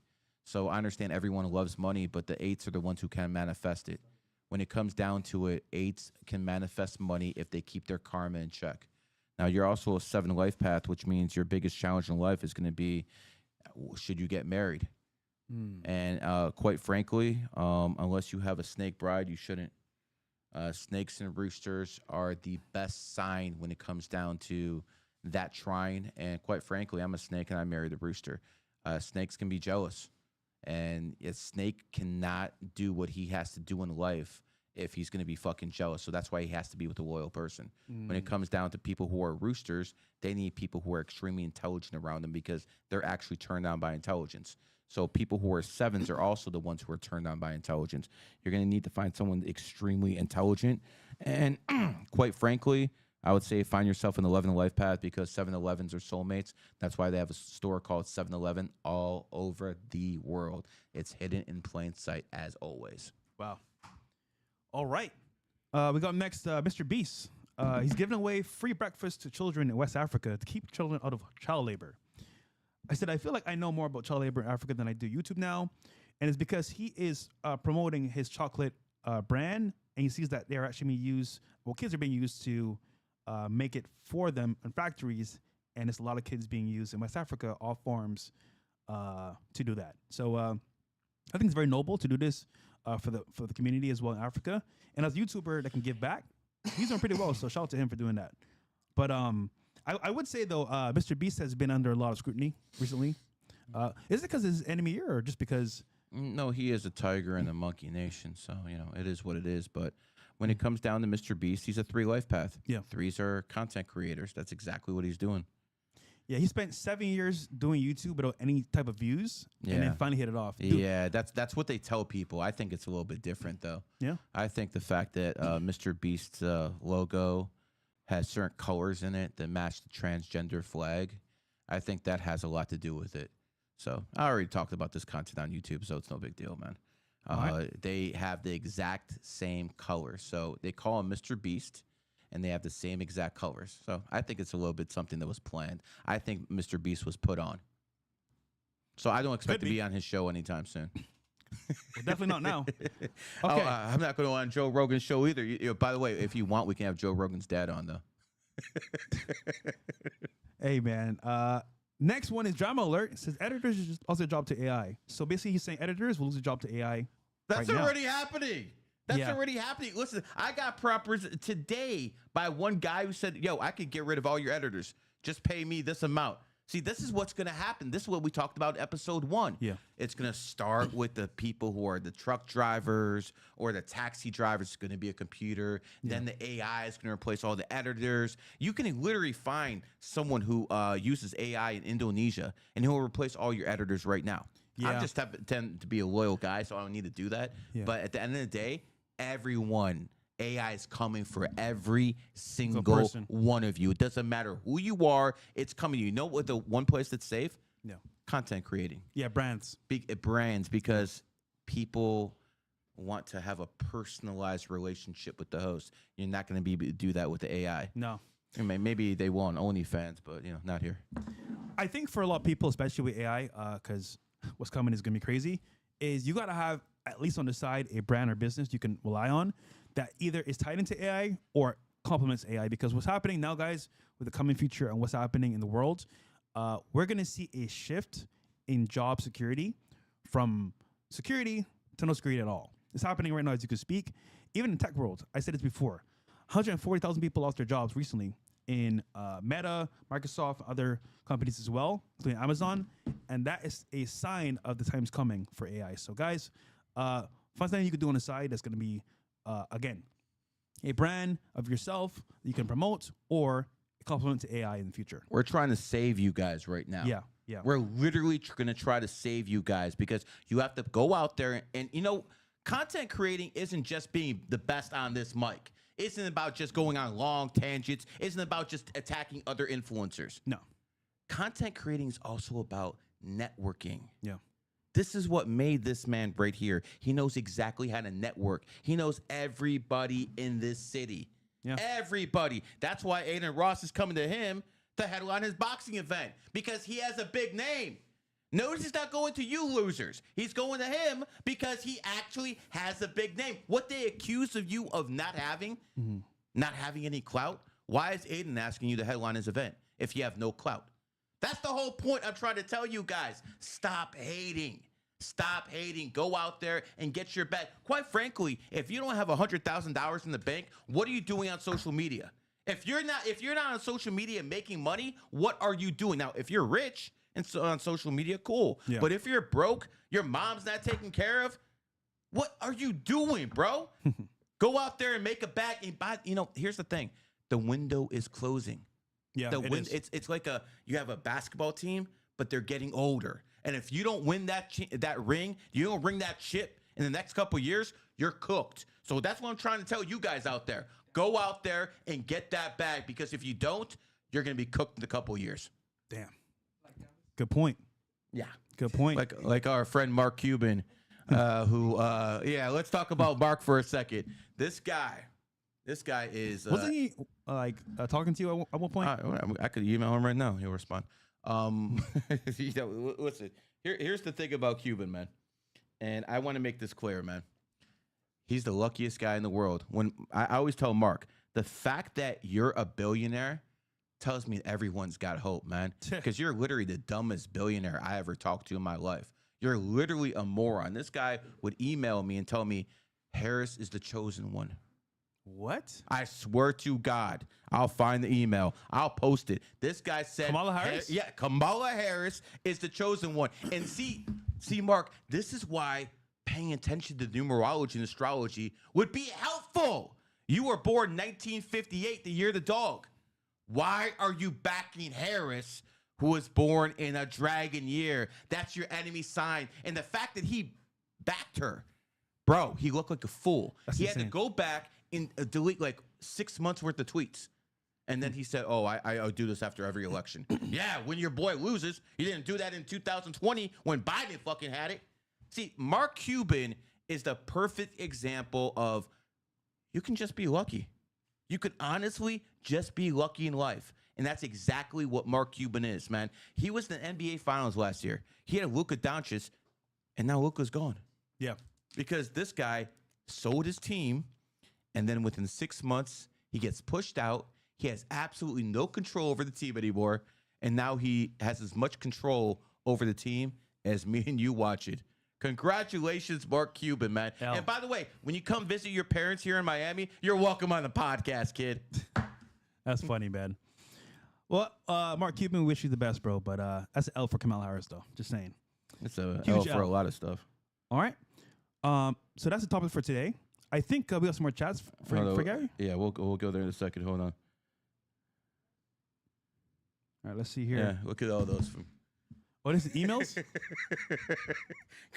So I understand everyone loves money, but the 8s are the ones who can manifest it. When it comes down to it, 8s can manifest money if they keep their karma in check. Now, you're also a 7 life path, which means your biggest challenge in life is going to be, should you get married? And quite frankly, unless you have a snake bride, you shouldn't. Snakes and roosters are the best sign when it comes down to that trine. And quite frankly, I'm a snake and I marry the rooster. Snakes can be jealous. And a snake cannot do what he has to do in life if he's going to be fucking jealous. So that's why he has to be with a loyal person. When it comes down to people who are roosters, they need people who are extremely intelligent around them because they're actually turned on by intelligence. So people who are 7s are also the ones who are turned on by intelligence. You're going to need to find someone extremely intelligent. And quite frankly, I would say find yourself an 11 life path because 7-Elevens are soulmates. That's why they have a store called 7-Eleven all over the world. It's hidden in plain sight as always. Wow. All right. We got next Mr. Beast. He's giving away free breakfast to children in West Africa to keep children out of child labor. I said, I feel like I know more about child labor in Africa than I do YouTube now. And it's because he is promoting his chocolate brand. And he sees that they're actually being used, kids are being used to make it for them in factories. And it's a lot of kids being used in West Africa, all forms, to do that. So I think it's very noble to do this for the community as well in Africa. And as a YouTuber that can give back, he's doing pretty well. So shout out to him for doing that. But I would say, though, Mr. Beast has been under a lot of scrutiny recently. Is it because of his enemy year or just because? No, he is a tiger in the monkey nation. So, you know, it is what it is. But when it comes down to Mr. Beast, he's a 3 life path. Yeah. 3s are content creators. That's exactly what he's doing. Yeah, he spent 7 years doing YouTube without any type of views, and then finally hit it off. Dude. Yeah, that's what they tell people. I think it's a little bit different, though. Yeah. I think the fact that Mr. Beast's logo has certain colors in it that match the transgender flag, I think that has a lot to do with it. So I already talked about this content on YouTube, so it's no big deal, man. They have the exact same colors. So they call him Mr. Beast, and they have the same exact colors. So I think it's a little bit something that was planned. I think Mr. Beast was put on. So I don't expect to be on his show anytime soon. Well, definitely not now. Okay. I'm not going to on Joe Rogan's show either. By the way, if you want, we can have Joe Rogan's dad on, though. Hey, man. Next one is Drama Alert. It says editors just lost their job to AI. So basically he's saying editors will lose their job to AI. That's right already happening. That's Yeah. already happening. Listen, I got prompters today by one guy who said, yo, I could get rid of all your editors. Just pay me this amount. See, this is what's going to happen. This is what we talked about in episode 1. Yeah. It's going to start with the people who are the truck drivers or the taxi drivers. It's going to be a computer. Then the AI is going to replace all the editors. You can literally find someone who uses AI in Indonesia, and he'll replace all your editors right now. Yeah. I just tend to be a loyal guy, so I don't need to do that. Yeah. But at the end of the day, everyone, AI is coming for every single person. one of you. It doesn't matter who you are. It's coming. You know what the one place that's safe? Yeah. Content creating. Yeah, brands. Brands, because people want to have a personalized relationship with the host. You're not going to be able to do that with the AI. No. I mean, maybe they will on OnlyFans, but not here. I think for a lot of people, especially with AI, because what's coming is going to be crazy, is you got to have, at least on the side, a brand or business you can rely on that either is tied into AI or complements AI. Because what's happening now, guys, with the coming future and what's happening in the world, we're going to see a shift in job security from security to no security at all. It's happening right now as you can speak. Even in tech world, I said this before, 140,000 people lost their jobs recently in Meta, Microsoft, other companies as well, including Amazon. And that is a sign of the times coming for AI. So guys, fun thing you could do on the side that's going to be, again, a brand of yourself that you can promote or a complement to AI in the future. We're trying to save you guys right now. Yeah, yeah. We're literally going to try to save you guys because you have to go out there and content creating isn't just being the best on this mic. Isn't about just going on long tangents. Isn't about just attacking other influencers. No. Content creating is also about networking. Yeah. This is what made this man right here. He knows exactly how to network. He knows everybody in this city. Yeah. Everybody. That's why Adin Ross is coming to him to headline his boxing event because he has a big name. Notice he's not going to you losers. He's going to him because he actually has a big name. What they accuse of you of not having any clout, why is Adin asking you to headline his event if you have no clout? That's the whole point I'm trying to tell you guys. Stop hating. Stop hating. Go out there and get your bet. Quite frankly, if you don't have $100,000 in the bank, what are you doing on social media? If you're not on social media making money, what are you doing? Now, if you're rich and so on social media, cool. Yeah. But if you're broke, your mom's not taken care of, what are you doing, bro? Go out there and make a bag and buy. Here's the thing. The window is closing. Yeah, It's like you have a basketball team, but they're getting older. And if you don't win that ring, you don't bring that chip in the next couple of years, you're cooked. So that's what I'm trying to tell you guys out there. Go out there and get that bag because if you don't, you're going to be cooked in a couple of years. Damn. Good point. Yeah. Good point. Like our friend Mark Cuban, let's talk about Mark for a second. This guy is... Wasn't he talking to you at one point? I could email him right now. He'll respond. Listen, here's the thing about Cuban, man. And I want to make this clear, man. He's the luckiest guy in the world. When I always tell Mark, the fact that you're a billionaire tells me everyone's got hope, man. Because you're literally the dumbest billionaire I ever talked to in my life. You're literally a moron. This guy would email me and tell me, Harris is the chosen one. What? I swear to God, I'll find the email. I'll post it. This guy said Kamala Harris? Yeah, Kamala Harris is the chosen one. And see, Mark, this is why paying attention to numerology and astrology would be helpful. You were born 1958, the year of the dog. Why are you backing Harris, who was born in a dragon year? That's your enemy sign. And the fact that he backed her, bro, he looked like a fool. He had to go back and delete like 6 months worth of tweets. And then he said, I'll do this after every election. Yeah, when your boy loses, you didn't do that in 2020 when Biden fucking had it. See, Mark Cuban is the perfect example of you can just be lucky. You could honestly just be lucky in life. And that's exactly what Mark Cuban is, man. He was in the NBA Finals last year. He had Luka Doncic, and now Luka's gone. Yeah. Because this guy sold his team, and then within 6 months, he gets pushed out. He has absolutely no control over the team anymore, and now he has as much control over the team as me and you watch it. Congratulations, Mark Cuban, man. L. And by the way, when you come visit your parents here in Miami, you're welcome on the podcast, kid. That's funny, man. Well, Mark Cuban, wish you the best, bro. But that's an L for Kamala Harris, though. Just saying. It's a Huge L for a L. lot of stuff. All right. So that's the topic for today. I think we got some more chats for Gary. Yeah, we'll go there in a second. Hold on. All right, let's see here. Yeah, look at all those. What is it, emails?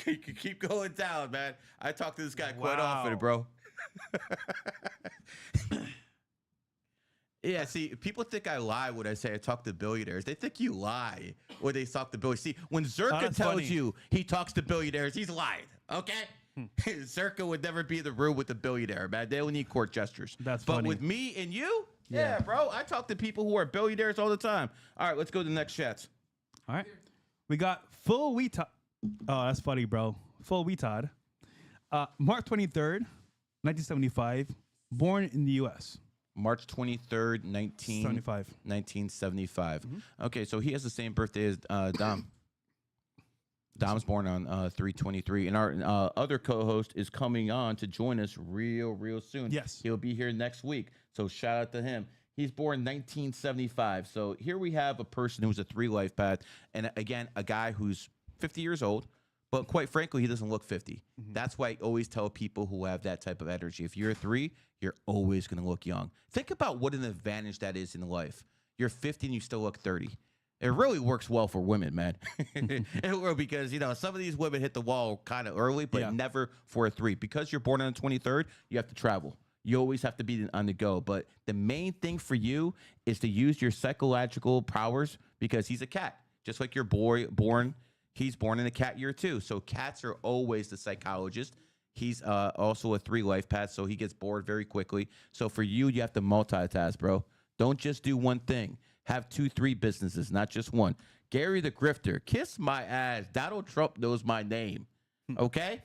You can keep going down, man. I talk to this guy quite Wow. often, bro. Yeah, see, people think I lie when I say I talk to billionaires. They think you lie when they talk to billionaires. See, when Zerka that's tells funny. you he talks to billionaires, he's lying, okay? Zerka would never be in the room with a billionaire, man. They only need court gestures. That's but funny. with me and you, yeah, Yeah. bro, I talk to people who are billionaires all the time. All right, let's go to the next chats. All right. We got Full Weetod. Oh, that's funny, bro. Full Weetod. March 23rd, 1975. Born in the U.S. March 23rd, 1975. Okay, so he has the same birthday as Dom. Dom's born on 3/23, and our other co-host is coming on to join us real soon. Yes. He'll be here next week, so shout out to him. He's born 1975. So here we have a person who's a 3 life path, and again, a guy who's 50 years old, but quite frankly, he doesn't look 50. That's why I always tell people who have that type of energy, if you're a 3, you're always going to look young. Think about what an advantage that is in life. You're 50 and you still look 30. It really works well for women, man. Because, you know, some of these women hit the wall kind of early, but never for a 3. Because you're born on the 23rd, you have to travel. You always have to be on the go. But the main thing for you is to use your psychological powers, because he's a cat. Just like your he's born in a cat year too. So cats are always the psychologist. He's also a 3 life path, so he gets bored very quickly. So for you, you have to multitask, bro. Don't just do one thing. Have 2, 3 businesses, not just one. Gary the Grifter, kiss my ass. Donald Trump knows my name. Okay?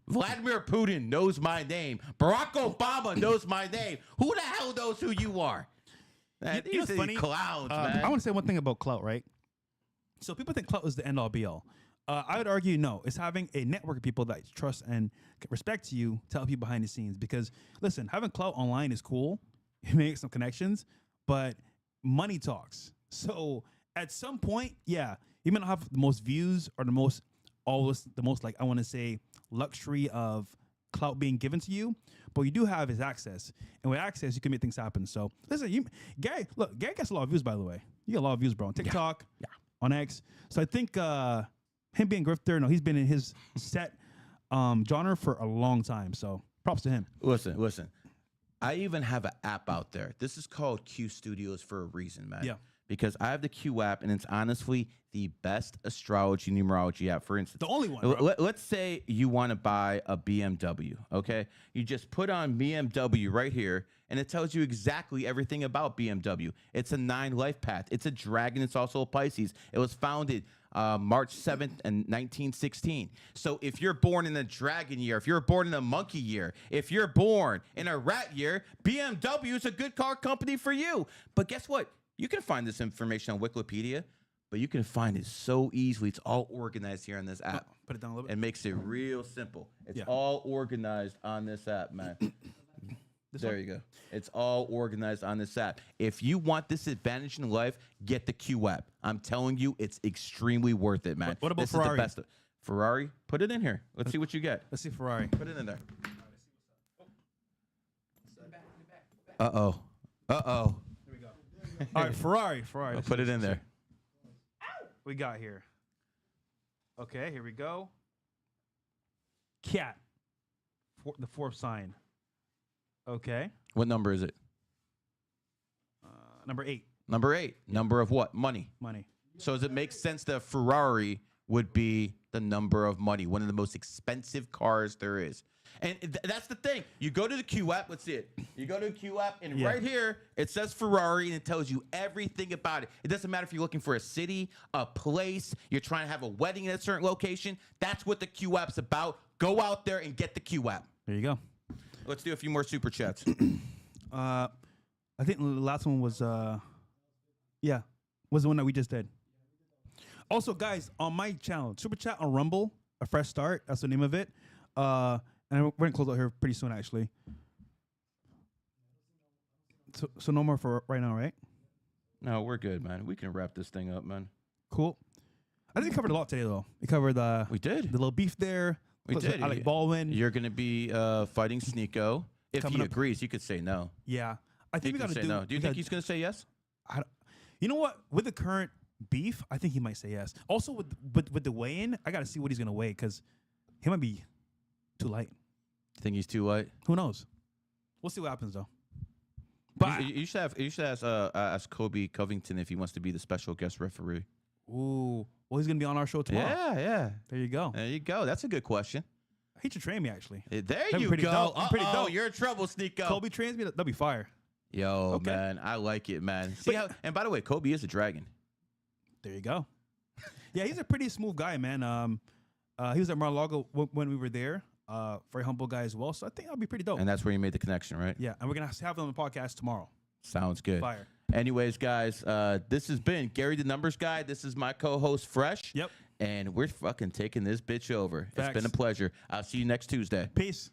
Vladimir Putin knows my name. Barack Obama knows my name. Who the hell knows who you are? Man, You know what's these funny? clowns, man. I want to say one thing about clout, right? So people think clout is the end all be all. I would argue no. It's having a network of people that trust and respect you to help you behind the scenes. Because listen, having clout online is cool. You make some connections, but money talks. So at some point, yeah, you may not have the most views or the most like, I want to say, luxury of clout being given to you, but you do have his access, and with access you can make things happen. So listen, Gary gets a lot of views, by the way. You get a lot of views, bro, on TikTok, on X. So I think him being Grifter, no, he's been in his set genre for a long time. So props to him. Listen. I even have an app out there. This is called Q Studios for a reason, man. Yeah. Because I have the Q app, and it's honestly the best astrology numerology app. For instance, The only one, bro. let's say you want to buy a BMW, okay? You just put on BMW right here, and it tells you exactly everything about BMW. It's a 9 life path. It's a dragon. It's also a Pisces. It was founded March 7th in 1916. So if you're born in a dragon year, if you're born in a monkey year, if you're born in a rat year, BMW is a good car company for you. But guess what? You can find this information on Wikipedia, but you can find it so easily. It's all organized here on this app. Put it down a little bit. It makes it real simple. It's Yeah. all organized on this app, man. There you go. It's all organized on this app. If you want this advantage in life, get the Q app. I'm telling you, it's extremely worth it, man. What about this Ferrari? Is the best. Ferrari? Put it in here. Let's see what you get. Let's see Ferrari. Put it in there. Uh-oh. Uh-oh. All right, Ferrari. I'll put it in there. We got here. Okay, here we go. Cat. The 4th sign. Okay. What number is it? Number 8. Number 8. Number of what? Money. Money. So does it make sense that Ferrari would be the number of money, one of the most expensive cars there is? And that's the thing. You go to the Q app. Let's see it. You go to the Q app, and right here, it says Ferrari, and it tells you everything about it. It doesn't matter if you're looking for a city, a place, you're trying to have a wedding at a certain location. That's what the Q app's about. Go out there and get the Q app. There you go. Let's do a few more super chats. I think the last one was was the one that we just did. Also, guys, on my channel, Super Chat on Rumble, A Fresh Start. That's the name of it. And we're gonna close out here pretty soon, actually. So no more for right now, right? No, we're good, man. We can wrap this thing up, man. Cool. I think we covered a lot today, though. We covered We did. the little beef there. We did. Alec Baldwin. You're going to be fighting Sneeko. If Coming he up. agrees, you could say no. Yeah. I think You we could got to say do. no. Do you think he's going to say yes? You know what? With the current beef, I think he might say yes. Also, with the weigh-in, I got to see what he's going to weigh because he might be too light. Think he's too light? Who knows? We'll see what happens, though. But you should ask Kobe Covington if he wants to be the special guest referee. Ooh. Well, he's going to be on our show tomorrow. Yeah. There you go. There you go. That's a good question. He should train me, actually. There That'd be you pretty go. dope. I'm pretty dope. You're in trouble, Sneeko. Kobe trains me. That'd be fire. Yo, Okay. man, I like it, man. See how? And by the way, Kobe is a dragon. There you go. Yeah, he's a pretty smooth guy, man. He was at Mar-a-Lago when we were there. Very humble guy as well. So I think that'll be pretty dope. And that's where you made the connection, right? Yeah, and we're gonna have him on the podcast tomorrow. Sounds good. Fire. Anyways, guys, this has been Gary the Numbers Guy. This is my co-host, Fresh. Yep. And we're fucking taking this bitch over. Facts. It's been a pleasure. I'll see you next Tuesday. Peace.